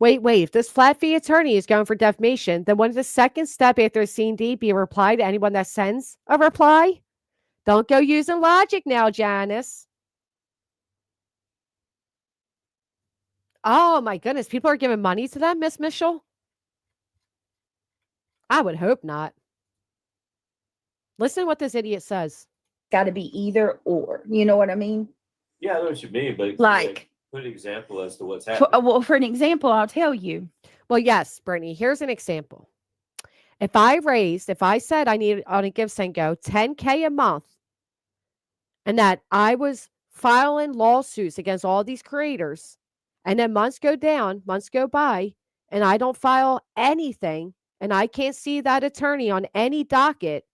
Wait. If this flat fee attorney is going for defamation, then wouldn't the second step after a C&D be a reply to anyone that sends a reply? Don't go using logic now, Janice. Oh my goodness, people are giving money to them, Miss Mitchell? I would hope not. Listen to what this idiot says. got to be either or. You know what I mean? Yeah, I know what you mean, but Like, put an example as to what's happening. For an example, I'll tell you. Well, yes, Brittany, here's an example. If I said I needed on a GiveSendGo $10K a month, and that I was filing lawsuits against all these creators, and then months go by, and I don't file anything, and I can't see that attorney on any docket,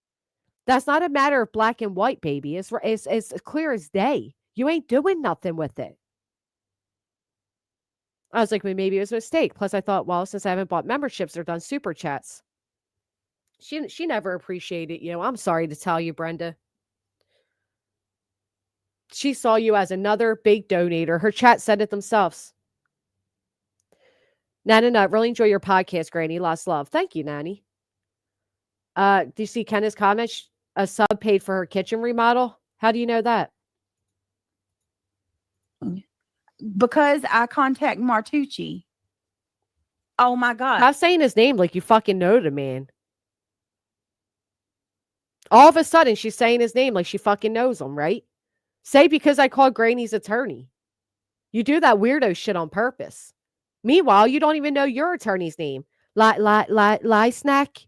that's not a matter of black and white, baby. It's clear as day. You ain't doing nothing with it. I was like, well, maybe it was a mistake. Plus, I thought, well, since I haven't bought memberships or done super chats, she never appreciated you. I'm sorry to tell you, Brenda. She saw you as another big donator. Her chat said it themselves. Nana, really enjoy your podcast, Granny. Lost love. Thank you, Nanny. Do you see Kenna's comment? A sub paid for her kitchen remodel. How do you know that? Because I contact Martucci. Oh my God. Stop saying his name like you fucking know the man. All of a sudden, she's saying his name like she fucking knows him, right? Say because I called Granny's attorney. You do that weirdo shit on purpose. Meanwhile, you don't even know your attorney's name. Lie snack.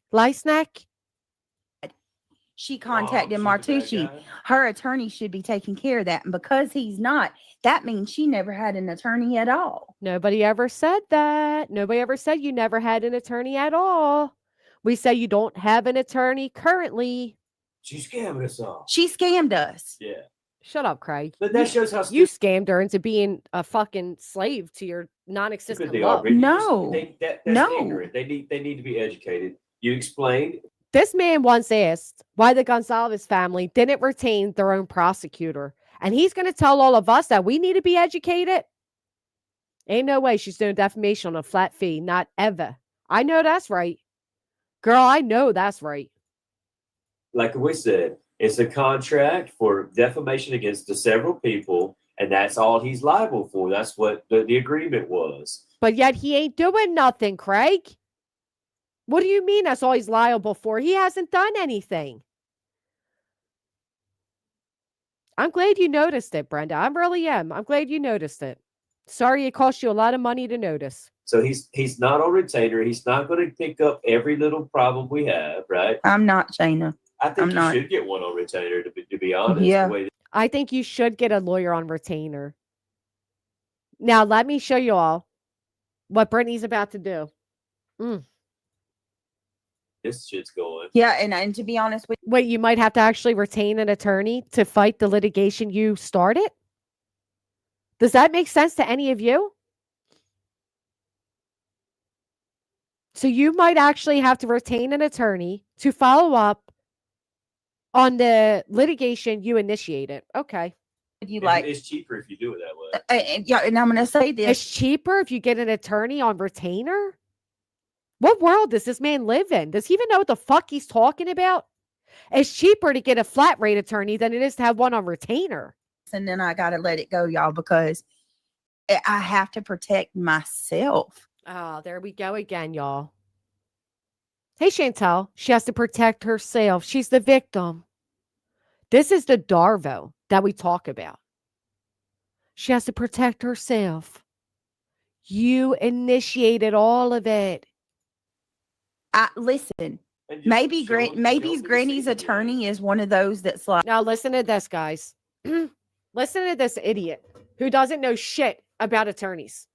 She contacted Martucci. Her attorney should be taking care of that. And because he's not, that means she never had an attorney at all. Nobody ever said that. Nobody ever said you never had an attorney at all. We say you don't have an attorney currently. She scammed us all. She scammed us. Yeah. Shut up, Craig. But that shows how You stupid scammed her into being a fucking slave to your non-existent they love. are. Brittany. No. That's No. ignorant. They need to be educated. You explained. This man once asked why the Gonzalez family didn't retain their own prosecutor. And he's going to tell all of us that we need to be educated. Ain't no way she's doing defamation on a flat fee. Not ever. I know that's right. Girl, I know that's right. Like we said, it's a contract for defamation against the several people, and that's all he's liable for. That's what the agreement was. But yet he ain't doing nothing, Craig. What do you mean that's all he's liable for? He hasn't done anything. I'm glad you noticed it, Brenda. I really am. I'm glad you noticed it. Sorry it cost you a lot of money to notice. So he's not on retainer. He's not going to pick up every little problem we have, right? I'm not, Shayna. I think I'm you not. should get one on retainer, to be honest. Yeah. The way I think you should get a lawyer on retainer. Now, let me show you all what Brittany's about to do. this shit's going. Yeah, and to be honest with Wait, you might have to actually retain an attorney to fight the litigation you started? Does that make sense to any of you? So you might actually have to retain an attorney to follow up on the litigation you initiated. Okay. you, And like, it's cheaper if you do it that way. and I'm going to say this. It's cheaper if you get an attorney on retainer? What world does this man live in? Does he even know what the fuck he's talking about? It's cheaper to get a flat rate attorney than it is to have one on retainer. And then I got to let it go, y'all, because I have to protect myself. Oh, there we go again, y'all. Hey, Chantel, she has to protect herself. She's the victim. This is the Darvo that we talk about. She has to protect herself. You initiated all of it. Listen, And just maybe show 'em- maybe show 'em the Granny's receipt. attorney is one of those that's like, Now, listen to this, guys. Listen to this idiot who doesn't know shit about attorneys.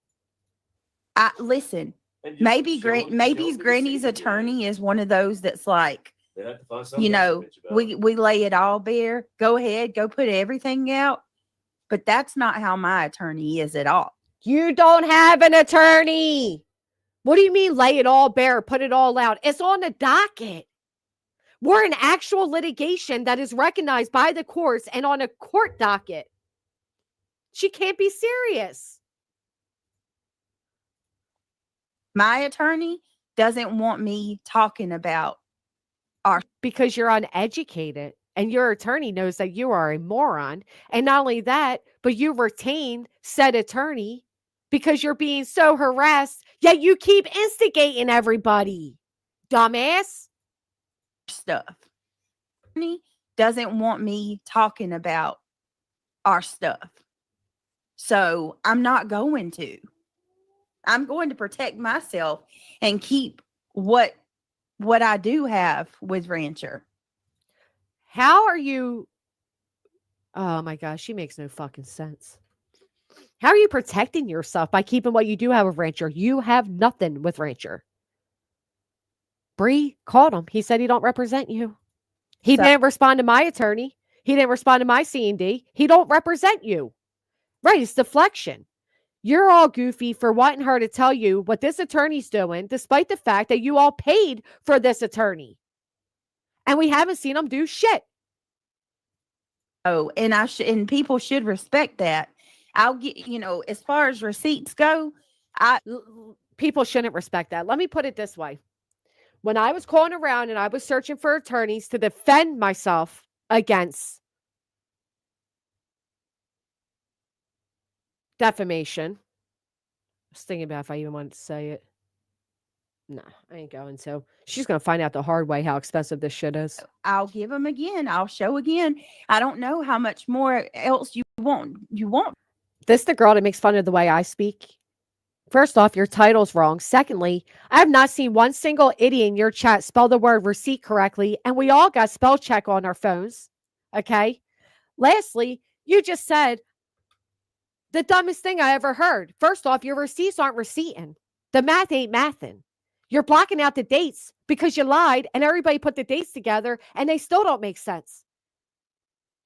listen, And just maybe show 'em- show 'em maybe the Granny's receipt again. attorney is one of those that's like, They have to find something you else to know, bitch about. we lay it all bare. Go ahead, go put everything out. But that's not how my attorney is at all. You don't have an attorney. What do you mean lay it all bare, put it all out? It's on the docket. We're in actual litigation that is recognized by the courts and on a court docket. She can't be serious. My attorney doesn't want me talking about Because you're uneducated and your attorney knows that you are a moron. And not only that, but you retain said attorney because you're being so harassed, yet you keep instigating everybody. Dumbass. stuff. Attorney doesn't want me talking about our stuff. So I'm not going to. I'm going to protect myself and keep what I do have with Rancher. How are you? Oh my gosh, she makes no fucking sense. How are you protecting yourself by keeping what you do have with Rancher? You have nothing with Rancher. Bree called him. He said he don't represent you. He didn't respond to my attorney. He didn't respond to my C&D. He don't represent you. Right, it's deflection. You're all goofy for wanting her to tell you what this attorney's doing, despite the fact that you all paid for this attorney. And we haven't seen him do shit. Oh, and and people should respect that. I'll get, as far as receipts go, People shouldn't respect that. Let me put it this way. When I was calling around and I was searching for attorneys to defend myself against defamation, I was thinking about if I even wanted to say it. Nah, I ain't going to. She's going to find out the hard way how expensive this shit is. I'll give them again. I'll show again. I don't know how much more else you want. This the girl that makes fun of the way I speak. First off, your title's wrong. Secondly, I have not seen one single idiot in your chat spell the word receipt correctly, and we all got spell check on our phones. Okay? Lastly, you just said the dumbest thing I ever heard. First off, your receipts aren't receipting. The math ain't mathing. You're blocking out the dates because you lied and everybody put the dates together and they still don't make sense.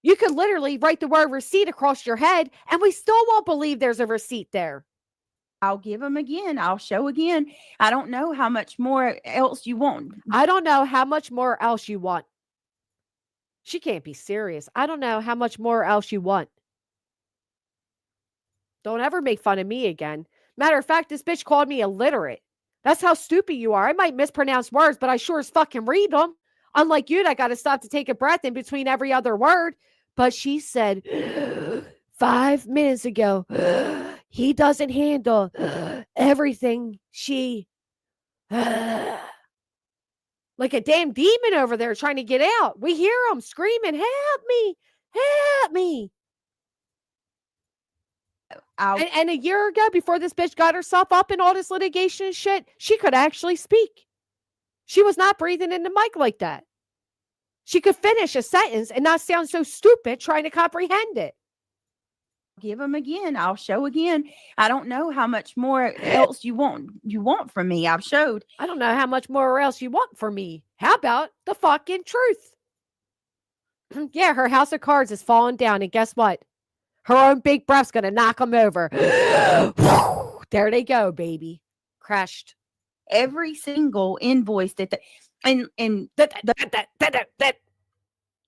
You could literally write the word receipt across your head and we still won't believe there's a receipt there. I'll give them again. I'll show again. I don't know how much more else you want. I don't know how much more else you want. She can't be serious. I don't know how much more else you want. Don't ever make fun of me again. Matter of fact, this bitch called me illiterate. That's how stupid you are. I might mispronounce words, but I sure as fucking read them. Unlike you, that got to stop to take a breath in between every other word. But she said 5 minutes ago, he doesn't handle everything she... like a damn demon over there trying to get out. We hear him screaming, help me, help me. And a year ago, before this bitch got herself up in all this litigation and shit, she could actually speak. She was not breathing in the mic like that. She could finish a sentence and not sound so stupid trying to comprehend it. Give them again. I'll show again. I don't know how much more else you want from me. I've showed. I don't know how much more else you want from me. How about the fucking truth? Yeah, her house of cards is falling down, and guess what? Her own big breath's gonna knock them over. There they go, baby. Crashed. Every single invoice that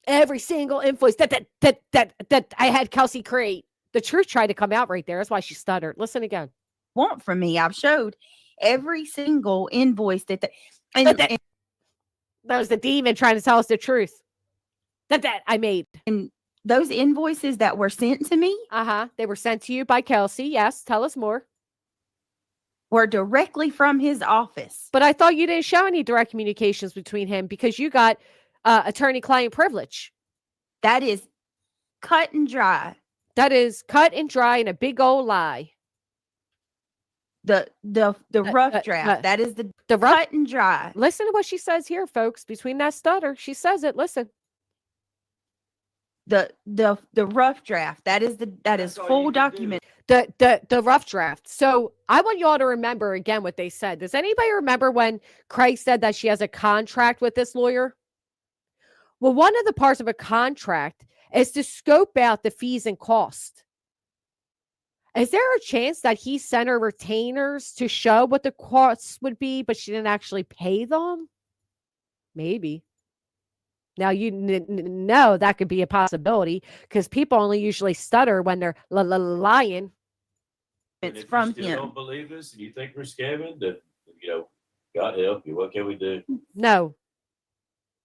every single invoice that I had Kelsey create. The truth tried to come out right there. That's why she stuttered. Listen again. Want from me. I've showed every single invoice that was the demon trying to tell us the truth. That I made. And those invoices that were sent to me. They were sent to you by Kelsey. Yes. Tell us more. Were directly from his office. But I thought you didn't show any direct communications between him because you got attorney-client privilege. That is cut and dry. That is cut and dry and a big old lie. The rough draft. That is the rough, cut and dry. Listen to what she says here, folks. Between that stutter, she says it. Listen. The rough draft. That is full document. The rough draft. So I want y'all to remember again what they said. Does anybody remember when Craig said that she has a contract with this lawyer? Well, one of the parts of a contract is to scope out the fees and cost. Is there a chance that he sent her retainers to show what the costs would be, but she didn't actually pay them? Maybe. Now, you know that could be a possibility because people only usually stutter when they're lying. And It's if from you still him. don't believe us and you think we're scamming, then, God help you. What can we do? No.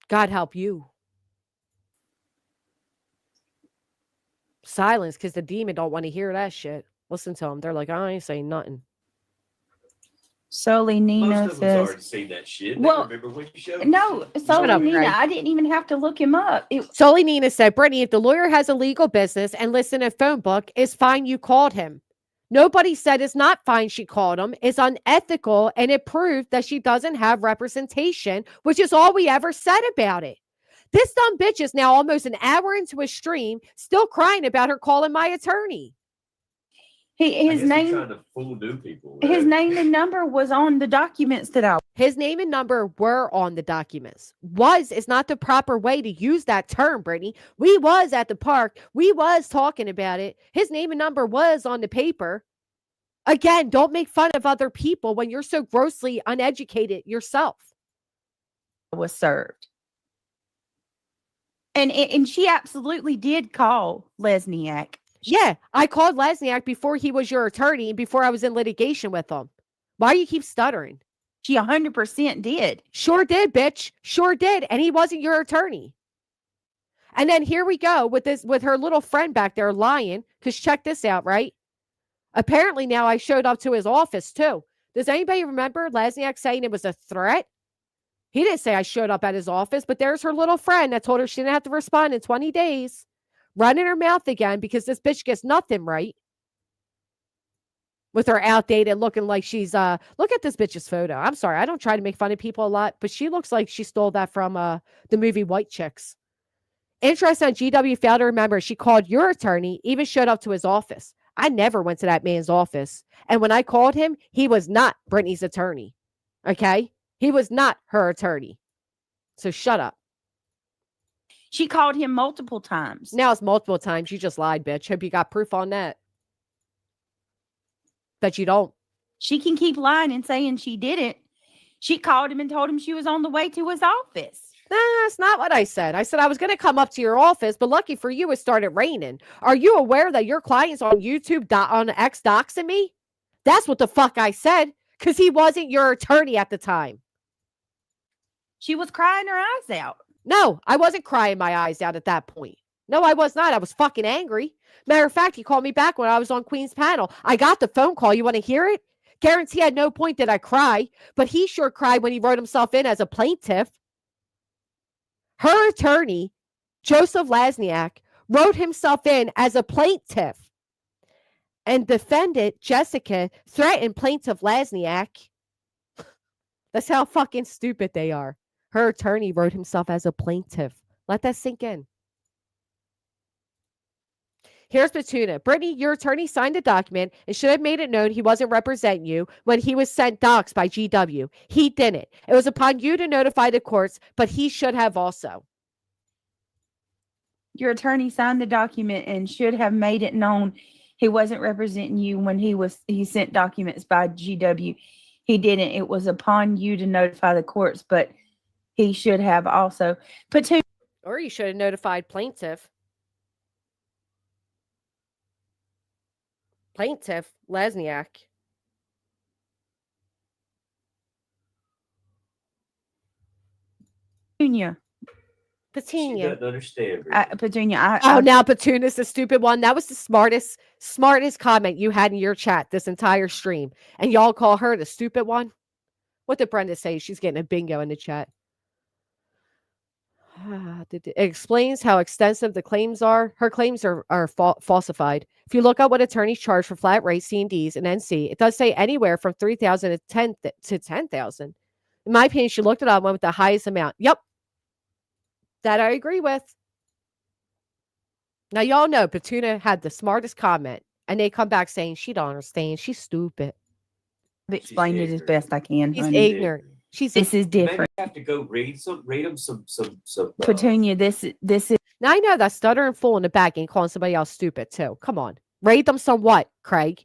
God help you. Silence, because the demon don't want to hear that shit. Listen to them. They're like, I ain't saying nothing. Solely Nina Most of us says. already seen that shit. Well, They remember when you showed No, us. Solely up, Nina. Craig. I didn't even have to look him up. Solely Nina said, Brittany, if the lawyer has a legal business and lists in a phone book, it's fine you called him. Nobody said it's not fine she called him. It's unethical, and it proved that she doesn't have representation, which is all we ever said about it. This dumb bitch is now almost an hour into a stream, still crying about her calling my attorney. His name, trying to fool new people. his name and number was on the documents that His name and number were on the documents. Was is not the proper way to use that term, Brittany. We was at the park. We was talking about it. His name and number was on the paper. Again, don't make fun of other people when you're so grossly uneducated yourself. was served. And she absolutely did call Lesniak. Yeah, I called Lesniak before he was your attorney and before I was in litigation with him. Why do you keep stuttering? She 100% did. Sure did, bitch. Sure did. And he wasn't your attorney. And then here we go with her little friend back there lying. Because check this out, right? Apparently now I showed up to his office too. Does anybody remember Lesniak saying it was a threat? He didn't say I showed up at his office, but there's her little friend that told her she didn't have to respond in 20 days. Running her mouth again because this bitch gets nothing right. With her outdated looking like she's, look at this bitch's photo. I'm sorry. I don't try to make fun of people a lot, but she looks like she stole that from the movie White Chicks. Interest on GW failed to remember she called your attorney, even showed up to his office. I never went to that man's office. And when I called him, he was not Brittany's attorney. Okay? He was not her attorney. So shut up. She called him multiple times. Now it's multiple times. You just lied, bitch. Hope you got proof on that. Bet you don't. She can keep lying and saying she didn't. She called him and told him she was on the way to his office. That's not what I said. I said I was going to come up to your office, but lucky for you, it started raining. Are you aware that your client's on YouTube on X doxing me? That's what the fuck I said, because he wasn't your attorney at the time. She was crying her eyes out. No, I wasn't crying my eyes out at that point. No, I was not. I was fucking angry. Matter of fact, he called me back when I was on Queen's panel. I got the phone call. You want to hear it? Guarantee at no point did I cry, but he sure cried when he wrote himself in as a plaintiff. Her attorney, Joseph Lasniak, wrote himself in as a plaintiff. And defendant Jessica threatened plaintiff Lasniak. That's how fucking stupid they are. Her attorney wrote himself as a plaintiff. Let that sink in. Here's Petuna. Brittany, your attorney signed a document and should have made it known he wasn't representing you when he was sent docs by GW. He didn't. It was upon you to notify the courts, but he should have also. Your attorney signed the document and should have made it known he wasn't representing you when he sent documents by GW. He didn't. It was upon you to notify the courts, but he should have also. Petuna. Or you should have notified plaintiff. Plaintiff Lasniak. Petunia. She Petunia. doesn't understand. Petunia. Now Petunia's the stupid one. That was the smartest comment you had in your chat this entire stream. And y'all call her the stupid one? What did Brenda say? She's getting a bingo in the chat. It explains how extensive the claims are. Her claims are falsified. If you look up what attorneys charge for flat rate C&Ds and NC, it does say anywhere from $3,000 to $10,000. In my opinion, she looked it up, went with the highest amount. Yep. That I agree with. Now, y'all know Petuna had the smartest comment, and they come back saying she don't understand. She's stupid. I've explained it as best I can. She's honey. ignorant. She's This is Maybe different. you have to go read them some. Petunia, this is Now, I know that stuttering fool in the back ain't calling somebody else stupid, too. Come on. Rate them some what, Craig?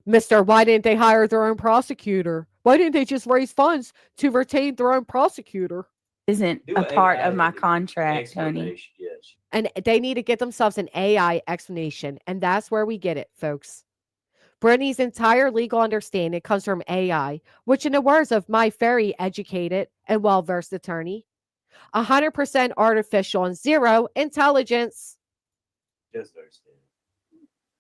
Mister, why didn't they hire their own prosecutor? Why didn't they just raise funds to retain their own prosecutor? isn't Do a an part AI of my contract, honey. explanation, yes. And they need to get themselves an AI explanation. And that's where we get it, folks. Brittany's entire legal understanding comes from AI, which in the words of my very educated and well-versed attorney, 100% artificial and zero intelligence. She doesn't understand.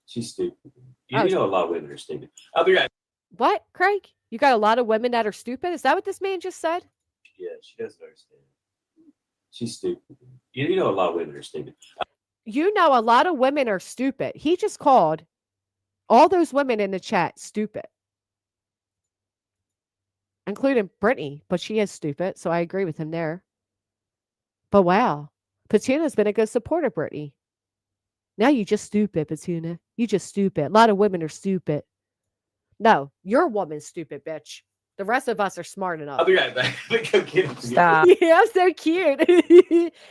She's stupid. Oh, You know a lot of women are stupid. I'll be right. What, Craig? You got a lot of women that are stupid? Is that what this man just said? Yeah, she doesn't understand. She's stupid. You know a lot of women are stupid. You know a lot of women are stupid. He just called all those women in the chat stupid, including Brittany, but she is stupid, so I agree with him there. But wow, Petuna's been a good supporter, Brittany. Now you just stupid, Petuna. You just stupid. A lot of women are stupid. No, you're a woman stupid, bitch. The rest of us are smart enough. I'll be right back. Let me go get him. Stop. Yeah, so cute.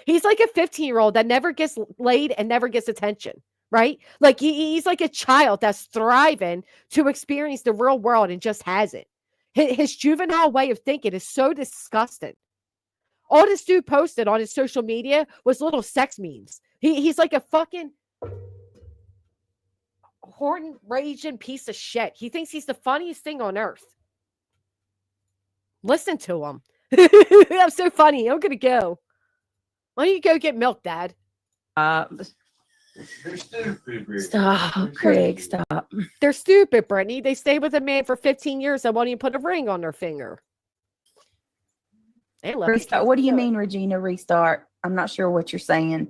He's like a 15-year-old that never gets laid and never gets attention, right? Like he's like a child that's thriving to experience the real world and just hasn't. His juvenile way of thinking is so disgusting. All this dude posted on his social media was little sex memes. He's like a fucking horn raging piece of shit. He thinks he's the funniest thing on earth. Listen to him. I'm so funny. I'm gonna go. Why don't you go get milk, Dad? They're stupid. Stop, Craig. Stop. They're stupid, Brittany. They stayed with a man for 15 years and won't even put a ring on their finger. They love Restart. kids What do you too. mean, Regina? Restart. I'm not sure what you're saying.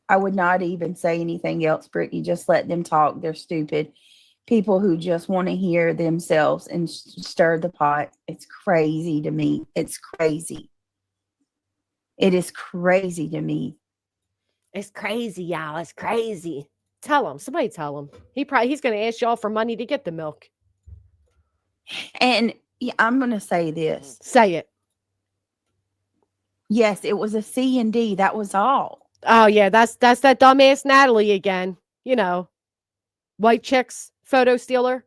I would not even say anything else, Brittany. Just let them talk. They're stupid. People who just want to hear themselves and stir the pot. It's crazy to me. It's crazy. It is crazy to me. It's crazy, y'all. It's crazy. Tell him. Somebody tell him. He's gonna ask y'all for money to get the milk. And yeah, I'm going to say this. Say it. Yes, it was a C and D. That was all. Oh yeah, that's that dumbass Natalie again. You know, white chicks photo stealer.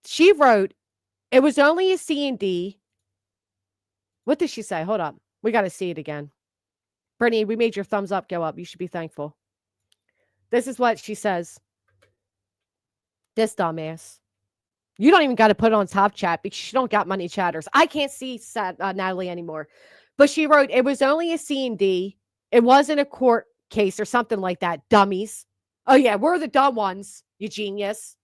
She wrote, it was only a C and D. What did she say? Hold up. We got to see it again. Brittany, we made your thumbs up go up. You should be thankful. This is what she says. This dumbass. You don't even got to put it on top chat because you don't got money chatters. I can't see Natalie anymore. But she wrote, it was only a C and D. It wasn't a court case or something like that. Dummies. Oh, yeah, we're the dumb ones, you genius.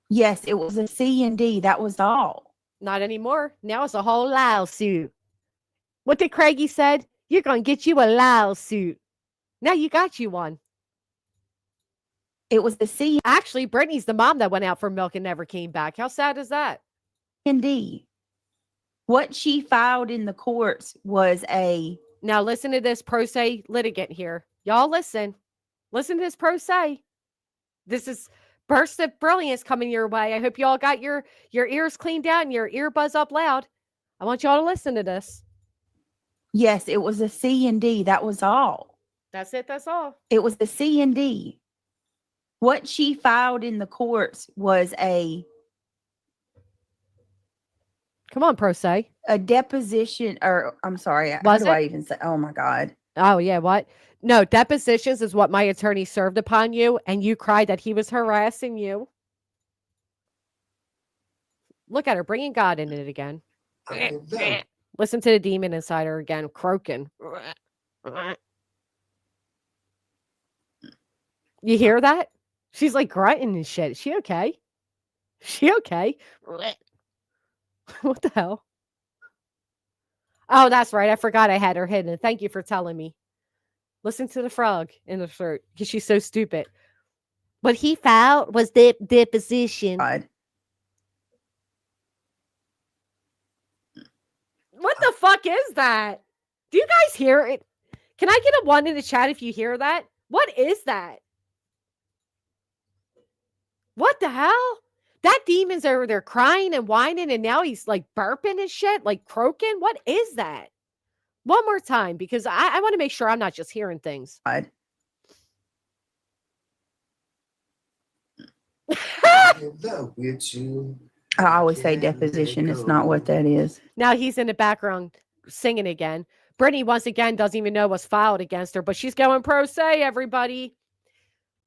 Yes, it was a C and D. That was all. Not anymore. Now it's a whole lawsuit. What did Craigie said? You're going to get you a lawsuit. Now you got you one. It was the C Actually, Brittany's the mom that went out for milk and never came back. How sad is that? and D. What she filed in the courts was a. Now listen to this pro se litigant here. Y'all listen. Listen to this pro se. This is burst of brilliance coming your way. I hope y'all got your ears cleaned out and your earbuds up loud. I want y'all to listen to this. Yes, it was a C and D. That was all. That's it. That's all. It was the C and D. What she filed in the courts was a Come on, pro se. deposition, or I'm sorry, how Was do it? I even say? Oh my God. Oh, yeah. What? No, depositions is what my attorney served upon you, and you cried that he was harassing you. Look at her, bringing God into it again. I mean, no. Listen to the demon inside her again, croaking. You hear that? She's like grunting and shit. Is she okay? She okay? What the hell? Oh, that's right. I forgot I had her hidden. Thank you for telling me. Listen to the frog in the throat because she's so stupid. What he filed was the deposition. God. What the fuck is that? Do you guys hear it? Can I get a 1 in the chat if you hear that? What is that? What the hell? That demon's over there crying and whining, and now he's like burping and shit, like croaking. What is that? One more time, because I want to make sure I'm not just hearing things. God. In love with you. I always say Can't let deposition. It's go. not what that is. Now he's in the background singing again. Brittany, once again, doesn't even know what's filed against her, but she's going pro se, everybody.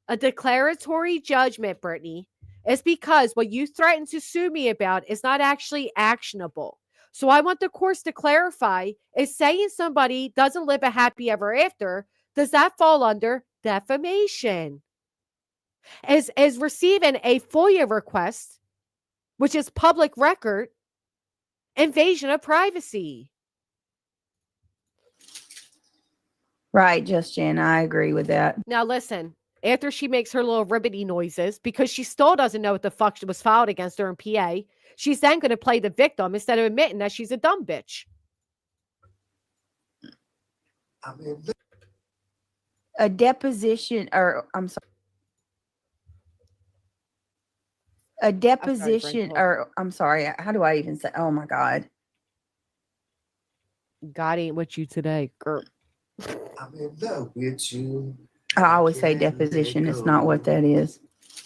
A declaratory judgment, Brittany, is because what you threatened to sue me about is not actually actionable. So I want the courts to clarify, is saying somebody doesn't live a happy ever after, does that fall under defamation? Is receiving a FOIA request, which is public record, invasion of privacy. Right, Just Jen. I agree with that. Now listen, after she makes her little ribbity noises, because she still doesn't know what the fuck was filed against her in PA, she's then going to play the victim instead of admitting that she's a dumb bitch. I mean, A deposition, or I'm sorry. A deposition, Brent. or I'm sorry, how do I even say? Oh my God. God ain't with you today, girl. I'm in love with you. I always say Can't let deposition. It's go. not what that is.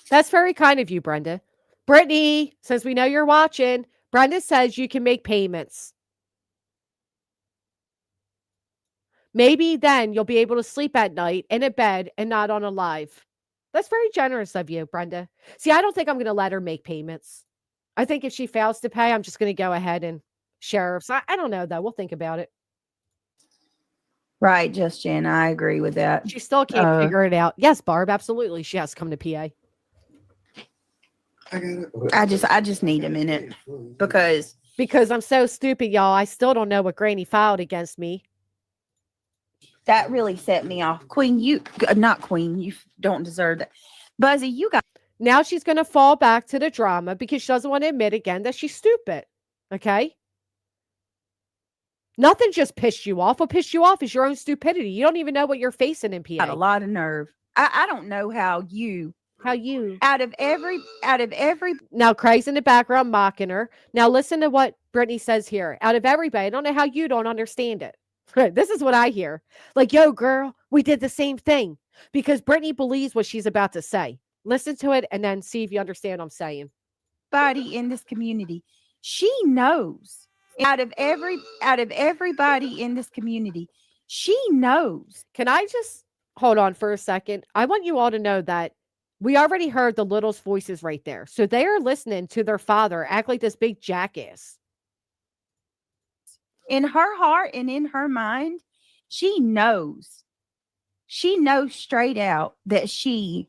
That's very kind of you, Brenda. Brittany, since we know you're watching, Brenda says you can make payments. Maybe then you'll be able to sleep at night in a bed and not on a live. That's very generous of you, Brenda. See, I don't think I'm going to let her make payments. I think if she fails to pay, I'm just going to go ahead and share. So I don't know, though. We'll think about it. Right, Just Jen. I agree with that. She still can't figure it out. Yes, Barb, absolutely. She has to come to PA. I just need a minute because Because I'm so stupid, y'all. I still don't know what Granny filed against me. that really set me off. Queen, not Queen, you don't deserve that. Buzzy, you got Now she's going to fall back to the drama because she doesn't want to admit again that she's stupid. Okay? Nothing just pissed you off. What pissed you off is your own stupidity. You don't even know what you're facing in PA. a lot of nerve. I don't know how you how you. Out of every Now Craig's in the background mocking her. Now listen to what Brittany says here. Out of everybody, I don't know how you don't understand it. This is what I hear. Like, yo, girl, we did the same thing. Because Brittany believes what she's about to say. Listen to it and then see if you understand what I'm saying. everybody in this community, she knows. Out of everybody in this community, she knows. Can I just hold on for a second? I want you all to know that we already heard the little's voices right there. So they are listening to their father act like this big jackass. In her heart and in her mind, she knows. She knows straight out that she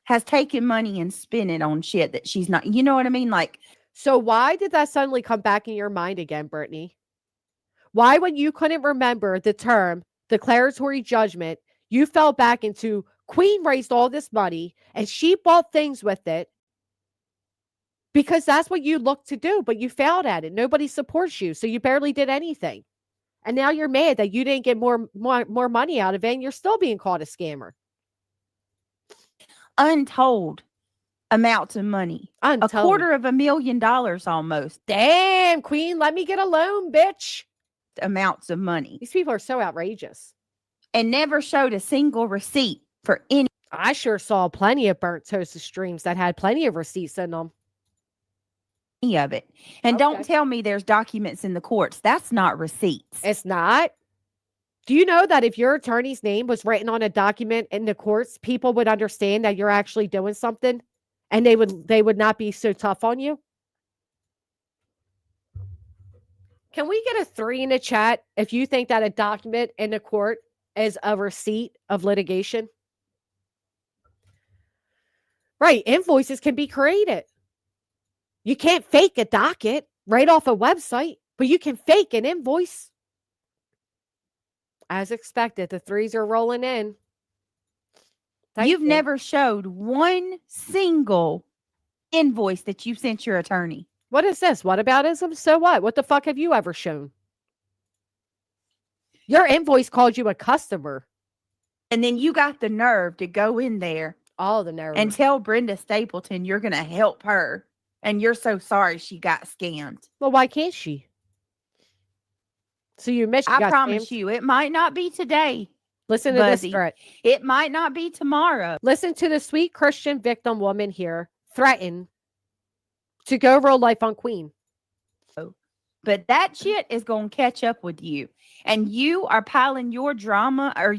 has taken money and spent it on shit that she's not. You know what I mean? Like, So why did that suddenly come back in your mind again, Brittany? Why, when you couldn't remember the term declaratory judgment, you fell back into Queen raised all this money and she bought things with it because that's what you looked to do, but you failed at it. Nobody supports you, so you barely did anything. And now you're mad that you didn't get more money out of it and you're still being called a scammer. untold amounts of money. Untold. $250,000 almost Damn, Queen, let me get a loan, bitch. amounts of money, These people are so outrageous. and never showed a single receipt for any I sure saw plenty of burnt toasted streams that had plenty of receipts in them. of it. And Okay. don't tell me there's documents in the courts. That's not receipts. It's not. Do you know that if your attorney's name was written on a document in the courts, people would understand that you're actually doing something and they would not be so tough on you? Can we get a 3 in the chat if you think that a document in the court is a receipt of litigation? Right. Invoices can be created. You can't fake a docket right off a website, but you can fake an invoice. As expected, the 3s are rolling in. Thank You've you. never showed one single invoice that you sent your attorney. What is this? Whataboutism? So what? What the fuck have you ever shown? Your invoice called you a customer. And then you got the nerve to go in there All the nerve. and tell Brenda Stapleton you're going to help her. And you're so sorry she got scammed. Well, why can't she? So you admit she I got promise scammed? you, it might not be today. Listen to this Buzzy. threat. It might not be tomorrow. Listen to the sweet Christian victim woman here threaten to go real life on Queen. But that shit is going to catch up with you. And you are piling your drama or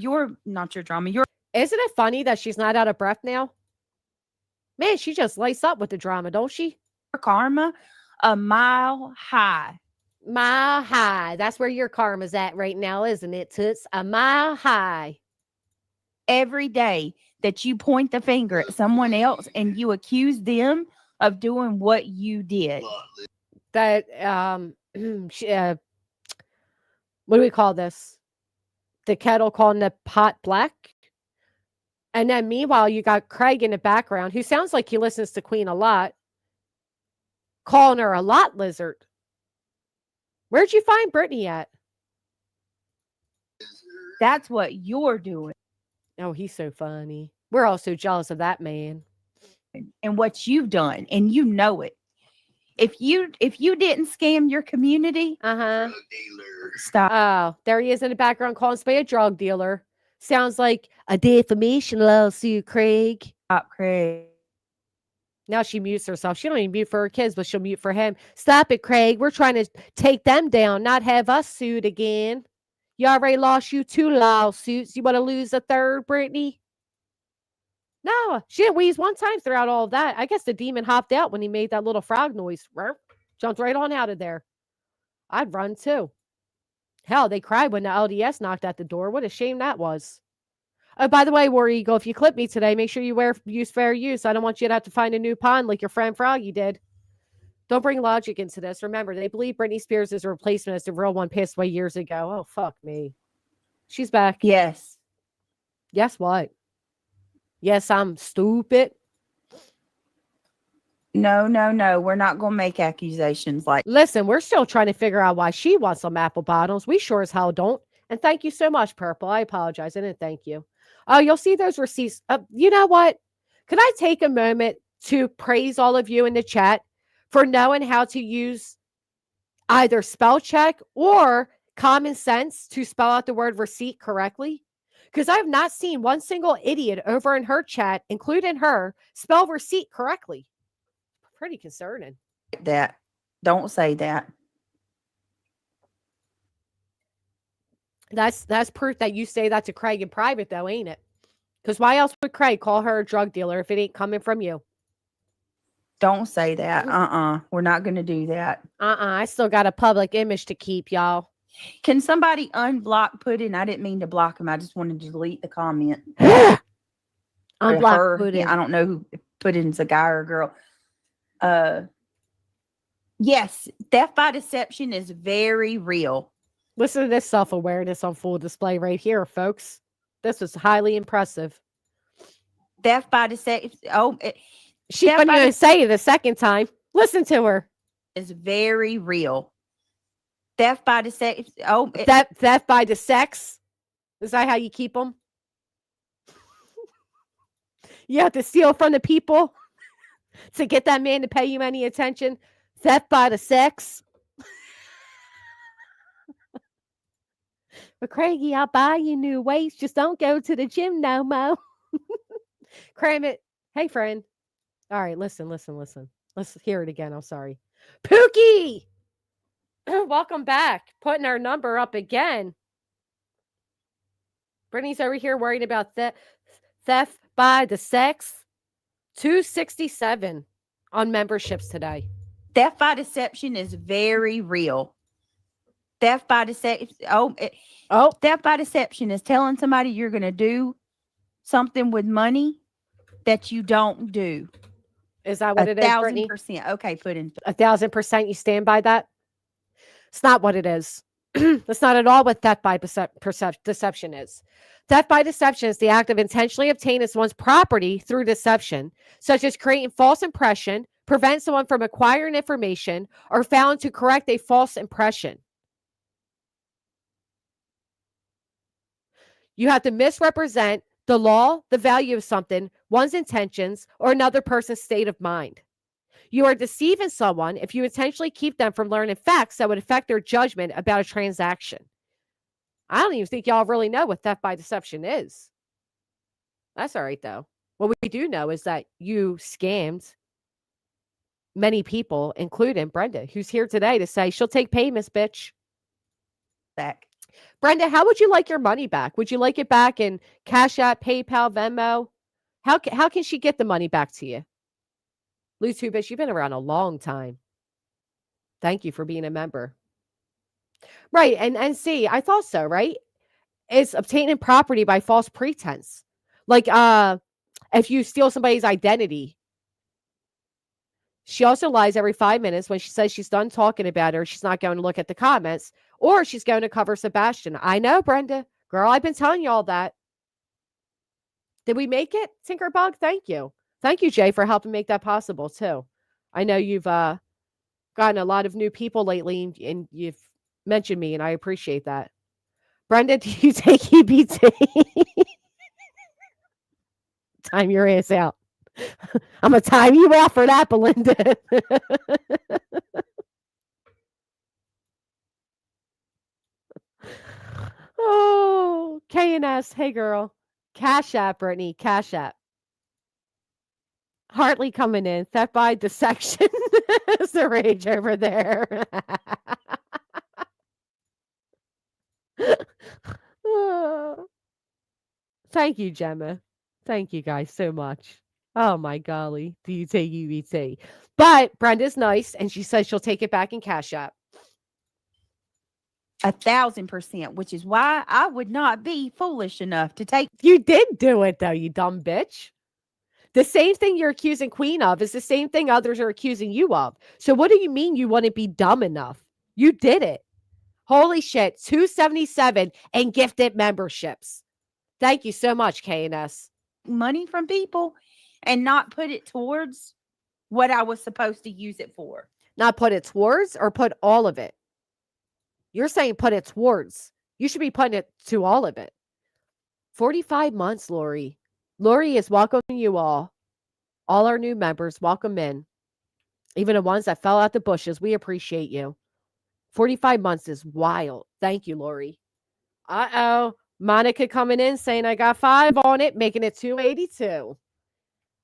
not your drama, your Isn't it funny that she's not out of breath now? Man, she just lights up with the drama, don't she? karma a mile high. Mile high. That's where your karma's at right now, isn't it, Toots? A mile high. Every day that you point the finger at someone else and you accuse them of doing what you did. That, what do we call this? The kettle calling the pot black? And then meanwhile, you got Craig in the background, who sounds like he listens to Queen a lot, calling her a lot lizard. Where'd you find Brittany at? That's what you're doing. Oh, he's so funny. We're all so jealous of that man. And what you've done, and you know it. If you didn't scam your community, Uh-huh. stop. Oh, there he is in the background calling somebody a drug dealer. Sounds like a defamation lawsuit, Craig. Stop, Craig. Now she mutes herself. She don't even mute for her kids, but she'll mute for him. Stop it, Craig. We're trying to take them down, not have us sued again. You already lost you 2 lawsuits. You want to lose a third, Brittany? No, she didn't wheeze one time throughout all of that. I guess the demon hopped out when he made that little frog noise. Jumped right on out of there. I'd run too. Hell, they cried when the LDS knocked at the door. What a shame that was. Oh, by the way, War Eagle, if you clip me today, make sure you use fair use. I don't want you to have to find a new pond like your friend Froggy did. Don't bring logic into this. Remember, they believe Britney Spears is a replacement as the real one passed away years ago. Oh, fuck me. She's back. Yes. Guess what? Yes, I'm stupid. No. We're not going to make accusations like Listen, we're still trying to figure out why she wants some apple bottoms. We sure as hell don't. And thank you so much, Purple. I apologize. I didn't thank you. Oh, you'll see those receipts. You know what? Could I take a moment to praise all of you in the chat for knowing how to use either spell check or common sense to spell out the word receipt correctly? Because I have not seen one single idiot over in her chat, including her, spell receipt correctly. Pretty concerning. That. Don't say that. That's proof that you say that to Craig in private, though, ain't it? Because why else would Craig call her a drug dealer if it ain't coming from you? Don't say that. We're not going to do that. I still got a public image to keep, y'all. Can somebody unblock Puddin'? I didn't mean to block him. I just wanted to delete the comment. Unblock Her. Puddin'. Yeah, I don't know who Puddin's a guy or a girl. Yes, theft by deception is very real. Listen to this self-awareness on full display right here, folks. This was highly impressive. Theft by deception. She couldn't even say it the second time. Listen to her. Is very real. Theft by deception. Theft by the sex. Is that how you keep them? You have to steal from the people to get that man to pay you any attention. Theft by the sex. But Craigie, I'll buy you new weights. Just don't go to the gym no more. Cram it. Hey, friend. All right, listen. Let's hear it again. I'm sorry. Pookie! Welcome back. Putting our number up again. Brittany's over here worried about theft by the sex. 267 on memberships today. Theft by deception is very real. Theft by deception. Theft by deception is telling somebody you're going to do something with money that you don't do. Is that what it is, Brittany? 1,000%. Okay, Puddin'. 1,000%. You stand by that? It's not what it is. That's not at all what theft by deception is. Theft by deception is the act of intentionally obtaining someone's property through deception, such as creating false impression, prevent someone from acquiring information, or failing to correct a false impression. You have to misrepresent the law, the value of something, one's intentions, or another person's state of mind. You are deceiving someone if you intentionally keep them from learning facts that would affect their judgment about a transaction. I don't even think y'all really know what theft by deception is. That's all right, though. What we do know is that you scammed many people, including Brenda, who's here today to say she'll take payments, bitch. Back. Brenda, how would you like your money back? Would you like it back in Cash App, PayPal, Venmo? How can she get the money back to you? Lou Two Bitch, you've been around a long time. Thank you for being a member. Right, and see, I thought so, right? It's obtaining property by false pretense. Like if you steal somebody's identity. She also lies every 5 minutes when she says she's done talking about her. She's not going to look at the comments, or she's going to cover Sebastian. I know, Brenda. Girl, I've been telling you all that. Did we make it, Tinkerbug? Thank you. Thank you, Jay, for helping make that possible, too. I know you've gotten a lot of new people lately, and you've mentioned me, and I appreciate that. Brenda, do you take EBT? Time your ass out. I'm going to time you out for that, Belinda. Oh, K&S. Hey, girl. Cash App, Brittany. Cash App. Hartley coming in. Theft by dissection. It's the rage over there. Oh. Thank you, Gemma. Thank you guys so much. Oh my golly. Do you take UBT? But Brenda's nice, and she says she'll take it back in Cash App. 1,000%, which is why I would not be foolish enough to take. You did do it, though, you dumb bitch. The same thing you're accusing Queen of is the same thing others are accusing you of. So what do you mean you wouldn't be dumb enough? You did it. Holy shit. 277 and gifted memberships. Thank you so much, K&S. Money from people and not put it towards what I was supposed to use it for. Not put it towards or put all of it? You're saying put it towards. You should be putting it to all of it. 45 months, Lori. Lori is welcoming you all. All our new members, welcome in. Even the ones that fell out the bushes, we appreciate you. 45 months is wild. Thank you, Lori. Uh-oh. Monica coming in saying I got 5 on it, making it 282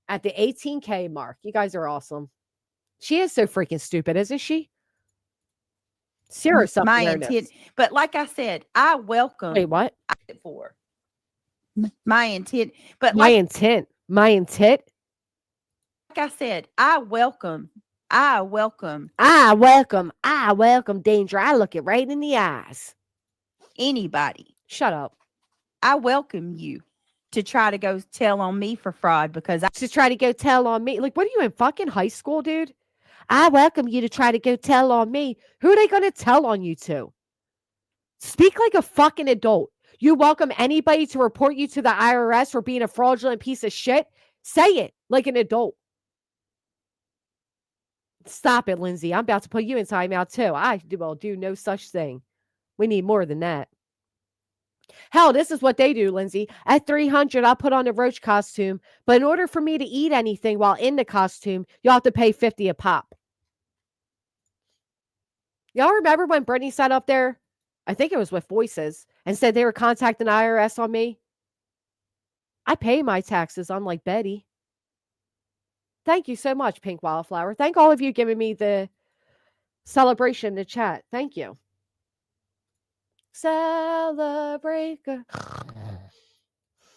at the 18K mark. You guys are awesome. She is so freaking stupid, isn't she? Zero My self-awareness. intent, but like I said, I welcome Wait, what? it for my intent. But My like intent. My intent. I said, I welcome I welcome danger. I look it right in the eyes. anybody. Shut up. I welcome you to try to go tell on me for fraud because I To try to go tell on me. Like, what are you in fucking high school, dude? I welcome you to try to go tell on me. Who are they going to tell on you to? Speak like a fucking adult. You welcome anybody to report you to the IRS for being a fraudulent piece of shit? Say it like an adult. Stop it, Lindsay. I'm about to put you in timeout too. I will do no such thing. We need more than that. Hell, this is what they do, Lindsay. At 300, I'll put on a roach costume. But in order for me to eat anything while in the costume, you'll have to pay 50 a pop. Y'all remember when Brittany sat up there? I think it was with Voices and said they were contacting the IRS on me. I pay my taxes, unlike Betty. Thank you so much, Pink Wildflower. Thank all of you giving me the celebration in the chat. Thank you. Celebrate.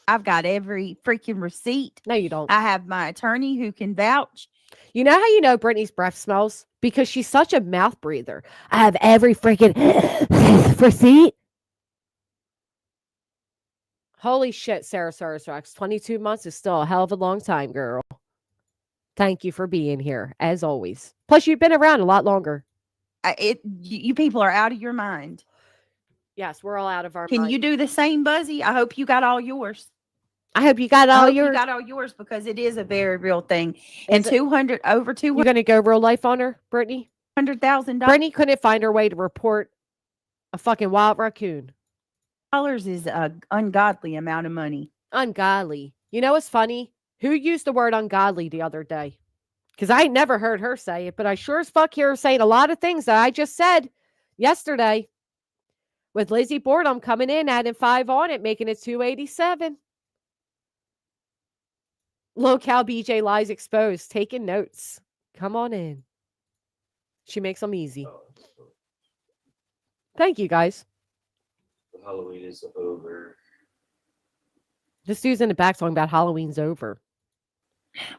I've got every freaking receipt. No, you don't. I have my attorney who can vouch. You know how you know Brittany's breath smells? Because she's such a mouth breather. I have every freaking receipt. Holy shit, Sarah Sarasrax. 22 months is still a hell of a long time, girl. Thank you for being here, as always. Plus, you've been around a lot longer. You people are out of your mind. Yes, we're all out of our Can mind. you do the same, Buzzy? I hope you got all yours. I hope you got I all hope your. you got all yours because it is a very real thing. Is And it- 200 over You gonna go real life on her, Brittany? $200,000 Brittany couldn't find her way to report a fucking wild raccoon. is an ungodly amount of money. Ungodly. You know what's funny? Who used the word ungodly the other day? Because I ain't never heard her say it, but I sure as fuck hear her saying a lot of things that I just said yesterday. With Lizzie Boredom coming in, adding 5 on it, making it 287. Look how BJ lies exposed, taking notes. Come on in. She makes them easy. Thank you, guys. Halloween is over. This dude's in the back talking about Halloween's over.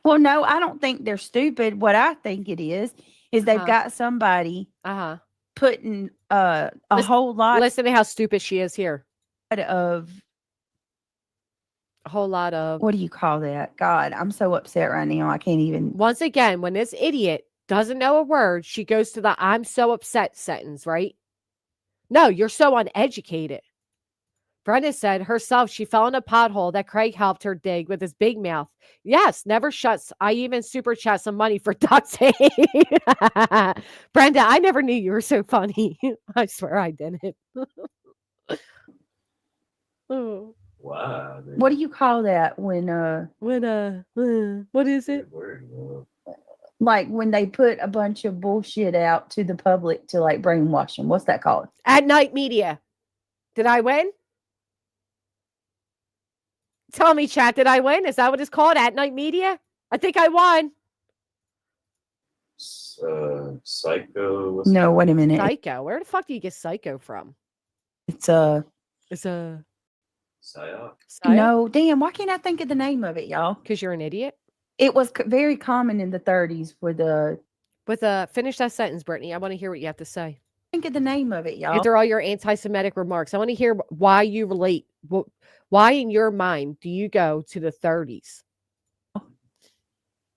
Well, no, I don't think they're stupid. What I think it is they've Uh-huh. got somebody Uh-huh. putting a Listen- whole lot Listen to how stupid she is here. of A whole lot of. what do you call that? God, I'm so upset right now. I can't even. Once again, when this idiot doesn't know a word, she goes to the I'm so upset sentence, right? No, you're so uneducated. Brenda said herself she fell in a pothole that Craig helped her dig with his big mouth. Yes, never shuts. I even super chat some money for duct tape. Brenda, I never knew you were so funny. I swear I didn't. Oh, Wow. What do you call that when what is it? like when they put a bunch of bullshit out to the public to like brainwash them? What's that called? At Night Media. Did I win? Tell me, chat, did I win? Is that what it's called? At Night Media? I think I won. Psycho. No, wait a minute. Psycho. Where the fuck do you get psycho from? It's a It's a Psyop. no. Damn, why can't I think of the name of it, y'all? Because you're an idiot. It was very common in the 30s for the. Finish that sentence, Brittany. I want to hear what you have to say. Think of the name of it, y'all. After all your anti-Semitic remarks, I want to hear why you relate. Why, in your mind, do you go to the 30s?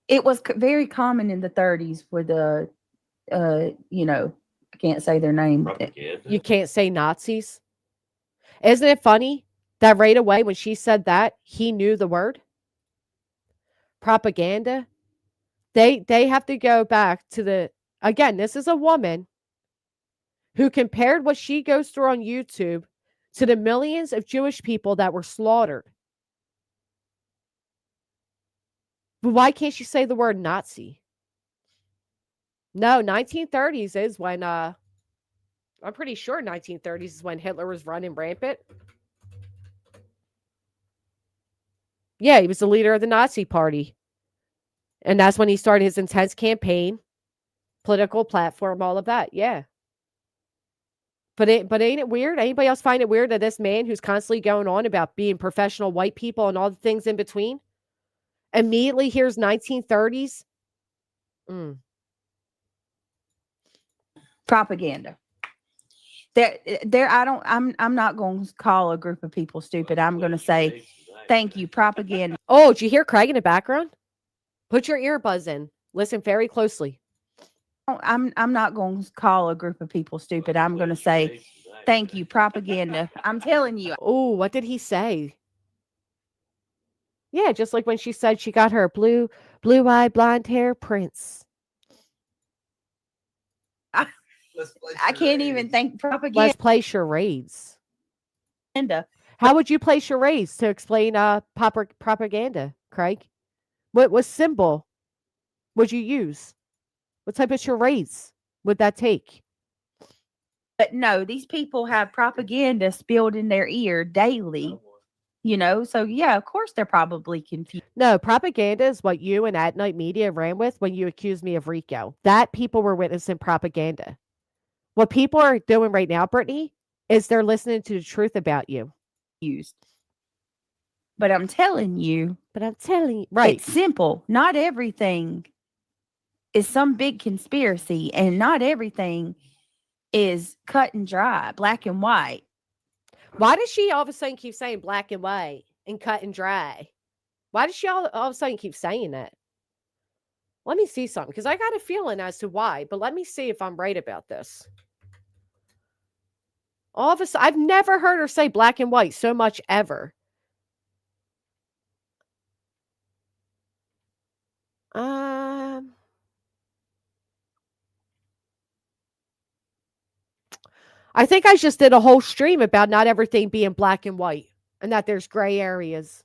It was very common in the 30s for the, I can't say their name. Propaganda. You can't say Nazis. Isn't it funny that right away when she said that, he knew the word? Propaganda. They have to go back to the, again, this is a woman who compared what she goes through on YouTube to the millions of Jewish people that were slaughtered. But why can't you say the word Nazi? No, 1930s is when I'm pretty sure 1930s is when Hitler was running rampant. Yeah, he was the leader of the Nazi party. And that's when he started his intense campaign, political platform, all of that. Yeah. But ain't it weird? Anybody else find it weird that this man who's constantly going on about being professional white people and all the things in between immediately hears 1930s? Propaganda. I'm not going to call a group of people stupid. I'm going to say, thank you, propaganda. Oh, did you hear Craig in the background? Put your earbuds in. Listen very closely. I'm not going to call a group of people stupid. I'm going to say, thank you, propaganda. I'm telling you. Oh, what did he say? Yeah, just like when she said she got her blue-eyed blonde hair prince. I can't even think propaganda. Let's play charades. How would you play charades to explain propaganda, Craig? What symbol would you use? What type of charades would that take? But no, these people have propaganda spilled in their ear daily. So yeah, of course they're probably confused. No, propaganda is what you and At Night Media ran with when you accused me of RICO. That people were witnessing propaganda. What people are doing right now, Brittany, is they're listening to the truth about you. But I'm telling you. Right. It's simple. Not everything is some big conspiracy, and not everything is cut and dry, black and white. Why does she all of a sudden keep saying black and white and cut and dry? Why does she all of a sudden keep saying that? Let me see something, because I got a feeling as to why, but let me see if I'm right about this. All of a sudden, I've never heard her say black and white so much ever. I think I just did a whole stream about not everything being black and white and that there's gray areas.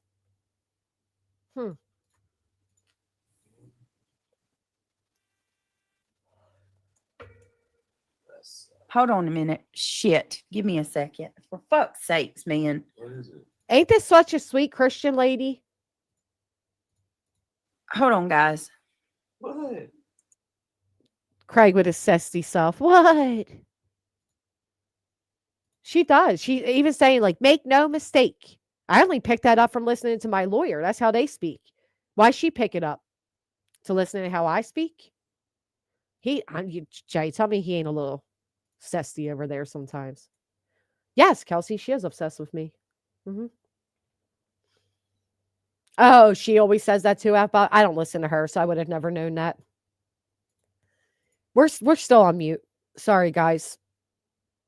Hold on a minute. Shit. Give me a second. For fuck's sakes, man. What is it? Ain't this such a sweet Christian lady? Hold on, guys. What? Craig with his sesty self. What? She does. She even saying, like, make no mistake. I only picked that up from listening to my lawyer. That's how they speak. Why she pick it up? To listen to how I speak? Jay, tell me he ain't a little sesty over there sometimes. Yes, Kelsey, she is obsessed with me. Mm-hmm. Oh, she always says that too. I don't listen to her, so I would have never known that. We're still on mute. Sorry, guys.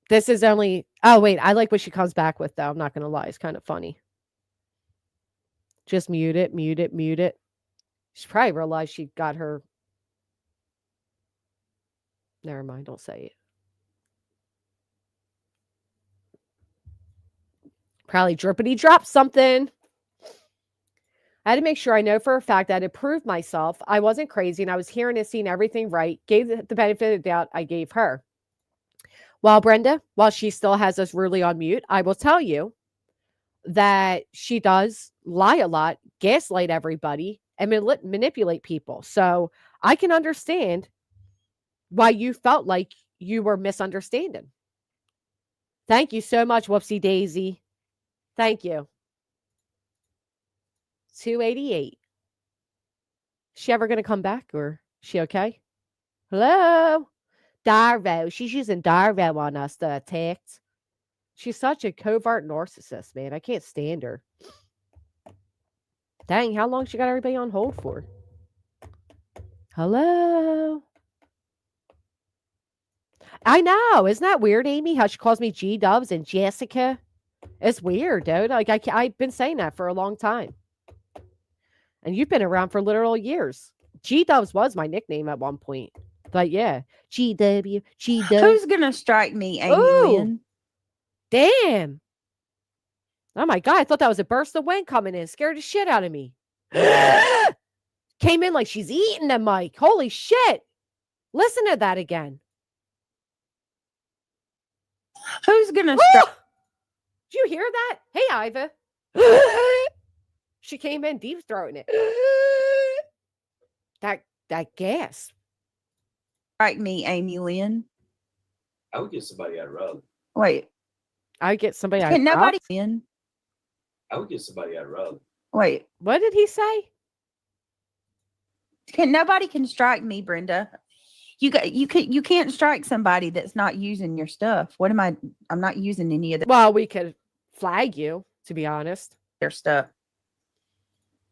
This is only... Oh, wait. I like what she comes back with, though. I'm not going to lie. It's kind of funny. Just mute it, mute it, mute it. She probably realized she got her... Never mind. Don't say it. Probably drippity dropped something. I had to make sure I know for a fact that I had proved myself. I wasn't crazy and I was hearing and seeing everything right. Gave the benefit of the doubt I gave her. Well, Brenda, while she still has us really on mute, I will tell you that she does lie a lot, gaslight everybody, and manipulate people. So I can understand why you felt like you were misunderstanding. Thank you so much, Whoopsie Daisy. Thank you. 288. Is she ever going to come back, or is she okay? Hello? Darvo. She's using Darvo on us to attack. She's such a covert narcissist, man. I can't stand her. Dang, how long she got everybody on hold for? Hello? I know. Isn't that weird, Amy? How she calls me G-Dubs and Jessica? It's weird, dude. Like, I've been saying that for a long time. And you've been around for literal years. G-Dubs was my nickname at one point. But yeah, GW, GW. Who's going to strike me, Amy Lynn? Damn. Oh my God, I thought that was a burst of wind coming in. Scared the shit out of me. Came in like she's eating the mic. Holy shit. Listen to that again. Who's gonna Did strike? you hear that? Hey, Iva. She came in deep throating it. That gasp. Strike me, Amy Lynn. I would get somebody out of Raleigh. Wait, I get somebody. can nobody in? I would get somebody out of Raleigh. Wait, What did he say? nobody can strike me, Brenda. You can't strike somebody that's not using your stuff. What am I? I'm not using any of Well, we could flag you, to be honest. their stuff.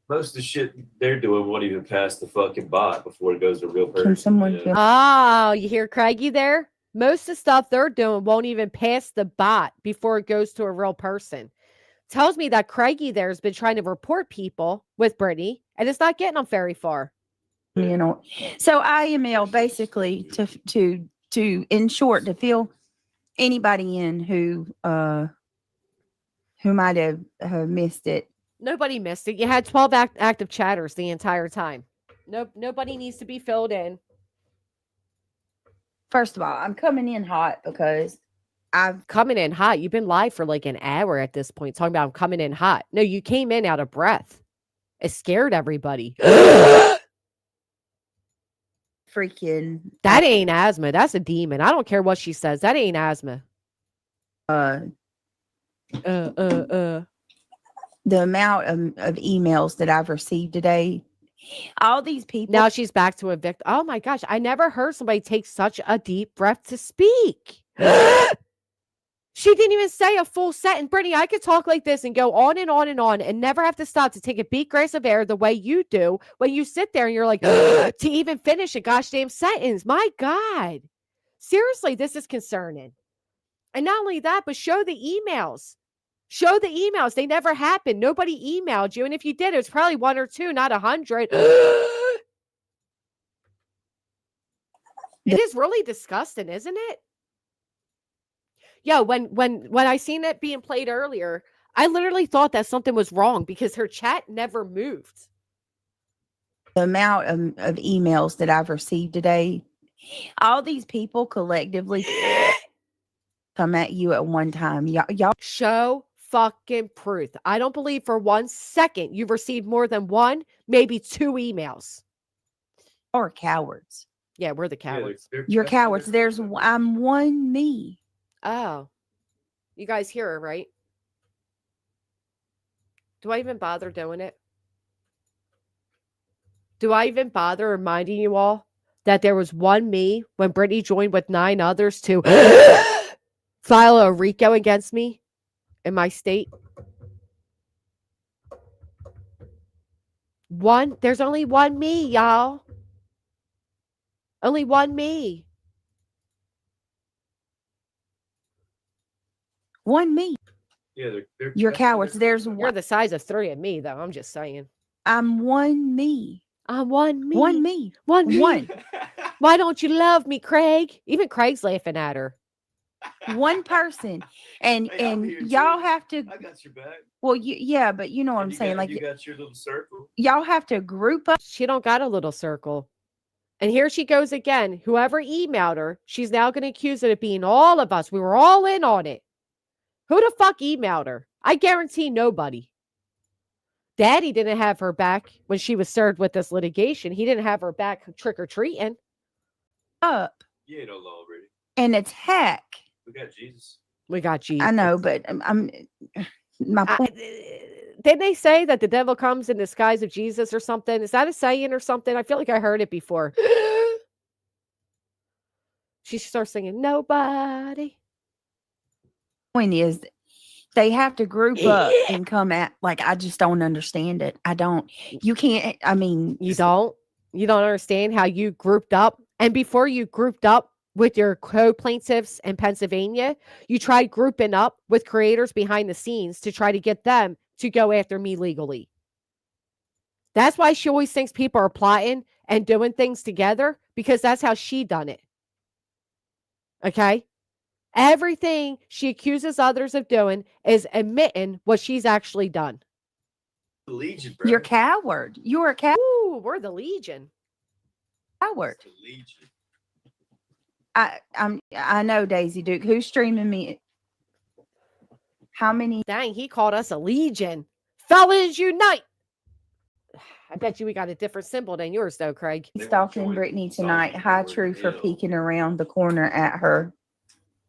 Most of the shit they're doing won't even pass the fucking bot before it goes to a real person. Can someone you know? kill? Oh, you hear Craigie there? Most of the stuff they're doing won't even pass the bot before it goes to a real person. Tells me that Craigie there has been trying to report people with Brittany, and it's not getting them very far. You know, so IML basically to in short to fill anybody in who might have missed it. Nobody missed it. You had 12 active chatters the entire time. Nobody needs to be filled in. First of all, I'm coming in hot because I've Coming in hot. You've been live for like an hour at this point, talking about I'm coming in hot. No, you came in out of breath. It scared everybody. freaking That ain't asthma. That's a demon. I don't care what she says. That ain't asthma. The amount of emails that I've received today. All these people. Now she's back to a victim. Oh my gosh. I never heard somebody take such a deep breath to speak. She didn't even say a full sentence. Brittany, I could talk like this and go on and on and on and never have to stop to take a deep breath of air the way you do when you sit there and you're like, to even finish a gosh damn sentence. My God. Seriously, this is concerning. And not only that, but show the emails. Show the emails. They never happened. Nobody emailed you. And if you did, it was probably 1 or 2, not 100. It is really disgusting, isn't it? Yo, when I seen it being played earlier, I literally thought that something was wrong because her chat never moved. The amount of emails that I've received today, all these people collectively come at you at one time. Y'all Show fucking proof. I don't believe for 1 second you've received more than 1, maybe 2 emails. are cowards. Yeah, we're the cowards. You're cowards. I'm one me. Oh, you guys hear her, right? Do I even bother doing it? Do I even bother reminding you all that there was one me when Brittany joined with 9 others to file a RICO against me in my state? There's only one me, y'all. Only one me. One me. Yeah, You're cowards. There's You're one. the size of 3 of me, though. I'm just saying. I'm one me. I'm one me. One me. One me. One. Why don't you love me, Craig? Even Craig's laughing at her. One person. And Hey, I'm here y'all too. have to I got your back. well yeah, but you know what I'm You saying. got- Like you got your little circle. y'all have to group up. She don't got a little circle. And here she goes again. Whoever emailed her, she's now going to accuse it of being all of us. We were all in on it. Who the fuck emailed her? I guarantee nobody. Daddy didn't have her back when she was served with this litigation. He didn't have her back trick-or-treating. Up You ain't no law already. and attack. We got Jesus. We got Jesus. I know, but I'm my point. Didn't they say that the devil comes in the disguise of Jesus or something? Is that a saying or something? I feel like I heard it before. She starts singing, nobody. Point is they have to group up and come at like I just don't understand it. I don't. You can't. I mean, You don't understand how you grouped up. And before you grouped up with your co-plaintiffs in Pennsylvania, you tried grouping up with creators behind the scenes to try to get them to go after me legally. That's why she always thinks people are plotting and doing things together, because that's how she done it. Okay? Everything she accuses others of doing is admitting what she's actually done. Legion, bro. You're a coward. You're a Ooh, we're the Legion. coward. It's the Legion. I know, Daisy Duke. Who's streaming me? How many? Dang, he called us a Legion. Fellas unite. I bet you we got a different symbol than yours, though, Craig. They were Stalking joined- Brittany stalking tonight. Hi, Jordan True, for Hill. peeking around the corner at her.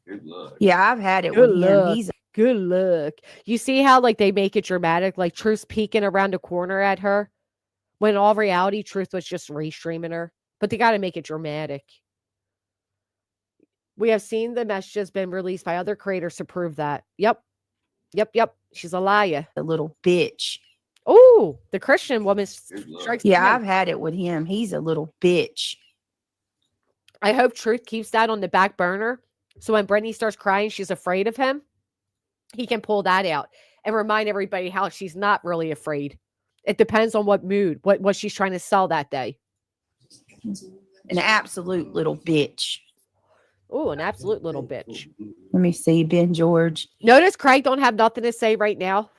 Good luck. Yeah, I've had it Good with him. luck. He's Good luck. You see how like they make it dramatic, like Truth's peeking around the corner at her, when in all reality, Truth was just restreaming her. But they got to make it dramatic. We have seen the message has been released by other creators to prove that. Yep. She's a liar. a little bitch. Oh, the Christian woman Good luck. strikes. Yeah, again. I've had it with him. He's a little bitch. I hope Truth keeps that on the back burner. So when Brittany starts crying, she's afraid of him. He can pull that out and remind everybody how she's not really afraid. It depends on what mood, what she's trying to sell that day. An absolute little bitch. Oh, an absolute little bitch. Let me see, Ben George. Notice Craig don't have nothing to say right now.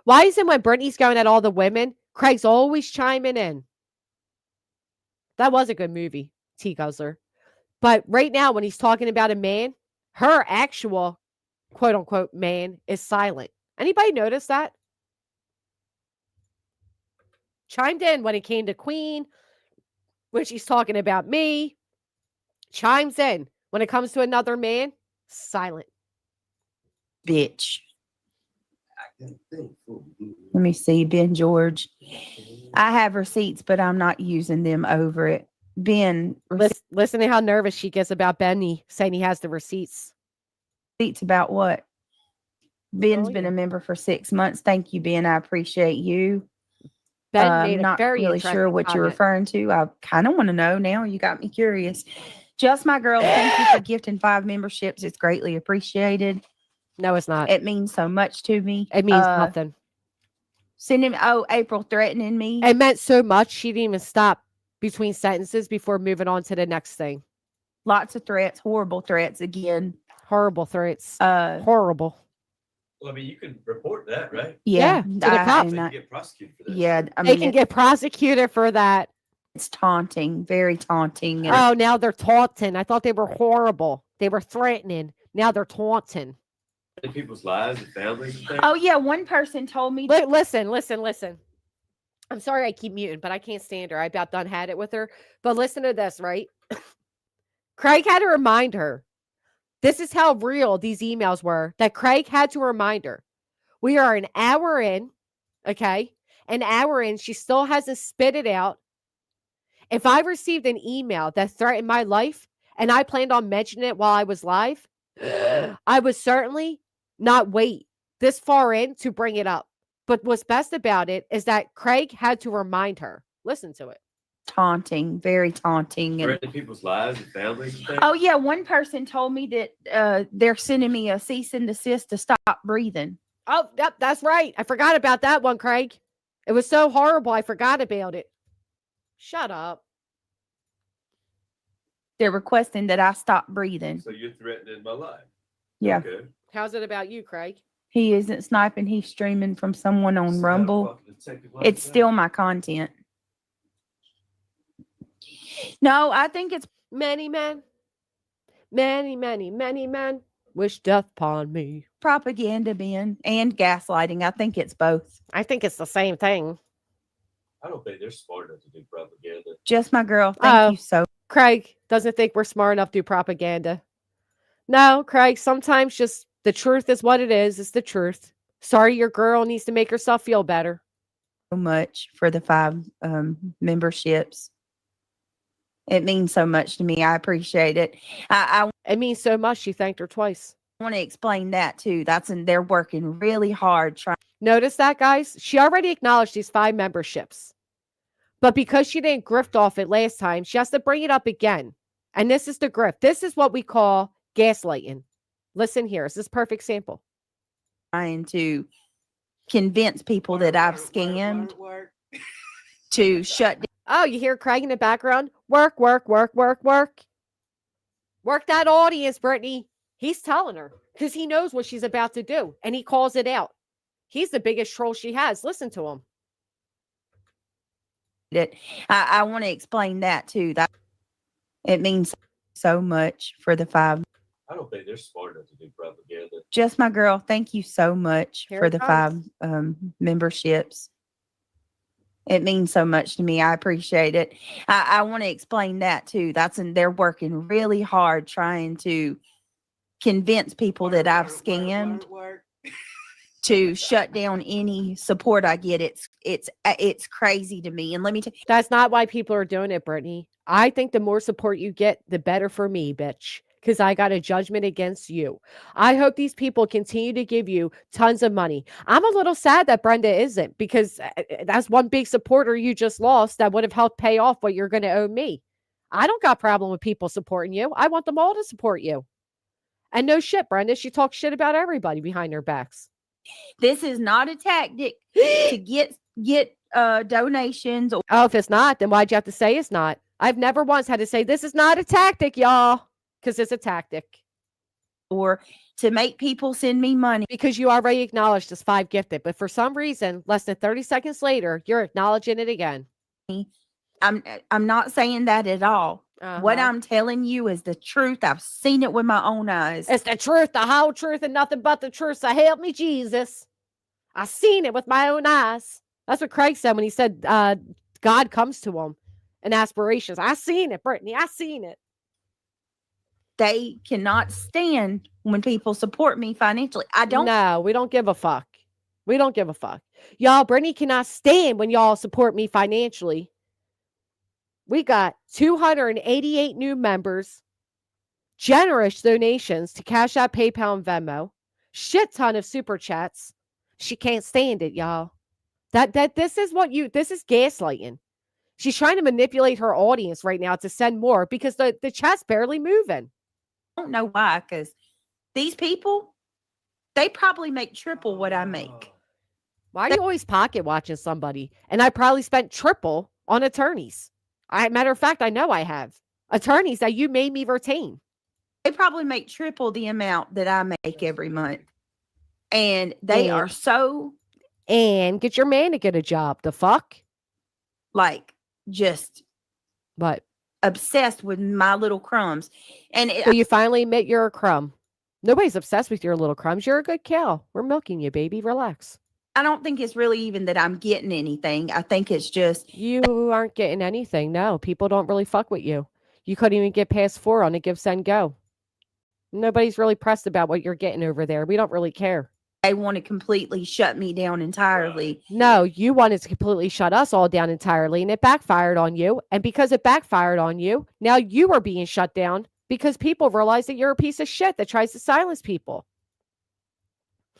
Why is it when Brittany's going at all the women, Craig's always chiming in? That was a good movie, T. Guzzler. But right now, when he's talking about a man, her actual quote unquote man is silent. Anybody notice that? Chimed in when it came to Queen, when she's talking about me. Chimes in when it comes to another man, silent. Bitch. Let me see, Ben George. I have receipts, but I'm not using them over it. Ben, Listen to how nervous she gets about Benny saying he has the receipts. receipts about what? Ben's Oh, been yeah. a member for 6 months. Thank you, Ben. I appreciate you. Ben made a Not very really sure interesting what you're comment. referring to. I kind of want to know now. You got me curious. Just my girl, thank you for gifting 5 memberships. It's greatly appreciated. No, it's not. It means so much to me. It means nothing. Send him. Oh, April threatening me. It meant so much she didn't even stop between sentences before moving on to the next thing. Lots of threats, horrible threats again. Horrible threats. Uh, Horrible. Well, I mean, you can report that, right? Yeah, to the cops. So and you I- get prosecuted for that. yeah, I They mean, can get prosecuted for that. it's taunting, very taunting. And Oh, now they're taunting. I thought they were horrible. They were threatening. Now they're taunting. In people's lives and families and things. oh yeah, one person told me. Listen. I'm sorry I keep muting, but I can't stand her. I about done had it with her. But listen to this, right? Craig had to remind her. This is how real these emails were, that Craig had to remind her. We are an hour in, okay? An hour in. She still hasn't spit it out. If I received an email that threatened my life and I planned on mentioning it while I was live, I would certainly not wait this far in to bring it up. But what's best about it is that Craig had to remind her. Listen to it. Taunting, very taunting. And Threatening people's lives and families and things. oh yeah, one person told me that they're sending me a cease and desist to stop breathing. Oh, yep, that's right. I forgot about that one, Craig. It was so horrible. I forgot about it. Shut up. They're requesting that I stop breathing. So you're threatening my life. Yeah, Okay. How's it about you, Craig? he isn't sniping. He's streaming from someone on So Rumble. fucking detective like It's that. still my content. No, I think it's Many men wish death upon me. propaganda, Ben, and gaslighting. I think it's both. I think it's the same thing. I don't think they're smart enough to do propaganda. Just my girl. Thank Oh. you so. Craig doesn't think we're smart enough to do propaganda. No, Craig, sometimes just the truth is what it is. It's the truth. Sorry, your girl needs to make herself feel better. Much for the 5 memberships. It means so much to me. I appreciate it. I It means so much. She thanked her twice. want to explain that too. They're working really hard trying. Notice that, guys? She already acknowledged these 5 memberships. But because she didn't grift off it last time, she has to bring it up again. And this is the grift. This is what we call gaslighting. Listen here. This is a perfect sample. To convince people that I've scammed to shut down. Oh, you hear Craig in the background? Work. Work that audience, Brittany. He's telling her because he knows what she's about to do and he calls it out. He's the biggest troll she has. Listen to him. I want to explain that too. That it means so much for the 5. I don't think they're smart enough to do propaganda. Just my girl, thank you so much Here for it the comes. 5 memberships. It means so much to me. I appreciate it. I want to explain that too. They're working really hard trying to convince people that I've scammed to shut down any support I get. It's crazy to me. And let me tell you, That's not why people are doing it, Brittany. I think the more support you get, the better for me, bitch. Because I got a judgment against you. I hope these people continue to give you tons of money. I'm a little sad that Brenda isn't, because that's one big supporter you just lost that would have helped pay off what you're going to owe me. I don't got a problem with people supporting you. I want them all to support you. And no shit, Brenda. She talks shit about everybody behind their backs. this is not a tactic to get donations Oh, if it's not, then why'd you have to say it's not? I've never once had to say this is not a tactic, y'all, because it's a tactic. or to make people send me money. Because you already acknowledged as 5 gifted, but for some reason, less than 30 seconds later, you're acknowledging it again. I'm not saying that at all. What Uh-huh. I'm telling you is the truth. I've seen it with my own eyes. It's the truth, the whole truth, and nothing but the truth. So help me, Jesus. I seen it with my own eyes. That's what Craig said when he said God comes to him in aspirations. I seen it, Brittany. I seen it. They cannot stand when people support me financially. I don't. No, we don't give a fuck. We don't give a fuck. Y'all, Brittany cannot stand when y'all support me financially. We got 288 new members, generous donations to Cash App, PayPal, and Venmo, shit ton of super chats. She can't stand it, y'all. This is gaslighting. She's trying to manipulate her audience right now to send more because the chat's barely moving. Don't know why, because these people, they probably make triple what I make. Why are you always pocket watching somebody? And I probably spent triple on attorneys. Matter of fact, I know I have attorneys that you made me retain. They probably make triple the amount that I make every month. And they are so And get your man to get a job. The fuck? like just What? obsessed with my little crumbs. And So you finally admit you're a crumb. Nobody's obsessed with your little crumbs. You're a good cow. We're milking you, baby. Relax. I don't think it's really even that I'm getting anything. I think it's just You aren't getting anything. No, people don't really fuck with you. You couldn't even get past 4 on a give, send, go. Nobody's really pressed about what you're getting over there. We don't really care. they want to completely shut me down entirely. No, you wanted to completely shut us all down entirely, and it backfired on you. And because it backfired on you, now you are being shut down because people realize that you're a piece of shit that tries to silence people.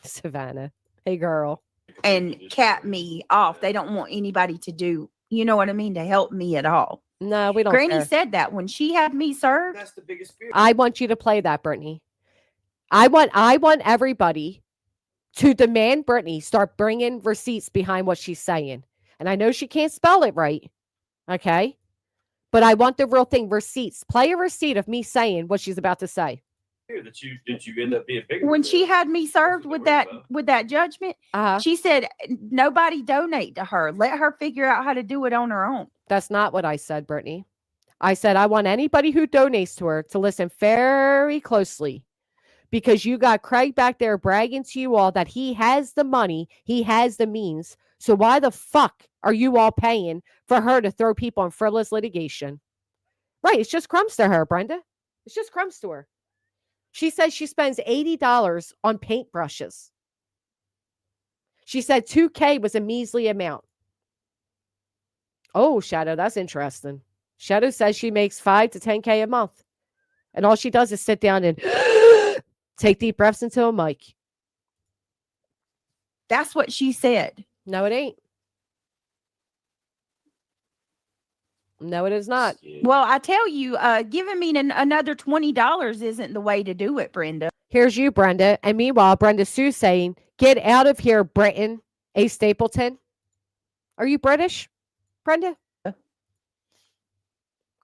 Savannah, hey girl. And cap me off. They don't want anybody to do, you know what I mean, to help me at all. No, we don't Granny care. said that when she had me served. That's the biggest fear. I want you to play that, Brittany. I want everybody to demand Brittany start bringing receipts behind what she's saying. And I know she can't spell it right. Okay? But I want the real thing, receipts. Play a receipt of me saying what she's about to say. That you end up being bigger. When she had me served with that judgment, Uh-huh. she said nobody donate to her. Let her figure out how to do it on her own. That's not what I said, Brittany. I said I want anybody who donates to her to listen very closely, because you got Craig back there bragging to you all that he has the money, he has the means. So why the fuck are you all paying for her to throw people in frivolous litigation? Right, it's just crumbs to her, Brenda. It's just crumbs to her. She says she spends $80 on paintbrushes. She said $2,000 was a measly amount. Oh, Shadow, that's interesting. Shadow says she makes $5,000 to $10,000 a month. And all she does is sit down and take deep breaths into a mic. That's what she said. No, it ain't. No, it is not. Well, I tell you, giving me another $20 isn't the way to do it, Brenda. Here's you, Brenda. And meanwhile, Brenda Sue saying, get out of here, Britain, A. Stapleton. Are you British, Brenda?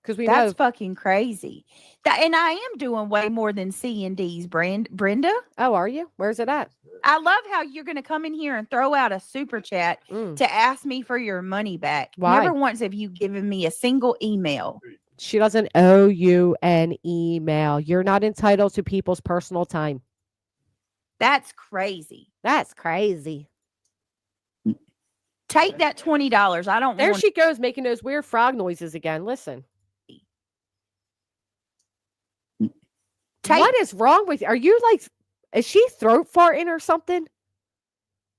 because we That's know. fucking crazy. And I am doing way more than C&D's, Brenda. Oh, are you? Where's it at? I love how you're going to come in here and throw out a super chat Mm. to ask me for your money back. Why? Never once have you given me a single email. She doesn't owe you an email. You're not entitled to people's personal time. That's crazy. That's crazy. Take that $20. I don't There want she goes making those weird frog noises again. Listen. What is wrong with you? Are you like, is she throat farting or something?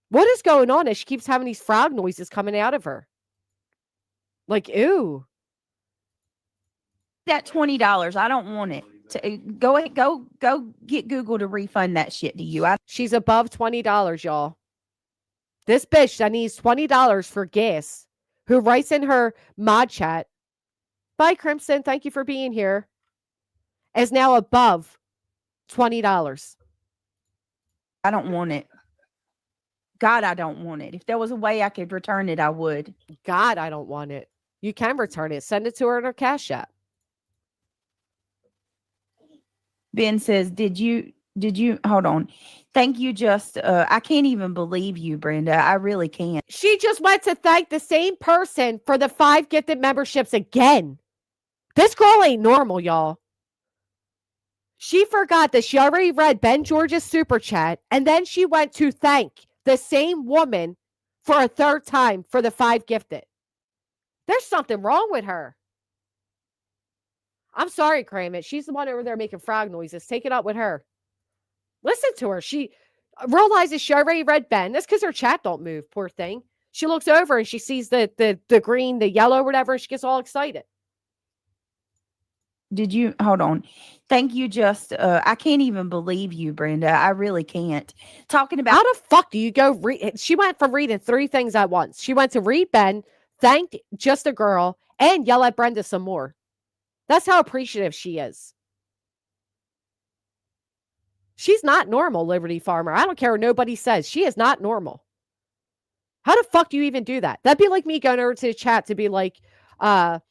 What is going on as she keeps having these frog noises coming out of her? Like, ew. that $20. I don't want it. Go ahead, go get Google to refund that shit to you. She's above $20, y'all. This bitch that needs $20 for gas, who writes in her mod chat, bye, Crimson, thank you for being here, is now above $20. I don't want it. God, I don't want it. If there was a way I could return it, I would. God, I don't want it. You can return it. Send it to her in her Cash App. Ben says, did you hold on? Thank you. I can't even believe you, Brenda. I really can't. She just went to thank the same person for the 5 gifted memberships again. This girl ain't normal, y'all. She forgot that she already read Ben George's super chat, and then she went to thank the same woman for a 3rd time for the 5 gifted. There's something wrong with her. I'm sorry, Kramet. She's the one over there making frog noises. Take it up with her. Listen to her. She realizes she already read Ben. That's because her chat don't move, poor thing. She looks over and she sees the green, the yellow, whatever, and she gets all excited. Did you hold on? Thank you. I can't even believe you, Brenda. I really can't. Talking about how the fuck do you go read? She went from reading 3 things at once. She went to read Ben, thanked just a girl, and yell at Brenda some more. That's how appreciative she is. She's not normal, Liberty Farmer. I don't care what nobody says. She is not normal. How the fuck do you even do that? That'd be like me going over to the chat to be like, thank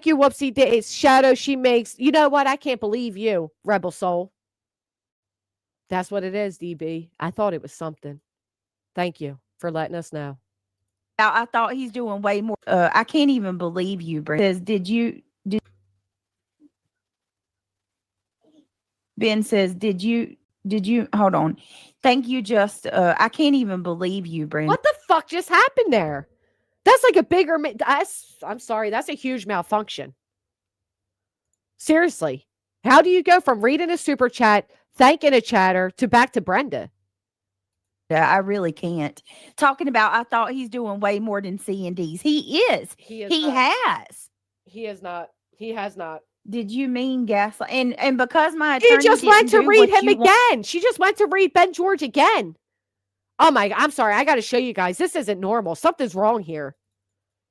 you, Whoopsie Days. Shadow she makes. You know what? I can't believe you, Rebel Soul. That's what it is, DB. I thought it was something. Thank you for letting us know. I thought he's doing way more. I can't even believe you, Brenda. Says, Ben says, did you hold on? Thank you. I can't even believe you, Brenda. What the fuck just happened there? That's like a bigger, I'm sorry. That's a huge malfunction. Seriously. How do you go from reading a super chat, thanking a chatter, to back to Brenda? Yeah, I really can't. Talking about, I thought he's doing way more than C&D's. He is. He has. He is not. He has not. Did you mean gaslight? And because my attorney just went to read him again. She just went to read Ben George again. Oh my, I'm sorry. I got to show you guys. This isn't normal. Something's wrong here.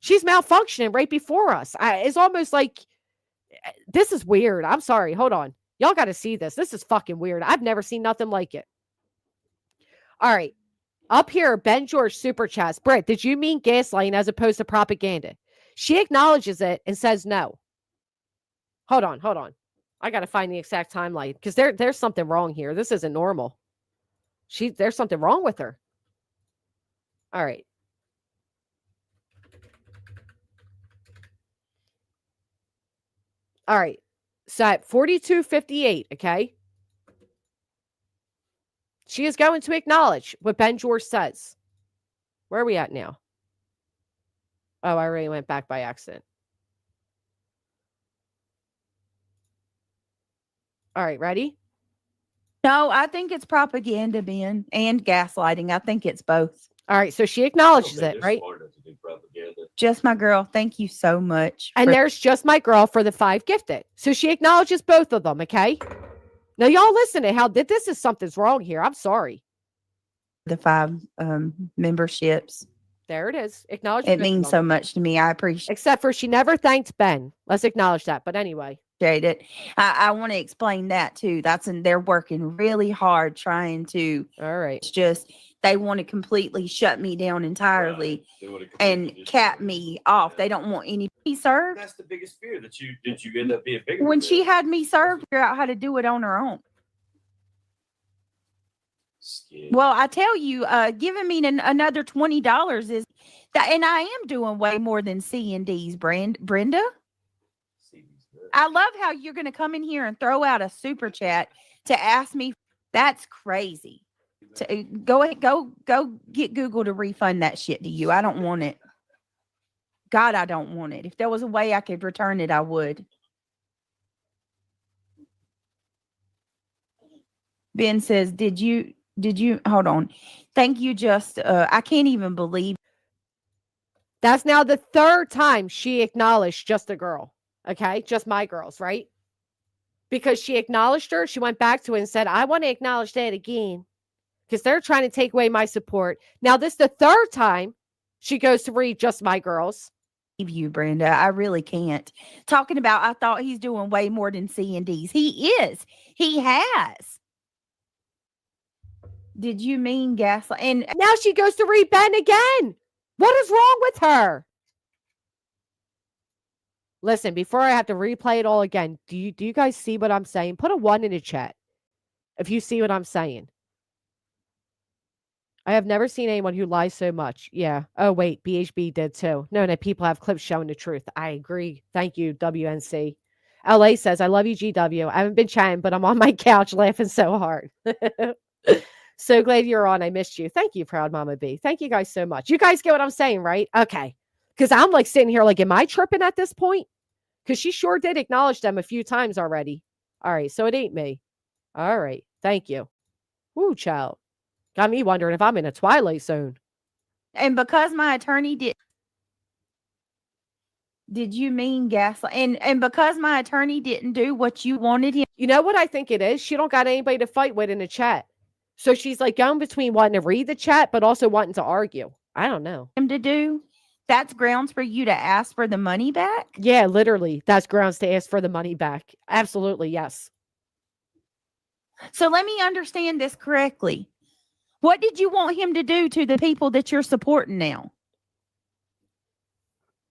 She's malfunctioning right before us. It's almost like, this is weird. I'm sorry. Hold on. Y'all got to see this. This is fucking weird. I've never seen nothing like it. All right. Up here, Ben George super chats. Britt, did you mean gaslighting as opposed to propaganda? She acknowledges it and says no. Hold on. I got to find the exact timeline because there's something wrong here. This isn't normal. There's something wrong with her. All right. All right. So at 42:58, okay? She is going to acknowledge what Ben George says. Where are we at now? Oh, I already went back by accident. All right, ready? No, I think it's propaganda, Ben, and gaslighting. I think it's both. All right, so she acknowledges it, right? Just my girl. Thank you so much. And there's just my girl for the 5 gifted. So she acknowledges both of them, okay? Now, y'all listen to how this is something's wrong here. I'm sorry. The 5 memberships. There it is. Acknowledge it means so much to me. I appreciate Except for she never thanked Ben. Let's acknowledge that. But anyway. it. I want to explain that too. They're working really hard trying to. All right. It's just they want to completely shut me down entirely They wanna and completely cap destroy it. me off. They don't want any be served. That's the biggest fear that you end up being bigger. When than she them. had me served, figure out how to do it on her own. Skid. Well, I tell you, giving me another $20 is that, and I am doing way more than C&D's, Brenda. I love how you're going to come in here and throw out a super chat to ask me. That's crazy. Go ahead, go get Google to refund that shit to you. I don't want it. God, I don't want it. If there was a way I could return it, I would. Ben says, did you hold on? Thank you. Just I can't even believe That's now the third time she acknowledged just a girl. Okay, just my girls, right? Because she acknowledged her, she went back to it and said, I want to acknowledge that again. Because they're trying to take away my support. Now, this is the third time she goes to read just my girls. you, Brenda. I really can't. Talking about, I thought he's doing way more than C&D's. He is. He has. Did you mean gaslight? And Now she goes to read Ben again. What is wrong with her? Listen, before I have to replay it all again, do you guys see what I'm saying? Put a 1 in the chat if you see what I'm saying. I have never seen anyone who lies so much. Yeah. Oh, wait. BHB did too. No, people have clips showing the truth. I agree. Thank you, WNC. LA says, I love you, GW. I haven't been chatting, but I'm on my couch laughing so hard. So glad you're on. I missed you. Thank you, Proud Mama B. Thank you guys so much. You guys get what I'm saying, right? Okay. Because I'm like sitting here like, am I tripping at this point? Because she sure did acknowledge them a few times already. All right. So it ain't me. All right. Thank you. Woo, child. Got me wondering if I'm in a twilight zone. and because my attorney did you mean gaslight? And because my attorney didn't do what you wanted him You know what I think it is? She don't got anybody to fight with in the chat. So she's like going between wanting to read the chat, but also wanting to argue. I don't know. to do, that's grounds for you to ask for the money back. Yeah, literally. That's grounds to ask for the money back. Absolutely. Yes. So let me understand this correctly. What did you want him to do to the people that you're supporting now?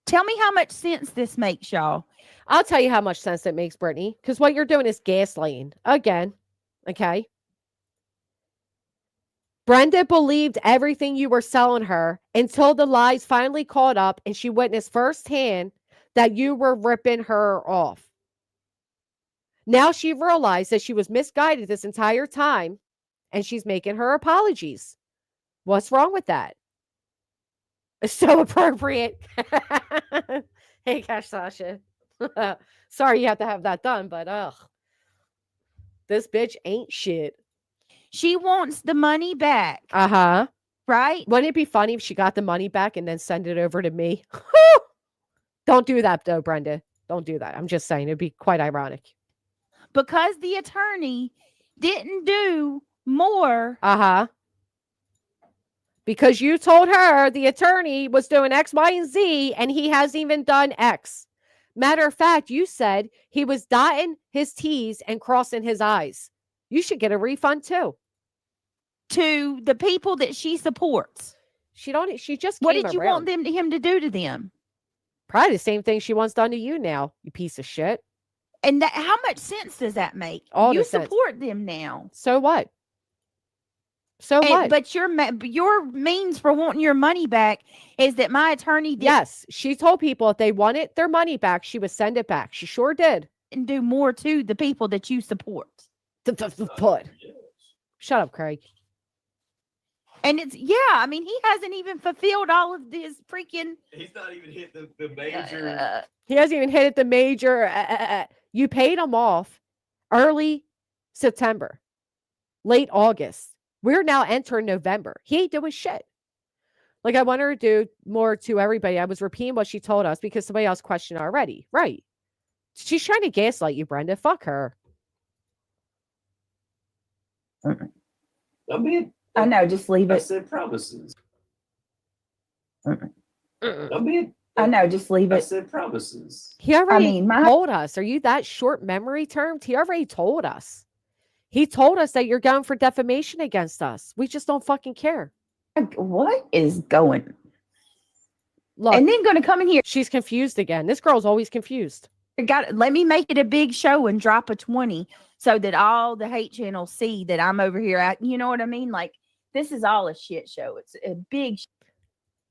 Tell me how much sense this makes, y'all. I'll tell you how much sense it makes, Brittany, because what you're doing is gaslighting again. Okay. Brenda believed everything you were selling her until the lies finally caught up and she witnessed firsthand that you were ripping her off. Now she realized that she was misguided this entire time and she's making her apologies. What's wrong with that? It's so appropriate. Hey, Cash Sasha. Sorry you have to have that done, but this bitch ain't shit. She wants the money back, Uh-huh. right? Wouldn't it be funny if she got the money back and then send it over to me? Don't do that, though, Brenda. Don't do that. I'm just saying it'd be quite ironic. Because the attorney didn't do more. Uh-huh. Because you told her the attorney was doing X, Y, and Z, and he hasn't even done X. Matter of fact, you said he was dotting his T's and crossing his I's. You should get a refund, too. To the people that she supports. She just What came did you around. want him to do to them? Probably the same thing she wants done to you now, you piece of shit. And how much sense does that make? All you the sense. support them now. So what? So what? But your means for wanting your money back is that my attorney Yes, she told people if they wanted their money back, she would send it back. She sure did. didn't do more to the people that you support. Put. Shut up, Craig. And it's, I mean, he hasn't even fulfilled all of his freaking. He's not even hit the major. He hasn't even hit it the major. You paid him off early September, late August. We're now entering November. He ain't doing shit. Like, I want her to do more to everybody. I was repeating what she told us because somebody else questioned already. Right. She's trying to gaslight you, Brenda. Fuck her. I mean, I know, just leave I it. said promises. Mm-mm. I mean, I know, just leave I it. said promises. He already mean, my- told us. Are you that short memory termed? He already told us. He told us that you're going for defamation against us. We just don't fucking care. What is going? Look, And then going to come in here. she's confused again. This girl's always confused. Let me make it a big show and drop a 20 so that all the hate channels see that I'm over here at, you know what I mean? Like, this is all a shit show. It's a big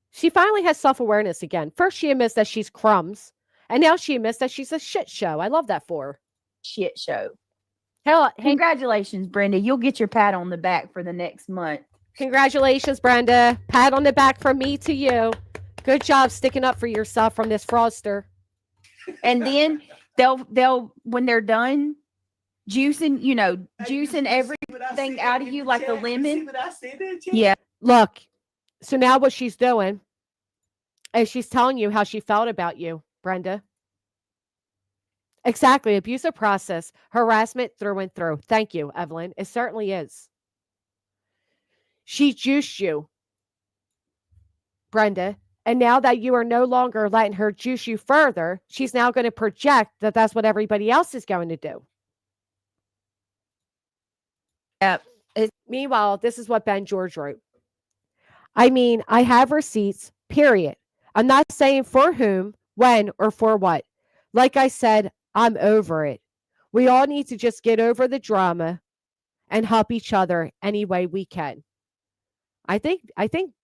She finally has self-awareness again. First, she admits that she's crumbs, and now she admits that she's a shit show. I love that for her. shit show. Hell, hey, Congratulations, Brenda. You'll get your pat on the back for the next month. congratulations, Brenda. Pat on the back from me to you. Good job sticking up for yourself from this fraudster. And then they'll when they're done juicing, juicing everything out of you like a lemon. Yeah. Look, so now what she's doing is she's telling you how she felt about you, Brenda. Exactly. Abusive process, harassment through and through. Thank you, Evelyn. It certainly is. She juiced you, Brenda. And now that you are no longer letting her juice you further, she's now going to project that that's what everybody else is going to do. Yep. Meanwhile, this is what Ben George wrote. I mean, I have receipts, period. I'm not saying for whom, when, or for what. Like I said, I'm over it. We all need to just get over the drama and help each other any way we can. I think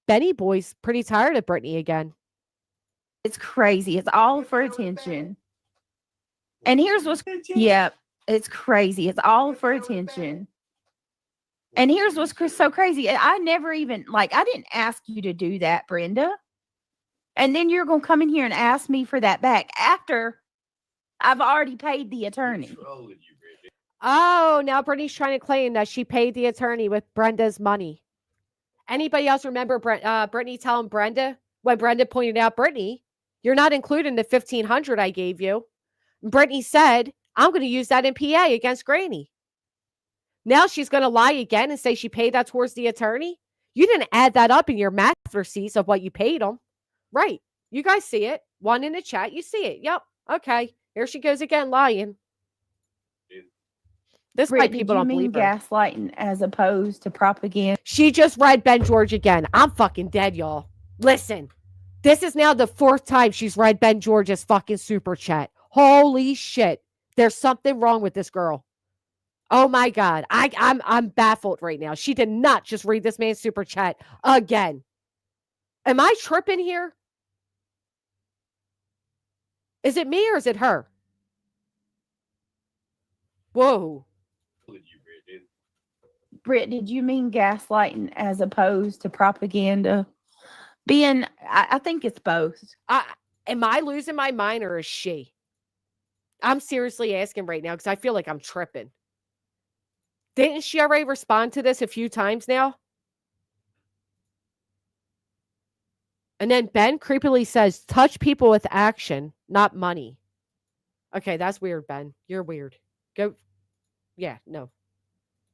Benny Boy's pretty tired of Brittany again. It's crazy. It's all for attention. And here's what's it's crazy. It's all for attention. And here's what's so crazy. I never even I didn't ask you to do that, Brenda. And then you're gonna come in here and ask me for that back after I've already paid the attorney. Oh, now Brittany's trying to claim that she paid the attorney with Brenda's money. Anybody else remember Brittany telling Brenda when Brenda pointed out, Brittany, you're not including the $1,500 I gave you. Brittany said, I'm going to use that in PA against Granny. Now she's going to lie again and say she paid that towards the attorney. You didn't add that up in your math receipts of what you paid them. Right. You guys see it. One in the chat. You see it. Yep. Okay. Here she goes again lying. This is why people don't believe her. Gaslighting as opposed to propaganda? She just read Ben George again. I'm fucking dead, y'all. Listen, this is now the 4th time she's read Ben George's fucking super chat. Holy shit. There's something wrong with this girl. Oh my God. I'm baffled right now. She did not just read this man's super chat again. Am I tripping here? Is it me or is it her? Whoa. Britt, did you mean gaslighting as opposed to propaganda? I think it's both. Am I losing my mind or is she? I'm seriously asking right now because I feel like I'm tripping. Didn't she already respond to this a few times now? And then Ben creepily says, touch people with action, not money. Okay, that's weird, Ben. You're weird. Go. Yeah, no.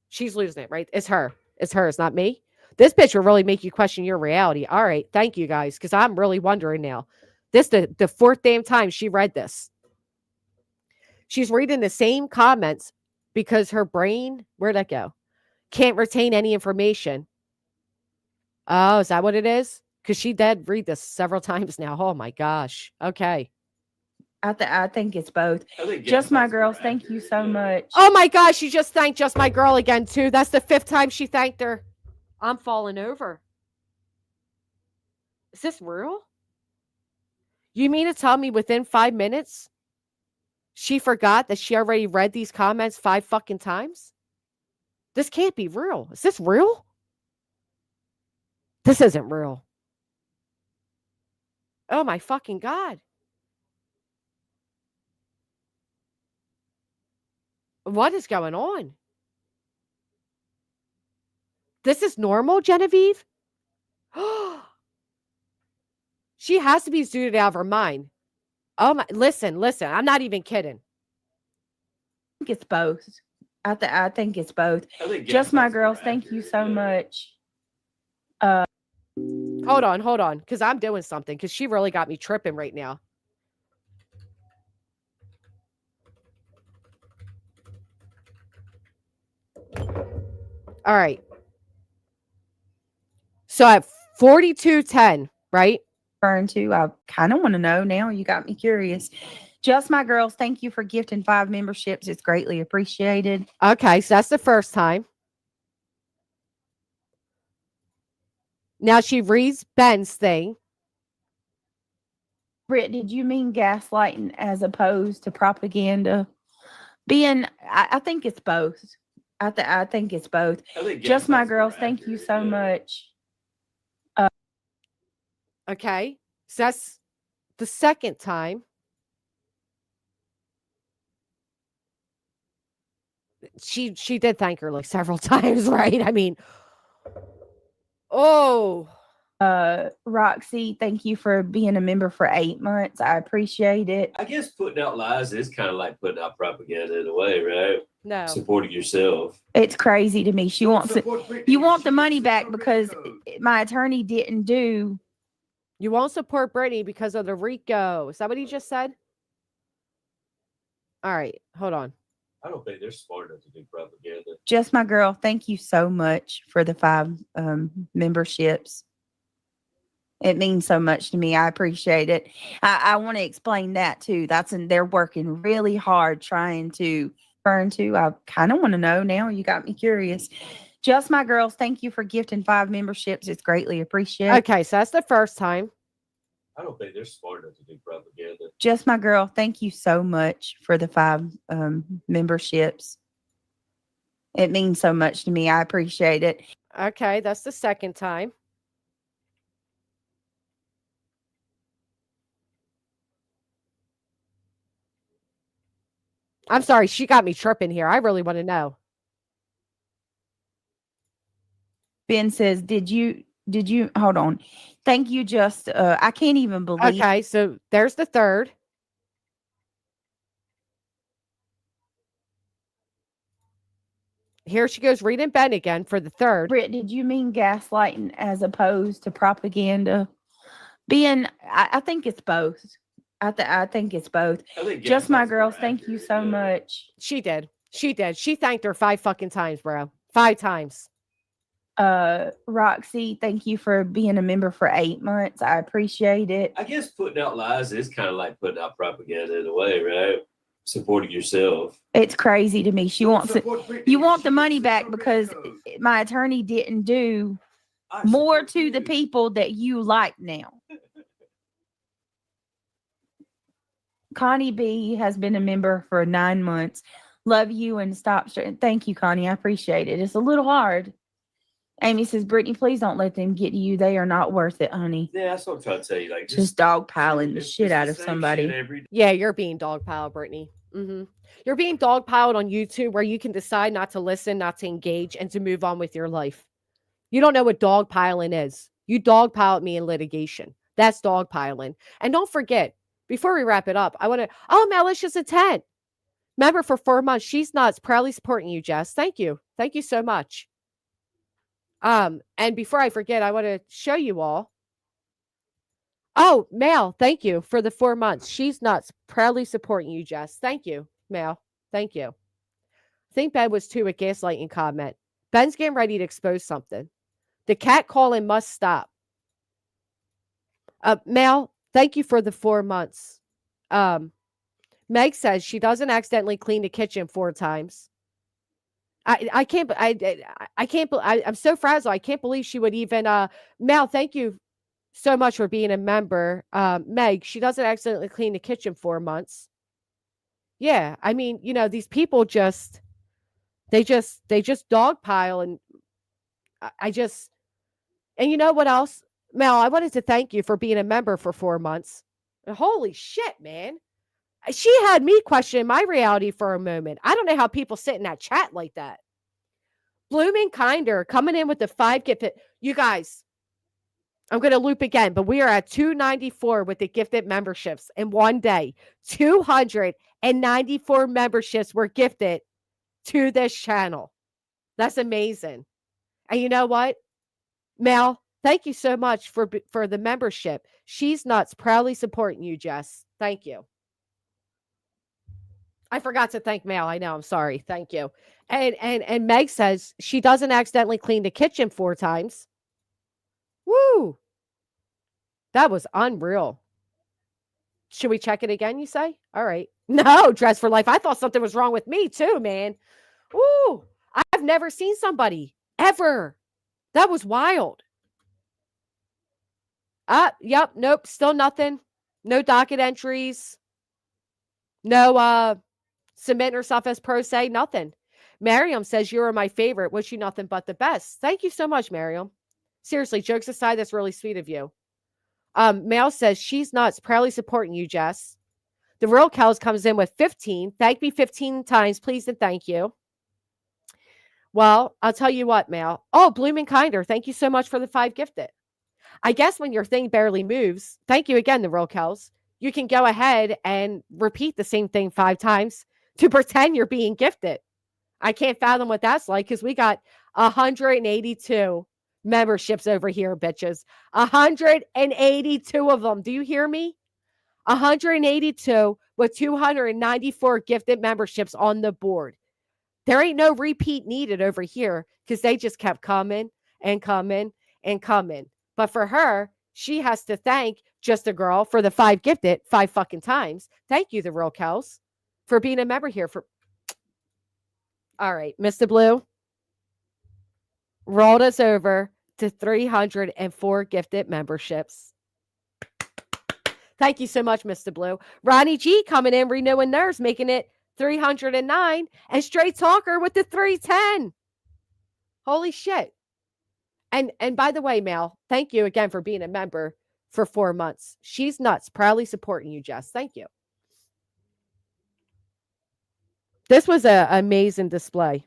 She's losing it, right? It's her. It's her. It's not me. This bitch will really make you question your reality. All right. Thank you, guys, because I'm really wondering now. This the 4th damn time she read this. She's reading the same comments because her brain, where'd that go? Can't retain any information. Oh, is that what it is? Because she did read this several times now. Oh, my gosh. Okay. I think it's both. Just my girls, thank you so much. Oh my gosh, she just thanked Just My Girl again too. That's the 5th time she thanked her. I'm falling over. Is this real? You mean to tell me within 5 minutes she forgot that she already read these comments 5 fucking times? This can't be real. Is this real? This isn't real. Oh my fucking God. What is going on? This is normal, Genevieve? She has to be zooted out of her mind. Oh my, listen. I'm not even kidding. I think it's both. I think it's both. Just my girls, thank you so much. Hold on, because I'm doing something, because she really got me tripping right now. All right. So at 4210, right? Referring to, I kind of want to know now. You got me curious. Just My Girls, thank you for gifting 5 memberships. It's greatly appreciated. Okay, so that's the first time. Now she reads Ben's thing. Britt, did you mean gaslighting as opposed to propaganda? I think it's both. I think it's both. I think Just My gaslight's more Girls, thank you accurate, so yeah. much. Okay, so that's the second time. She did thank her like several times, right? I mean, oh, Roxy, thank you for being a member for 8 months. I appreciate it. I guess putting out lies is kind of like putting out propaganda in a way, right? no. Supporting yourself. It's crazy to me. She Don't wants it. support Britney. You want the She's money a back because Rico. my attorney didn't do. You won't support Brittany because of the RICO. Is that what he just said? All right, hold on. I don't think they're smart enough to do propaganda. Just My Girl, thank you so much for the 5 memberships. It means so much to me. I appreciate it. I want to explain that too. They're working really hard trying to turn to. I kind of want to know now. You got me curious. Just My Girls, thank you for gifting 5 memberships. It's greatly appreciated. Okay, so that's the first time. I don't think they're smart enough to do propaganda. Just My Girl, thank you so much for the 5 memberships. It means so much to me. I appreciate it. Okay, that's the second time. I'm sorry, she got me tripping here. I really want to know. Ben says, did you hold on? Thank you. Just I can't even believe. Okay, so there's the third. Here she goes reading Ben again for the third. Britt, did you mean gaslighting as opposed to propaganda? I think it's both. I think it's both. I think Just My gaslight's more Girls, thank you accurate, so yeah. much. She did. She did. She thanked her 5 fucking times, bro. 5 times. Roxy, thank you for being a member for 8 months. I appreciate it. I guess putting out lies is kind of like putting out propaganda in a way, right? Supporting yourself. It's crazy to me. She Don't wants it. support Britney. You want the She's money a back because Rico. my attorney didn't do I more support to the you. people that you like now. Connie B has been a member for 9 months. Love you and stop. Thank you, Connie. I appreciate it. It's a little hard. Amy says, Brittany, please don't let them get to you. They are not worth it, honey. Yeah, that's what I'm trying to tell you. Like Just dogpiling the it's shit the out of same somebody. shit every day. Yeah, you're being dogpiled, Brittany. You're being dogpiled on YouTube where you can decide not to listen, not to engage, and to move on with your life. You don't know what dogpiling is. You dogpiled me in litigation. That's dogpiling. And don't forget, before we wrap it up, I want to, Malicious Intent. Member for 4 months. She's nuts. Proudly supporting you, Jess. Thank you. Thank you so much. And before I forget, I want to show you all. Oh, Mal, thank you for the 4 months. She's nuts. Proudly supporting you, Jess. Thank you, Mal. Thank you. I think Ben was too a gaslighting comment. Ben's getting ready to expose something. The cat calling must stop. Mal, thank you for the 4 months. Meg says she doesn't accidentally clean the kitchen 4 times. I can't. I can't. I'm so frazzled. I can't believe she would even. Mal, thank you so much for being a member. Meg, she doesn't accidentally clean the kitchen 4 months. Yeah, I mean, these people just dogpile, and and you know what else, Mel? I wanted to thank you for being a member for 4 months. Holy shit, man! She had me questioning my reality for a moment. I don't know how people sit in that chat like that. Blooming Kinder coming in with the 5 gifted. You guys, I'm going to loop again, but we are at 294 with the gifted memberships in one day. 294 memberships were gifted to this channel. That's amazing. And you know what, Mel? Thank you so much for the membership. She's nuts. Proudly supporting you, Jess. Thank you. I forgot to thank Mal. I know. I'm sorry. Thank you. And Meg says she doesn't accidentally clean the kitchen 4 times. Woo! That was unreal. Should we check it again, you say? All right. No, Dress for Life. I thought something was wrong with me too, man. Woo! I've never seen somebody ever. That was wild. Yep, nope, still nothing. No docket entries. No submit herself as pro se, nothing. Miriam says you are my favorite. Wish you nothing but the best. Thank you so much, Miriam. Seriously, jokes aside, that's really sweet of you. Mal says she's nuts, proudly supporting you, Jess. The Real Cows comes in with 15. Thank me 15 times, please, and thank you. Well, I'll tell you what, Mal. Oh, Blooming Kinder, thank you so much for the 5 gifted. I guess when your thing barely moves, thank you again, the Real Cows, you can go ahead and repeat the same thing 5 times to pretend you're being gifted. I can't fathom what that's like because we got 182 memberships over here, bitches. 182 of them. Do you hear me? 182 with 294 gifted memberships on the board. There ain't no repeat needed over here because they just kept coming and coming and coming. But for her, she has to thank Just a Girl for the 5 gifted 5 fucking times. Thank you, the Real Cows, for being a member here. All right, Mr. Blue rolled us over to 304 gifted memberships. Thank you so much, Mr. Blue. Ronnie G coming in, renewing theirs, making it 309, and Straight Talker with the 310. Holy shit. And by the way, Mal, thank you again for being a member for 4 months. She's nuts, proudly supporting you, Jess. Thank you. This was an amazing display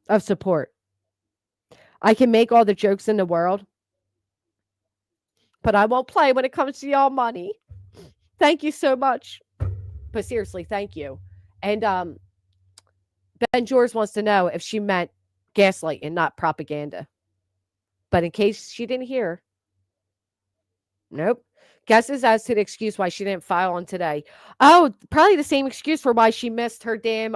of support. I can make all the jokes in the world, but I won't play when it comes to y'all money. Thank you so much. But seriously, thank you. And Ben George wants to know if she meant gaslight and not propaganda. But in case she didn't hear, nope. Guesses as to the excuse why she didn't file on today. Oh, probably the same excuse for why she missed her damn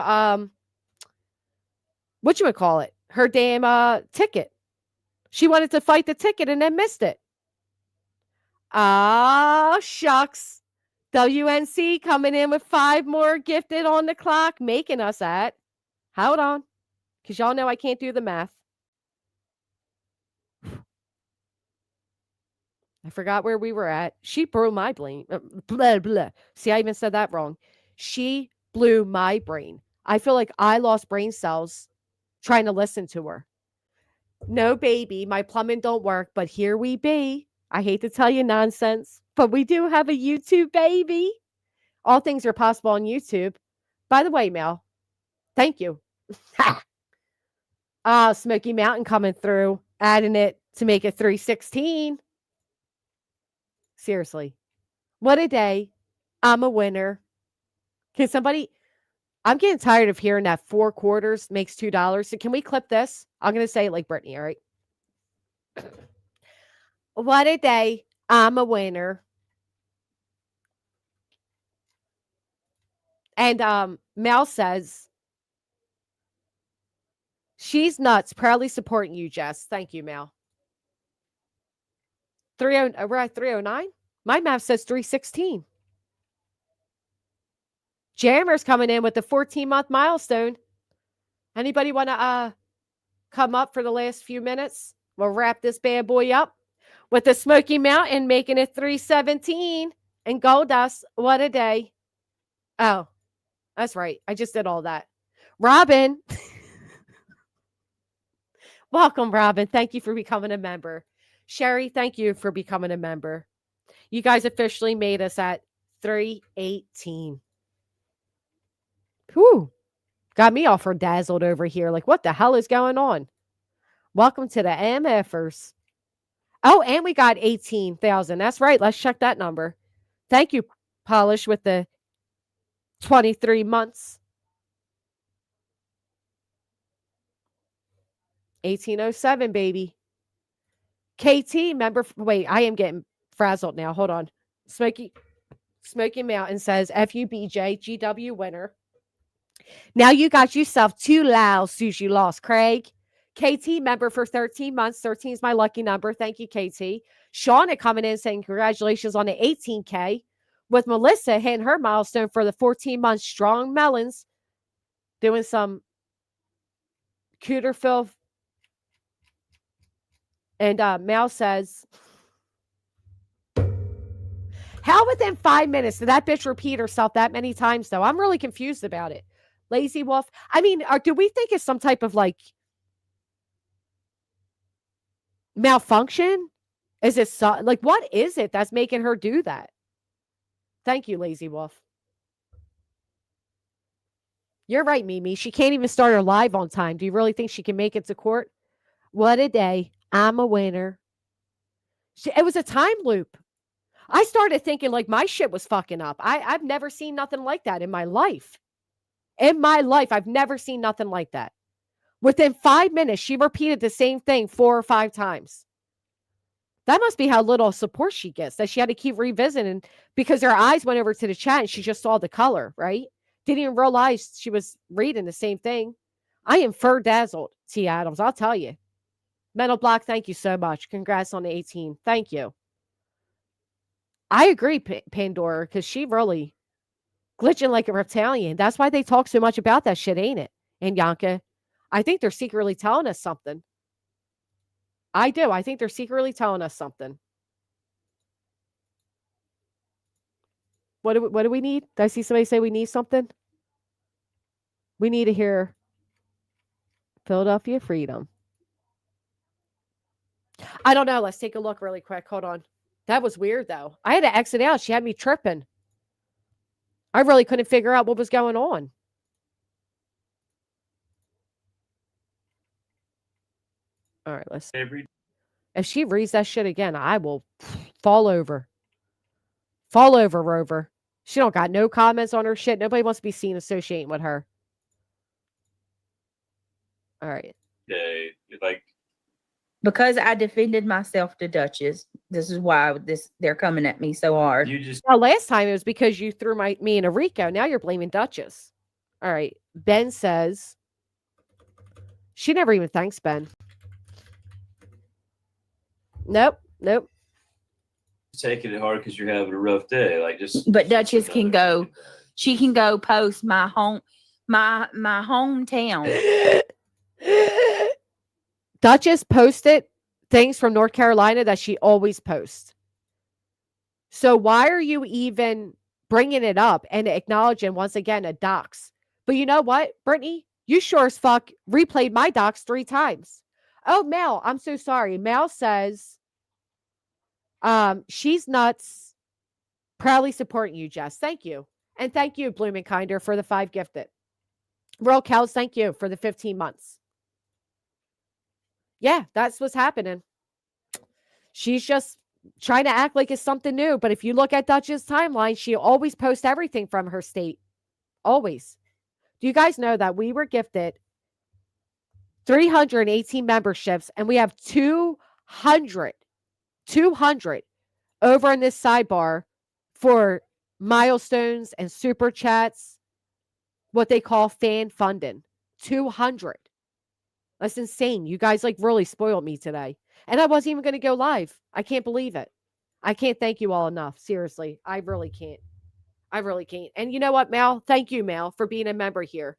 whatchamacallit? Her damn ticket. She wanted to fight the ticket and then missed it. Ah, shucks. WNC coming in with 5 more gifted on the clock, making us at. Hold on. Because y'all know I can't do the math. I forgot where we were at. She blew my brain. Blah, blah. See, I even said that wrong. She blew my brain. I feel like I lost brain cells trying to listen to her. No, baby, my plumbing don't work, but here we be. I hate to tell you nonsense, but we do have a YouTube baby. All things are possible on YouTube. By the way, Mel, thank you. Smoky Mountain coming through, adding it to make it 316. Seriously. What a day. I'm a winner. Can somebody, I'm getting tired of hearing that 4 quarters makes $2. So can we clip this? I'm going to say it like Brittany, all right? What a day. I'm a winner. And Mel says, she's nuts. Proudly supporting you, Jess. Thank you, Mel. We're at 309. My math says 316. Jammer's coming in with the 14-month milestone. Anybody want to come up for the last few minutes? We'll wrap this bad boy up with the Smoky Mountain making it 317 and Goldust. What a day. Oh, that's right. I just did all that. Robin. Welcome, Robin. Thank you for becoming a member. Sherry, thank you for becoming a member. You guys officially made us at 318. Whew. Got me all for dazzled over here. Like, what the hell is going on? Welcome to the MFers. Oh, and we got 18,000. That's right. Let's check that number. Thank you, Polish, with the 23 months. 1807, baby. KT member. Wait, I am getting frazzled now. Hold on. Smoky Mountain says FUBJ GW winner. Now you got yourself 2 losses you lost, Craig. KT member for 13 months. 13 is my lucky number. Thank you, KT. Shauna coming in saying congratulations on the 18K. With Melissa hitting her milestone for the 14 months. Strong Melons doing some cooter fill. And Mal says, how within 5 minutes did that bitch repeat herself that many times, though? I'm really confused about it. Lazy Wolf. I mean, do we think it's some type of like malfunction? Is it like what is it that's making her do that? Thank you, Lazy Wolf. You're right, Mimi. She can't even start her live on time. Do you really think she can make it to court? What a day. I'm a winner. It was a time loop. I started thinking like my shit was fucking up. I've never seen nothing like that in my life. In my life, I've never seen nothing like that. Within 5 minutes, she repeated the same thing 4 or 5 times. That must be how little support she gets, that she had to keep revisiting because her eyes went over to the chat and she just saw the color, right? Didn't even realize she was reading the same thing. I am dazzled, T. Adams. I'll tell you. Mental Block, thank you so much. Congrats on the 18. Thank you. I agree, Pandora, because she really glitching like a reptilian. That's why they talk so much about that shit, ain't it? And Yanka, I think they're secretly telling us something. I do. I think they're secretly telling us something. What do we need? Did I see somebody say we need something? We need to hear Philadelphia Freedom. I don't know. Let's take a look really quick. Hold on. That was weird, though. I had to exit out. She had me tripping. I really couldn't figure out what was going on. All right, let's. If she reads that shit again, I will fall over. Fall over, Rover. She don't got no comments on her shit. Nobody wants to be seen associating with her. All right. Like, Because I defended myself to Duchess. This is why they're coming at me so hard. you just Now, last time it was because you threw me and Rico. Now you're blaming Duchess. All right. Ben says she never even thanks Ben. Nope. taking it hard because you're having a rough day. Like just. But Duchess can go. She can go post my hometown. Duchess posted things from North Carolina that she always posts. So why are you even bringing it up and acknowledging once again a dox? But you know what, Brittany? You sure as fuck replayed my dox 3 times. Oh, Mel, I'm so sorry. Mel says she's nuts. Proudly supporting you, Jess. Thank you. And thank you, Blooming Kinder, for the 5 gifted. Real Cows, thank you for the 15 months. Yeah, that's what's happening. She's just trying to act like it's something new. But if you look at Dutch's timeline, she always posts everything from her state. Always. Do you guys know that we were gifted 318 memberships and we have 200 over in this sidebar for milestones and super chats, what they call fan funding. 200. That's insane. You guys like really spoiled me today. And I wasn't even going to go live. I can't believe it. I can't thank you all enough. Seriously. I really can't. I really can't. And you know what, Mal? Thank you, Mal, for being a member here.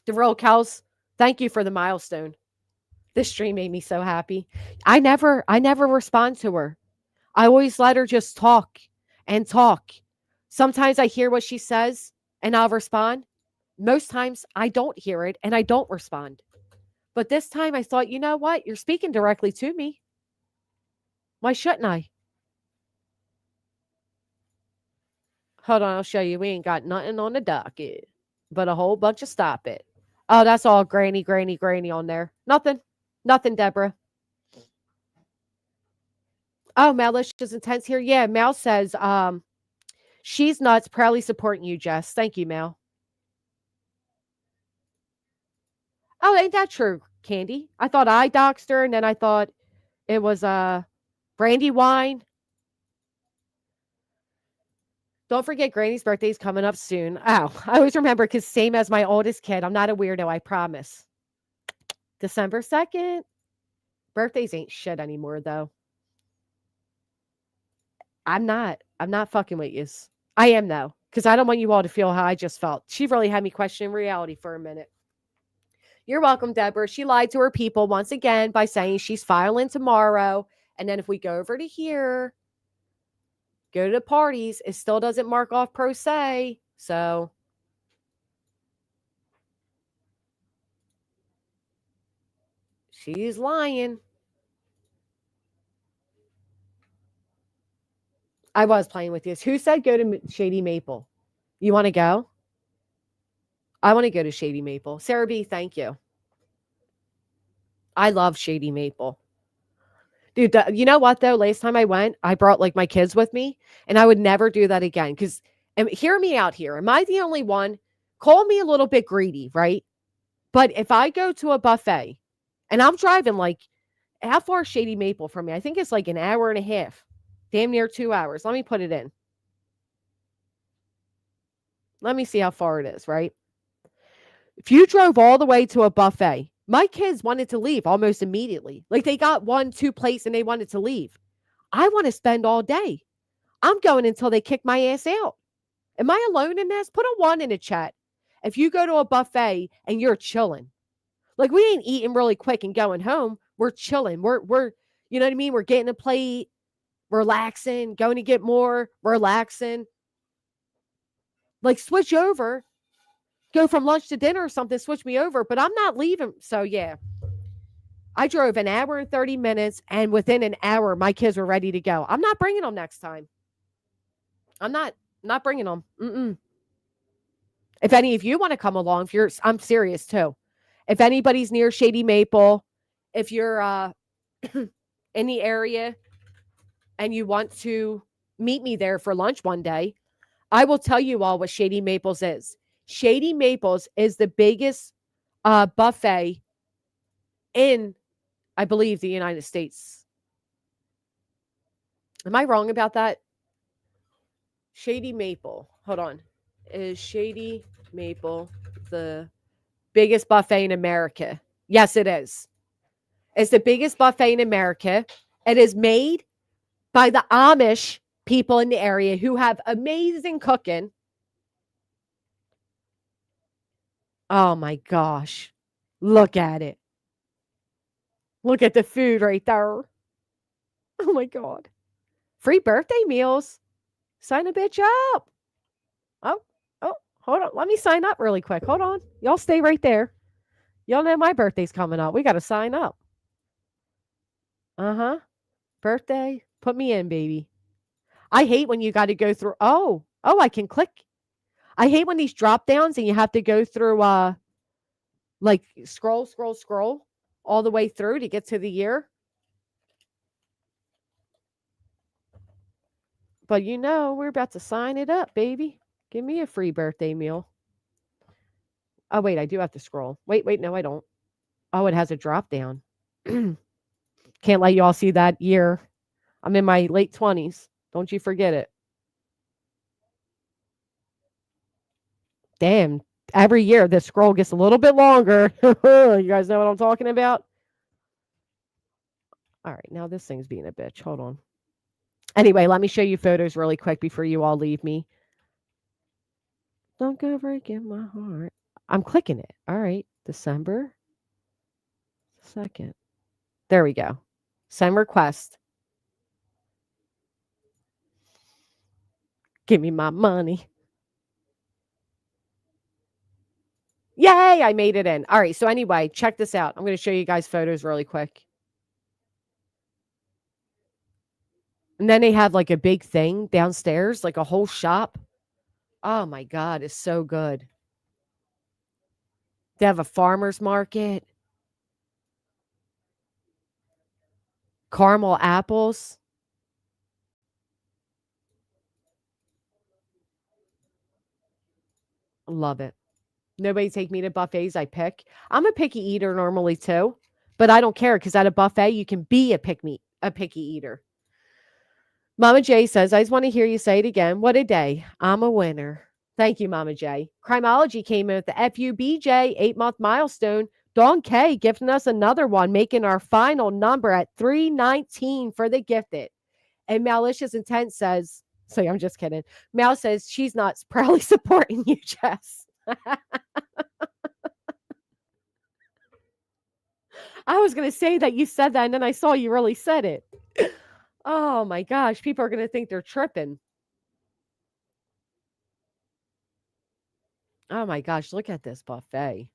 The Real Cows, thank you for the milestone. This stream made me so happy. I never respond to her. I always let her just talk and talk. Sometimes I hear what she says and I'll respond. Most times I don't hear it and I don't respond. But this time I thought, you know what? You're speaking directly to me. Why shouldn't I? Hold on, I'll show you. We ain't got nothing on the docket, but a whole bunch of stop it. Oh, that's all granny on there. Nothing, Deborah. Oh, Malicious Intense here. Yeah, Mal says, she's nuts, proudly supporting you, Jess. Thank you, Mal. Oh, ain't that true, Candy? I thought I doxed her, and then I thought it was brandy wine. Don't forget Granny's birthday's coming up soon. Oh, I always remember because same as my oldest kid. I'm not a weirdo, I promise. December 2nd. Birthdays ain't shit anymore, though. I'm not. I'm not fucking with yous. I am, though, because I don't want you all to feel how I just felt. She really had me questioning reality for a minute. You're welcome, Deborah. She lied to her people once again by saying she's filing tomorrow. And then if we go over to here, go to the parties, it still doesn't mark off pro se. So she's lying. I was playing with this. Who said go to Shady Maple? You want to go? I want to go to Shady Maple. Sarah B, thank you. I love Shady Maple. Dude, you know what though? Last time I went, I brought like my kids with me, and I would never do that again. Because, and hear me out here. Am I the only one? Call me a little bit greedy, right? But if I go to a buffet, and I'm driving like, how far is Shady Maple from me? I think it's like an hour and a half, damn near 2 hours. Let me put it in. Let me see how far it is, right? If you drove all the way to a buffet, my kids wanted to leave almost immediately. Like they got 1, 2 plates and they wanted to leave. I want to spend all day. I'm going until they kick my ass out. Am I alone in this? Put a 1 in the chat. If you go to a buffet and you're chilling, like we ain't eating really quick and going home. We're chilling. We're you know what I mean? We're getting a plate, relaxing, going to get more, relaxing. Like switch over, go from lunch to dinner or something, switch me over, but I'm not leaving. So yeah. I drove an hour and 30 minutes, and within an hour, my kids were ready to go. I'm not bringing them next time. I'm not bringing them. Mm-mm. If any of you want to come along, I'm serious too. If anybody's near Shady Maple, if you're in the area and you want to meet me there for lunch one day, I will tell you all what Shady Maples is. Shady Maples is the biggest buffet in, I believe, the United States. Am I wrong about that? Shady Maple. Hold on. Is Shady Maple the biggest buffet in America? Yes, it is. It's the biggest buffet in America. It is made by the Amish people in the area who have amazing cooking. Oh my gosh. Look at it. Look at the food right there. Oh my God. Free birthday meals. Sign a bitch up. Oh, hold on. Let me sign up really quick. Hold on. Y'all stay right there. Y'all know my birthday's coming up. We got to sign up. Uh-huh. Birthday. Put me in, baby. I hate when you got to go through. Oh, I can click. I hate when these drop downs and you have to go through, like scroll all the way through to get to the year. But you know, we're about to sign it up, baby. Give me a free birthday meal. Oh, wait, I do have to scroll. Wait, no, I don't. Oh, it has a drop down. Can't let you all see that year. I'm in my late 20s. Don't you forget it. Damn. Every year, this scroll gets a little bit longer. You guys know what I'm talking about? All right, now this thing's being a bitch. Hold on. Anyway, let me show you photos really quick before you all leave me. Don't go breaking my heart. I'm clicking it. All right. December 2nd. There we go. Send request. Give me my money. Yay, I made it in. All right, so anyway, check this out. I'm going to show you guys photos really quick. And then they have like a big thing downstairs, like a whole shop. Oh my God, it's so good. They have a farmer's market. Caramel apples. Love it. Nobody take me to buffets. I pick. I'm a picky eater normally too, but I don't care because at a buffet you can be a picky eater. Mama J says, I just want to hear you say it again. What a day. I'm a winner. Thank you, Mama J. Criminology came in with the FUBJ 8-month milestone. Dawn K gifting us another one, making our final number at 319 for the gifted. And Malicious Intent says, so I'm just kidding. Mal says she's not proudly supporting you, Jess. I was going to say that you said that, and then I saw you really said it. Oh my gosh, people are going to think they're tripping. Oh my gosh, look at this buffet.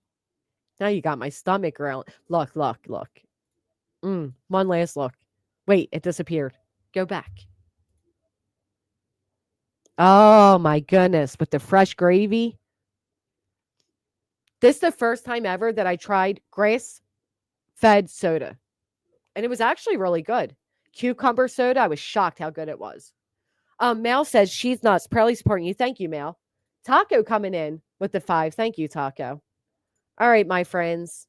Now you got my stomach growling. Look. One last look. Wait, it disappeared. Go back. Oh my goodness, with the fresh gravy. This is the first time ever that I tried grass-fed soda. And it was actually really good. Cucumber soda, I was shocked how good it was. Mel says she's not proudly supporting you. Thank you, Mel. Taco coming in with the 5. Thank you, Taco. All right, my friends.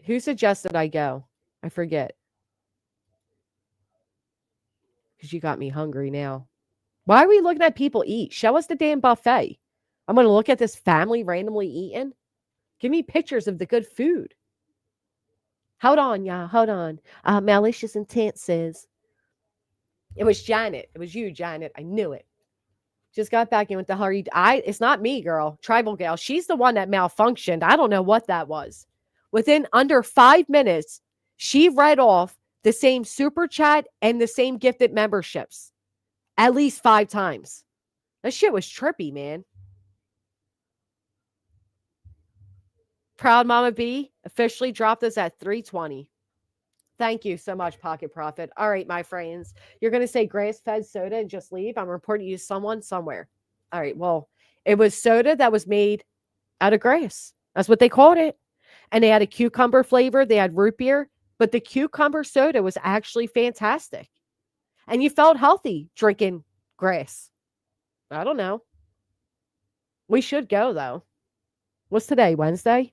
Who suggested I go? I forget. Because you got me hungry now. Why are we looking at people eat? Show us the damn buffet. I'm going to look at this family randomly eating. Give me pictures of the good food. Hold on, y'all. Hold on. Malicious Intent says. It was Janet. It was you, Janet. I knew it. Just got back in with the hurry. It's not me, girl. Tribal gal. She's the one that malfunctioned. I don't know what that was. Within under 5 minutes, she read off the same super chat and the same gifted memberships at least 5 times. That shit was trippy, man. Proud Mama B officially dropped us at 320. Thank you so much, Pocket Profit. All right, my friends. You're going to say grass-fed soda and just leave? I'm reporting you someone somewhere. All right, well, it was soda that was made out of grass. That's what they called it. And they had a cucumber flavor. They had root beer. But the cucumber soda was actually fantastic. And you felt healthy drinking grass. I don't know. We should go, though. What's today? Wednesday?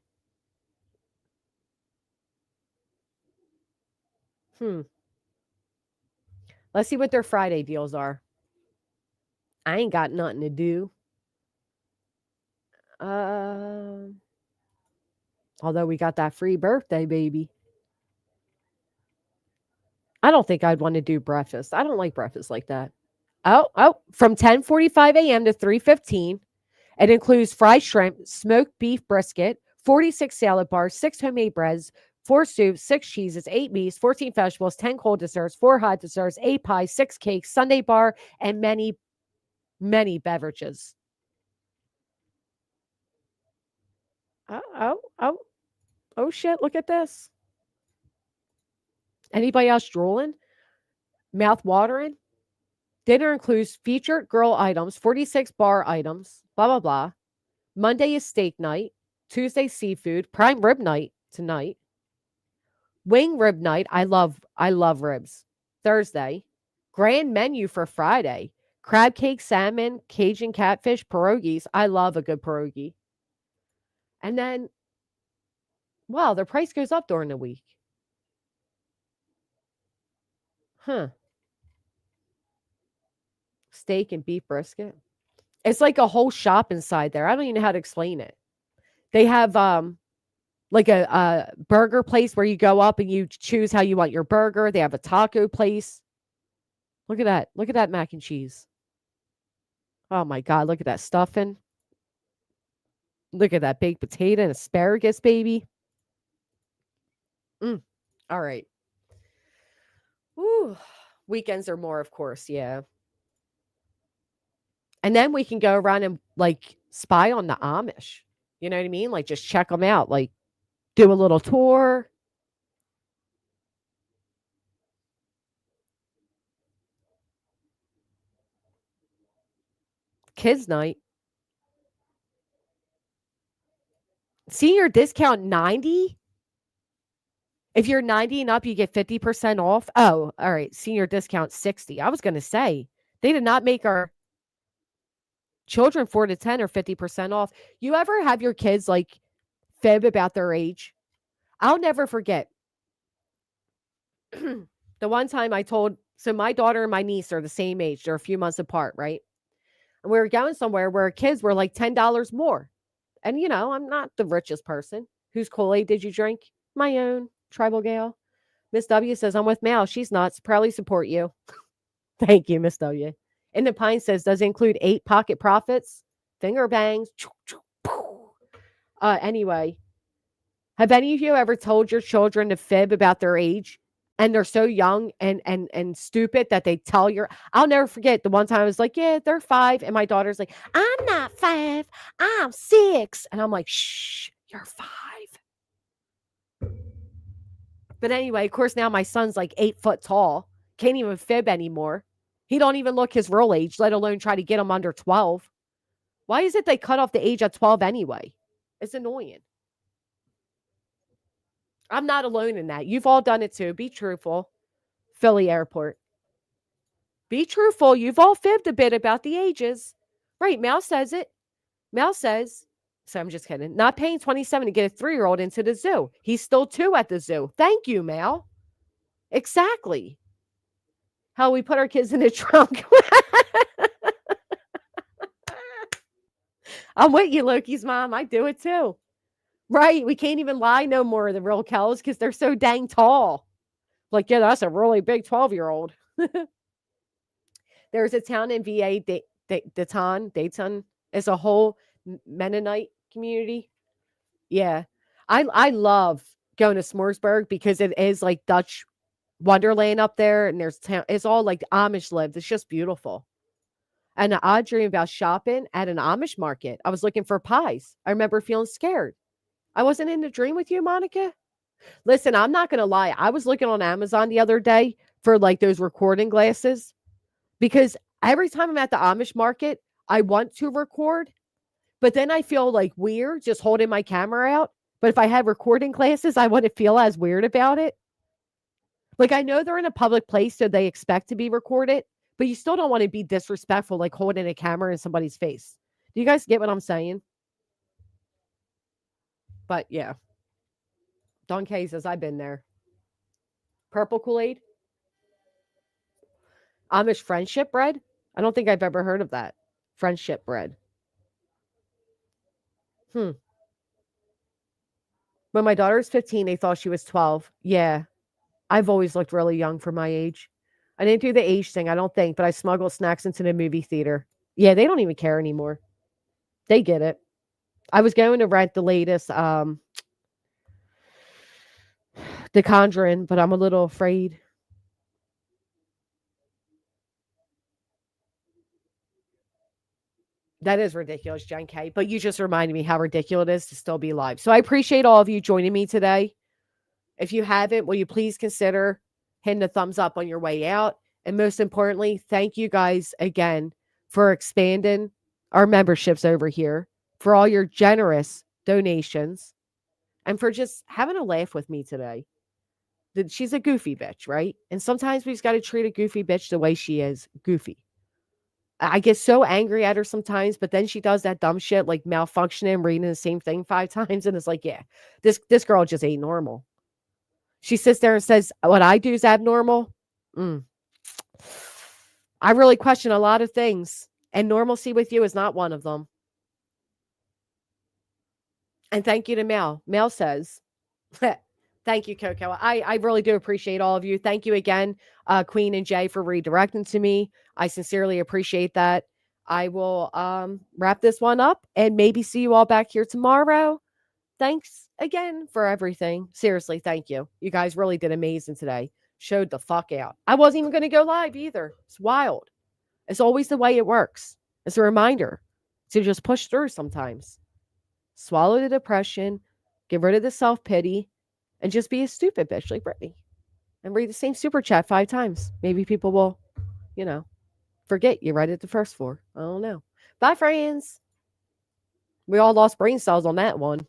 Let's see what their Friday deals are. I ain't got nothing to do. Although we got that free birthday, baby. I don't think I'd want to do breakfast. I don't like breakfast like that. From 10:45 a.m. to 3:15. It includes fried shrimp, smoked beef brisket, 46 salad bars, 6 homemade breads, 4 soups, 6 cheeses, 8 meats, 14 vegetables, 10 cold desserts, 4 hot desserts, 8 pies, 6 cakes, sundae bar, and many, many beverages. Oh, shit. Look at this. Anybody else drooling? Mouth watering? Dinner includes featured girl items, 46 bar items, blah, blah, blah. Monday is steak night. Tuesday, seafood. Prime rib night tonight. Wing rib night. I love ribs. Thursday. Grand menu for Friday. Crab cake, salmon, Cajun catfish, pierogies. I love a good pierogi. And then, wow, their price goes up during the week. Steak and beef brisket. It's like a whole shop inside there. I don't even know how to explain it. They have like a burger place where you go up and you choose how you want your burger. They have a taco place. Look at that. Look at that mac and cheese. Oh my God. Look at that stuffing. Look at that baked potato and asparagus, baby. All right. Ooh. Weekends are more, of course. Yeah. And then we can go around and like spy on the Amish. You know what I mean? Like just check them out. Like do a little tour. Kids night. Senior discount 90? If you're 90 and up, you get 50% off. Oh, all right. Senior discount 60. I was going to say, they did not make our children 4 to 10 are 50% off. You ever have your kids like fib about their age? I'll never forget the one time I told, so my daughter and my niece are the same age. They're a few months apart, right? And we were going somewhere where kids were like $10 more. And, I'm not the richest person. Whose Kool-Aid did you drink? My own tribal gal. Miss W says, I'm with Mal. She's nuts. Proudly support you. Thank you, Miss W. And the Pine says, does it include 8 pocket profits? Finger bangs. Anyway, have any of you ever told your children to fib about their age? And they're so young and stupid that they tell I'll never forget the one time I was like, yeah, they're 5. And my daughter's like, I'm not 5, I'm 6. And I'm like, shh, you're 5. But anyway, of course, now my son's like 8 foot tall. Can't even fib anymore. He don't even look his real age, let alone try to get him under 12. Why is it they cut off the age at 12 anyway? It's annoying. I'm not alone in that. You've all done it too. Be truthful. Philly Airport. Be truthful. You've all fibbed a bit about the ages. Right. Mal says it. Mal says, so I'm just kidding, not paying $27 to get a 3-year-old into the zoo. He's still 2 at the zoo. Thank you, Mal. Exactly. How we put our kids in the trunk. I'm with you, Loki's mom. I do it too. Right. We can't even lie no more of the real cows because they're so dang tall. Like, yeah, that's a really big 12-year-old. There's a town in VA, Dayton. It's a whole Mennonite community. Yeah. I love going to Smoresburg because it is like Dutch Wonderland up there. And it's all like Amish lives. It's just beautiful. And an odd dream about shopping at an Amish market. I was looking for pies. I remember feeling scared. I wasn't in the dream with you, Monica. Listen, I'm not going to lie. I was looking on Amazon the other day for like those recording glasses because every time I'm at the Amish market, I want to record, but then I feel like weird just holding my camera out. But if I have recording glasses, I wouldn't feel as weird about it. Like I know they're in a public place, so they expect to be recorded, but you still don't want to be disrespectful, like holding a camera in somebody's face. Do you guys get what I'm saying? But yeah. Don K says, I've been there. Purple Kool-Aid? Amish friendship bread? I don't think I've ever heard of that. Friendship bread. When my daughter's 15, they thought she was 12. Yeah. I've always looked really young for my age. I didn't do the age thing, I don't think, but I smuggled snacks into the movie theater. Yeah, they don't even care anymore. They get it. I was going to rent the latest The Conjuring, but I'm a little afraid. That is ridiculous, Jen K. But you just reminded me how ridiculous it is to still be alive. So I appreciate all of you joining me today. If you haven't, will you please consider hitting the thumbs up on your way out? And most importantly, thank you guys again for expanding our memberships over here, for all your generous donations, and for just having a laugh with me today. She's a goofy bitch, right? And sometimes we just got to treat a goofy bitch the way she is, goofy. I get so angry at her sometimes, but then she does that dumb shit like malfunctioning, reading the same thing 5 times. And it's like, yeah, this girl just ain't normal. She sits there and says, what I do is abnormal. I really question a lot of things. And normalcy with you is not one of them. And thank you to Mel. Mel says, thank you, Coco. I really do appreciate all of you. Thank you again, Queen and Jay, for redirecting to me. I sincerely appreciate that. I will wrap this one up and maybe see you all back here tomorrow. Thanks again for everything. Seriously, thank you. You guys really did amazing today. Showed the fuck out. I wasn't even going to go live either. It's wild. It's always the way it works. It's a reminder to just push through sometimes. Swallow the depression, get rid of the self-pity, and just be a stupid bitch like Brittany. And read the same super chat 5 times. Maybe people will, forget you read it the first 4. I don't know. Bye, friends. We all lost brain cells on that one.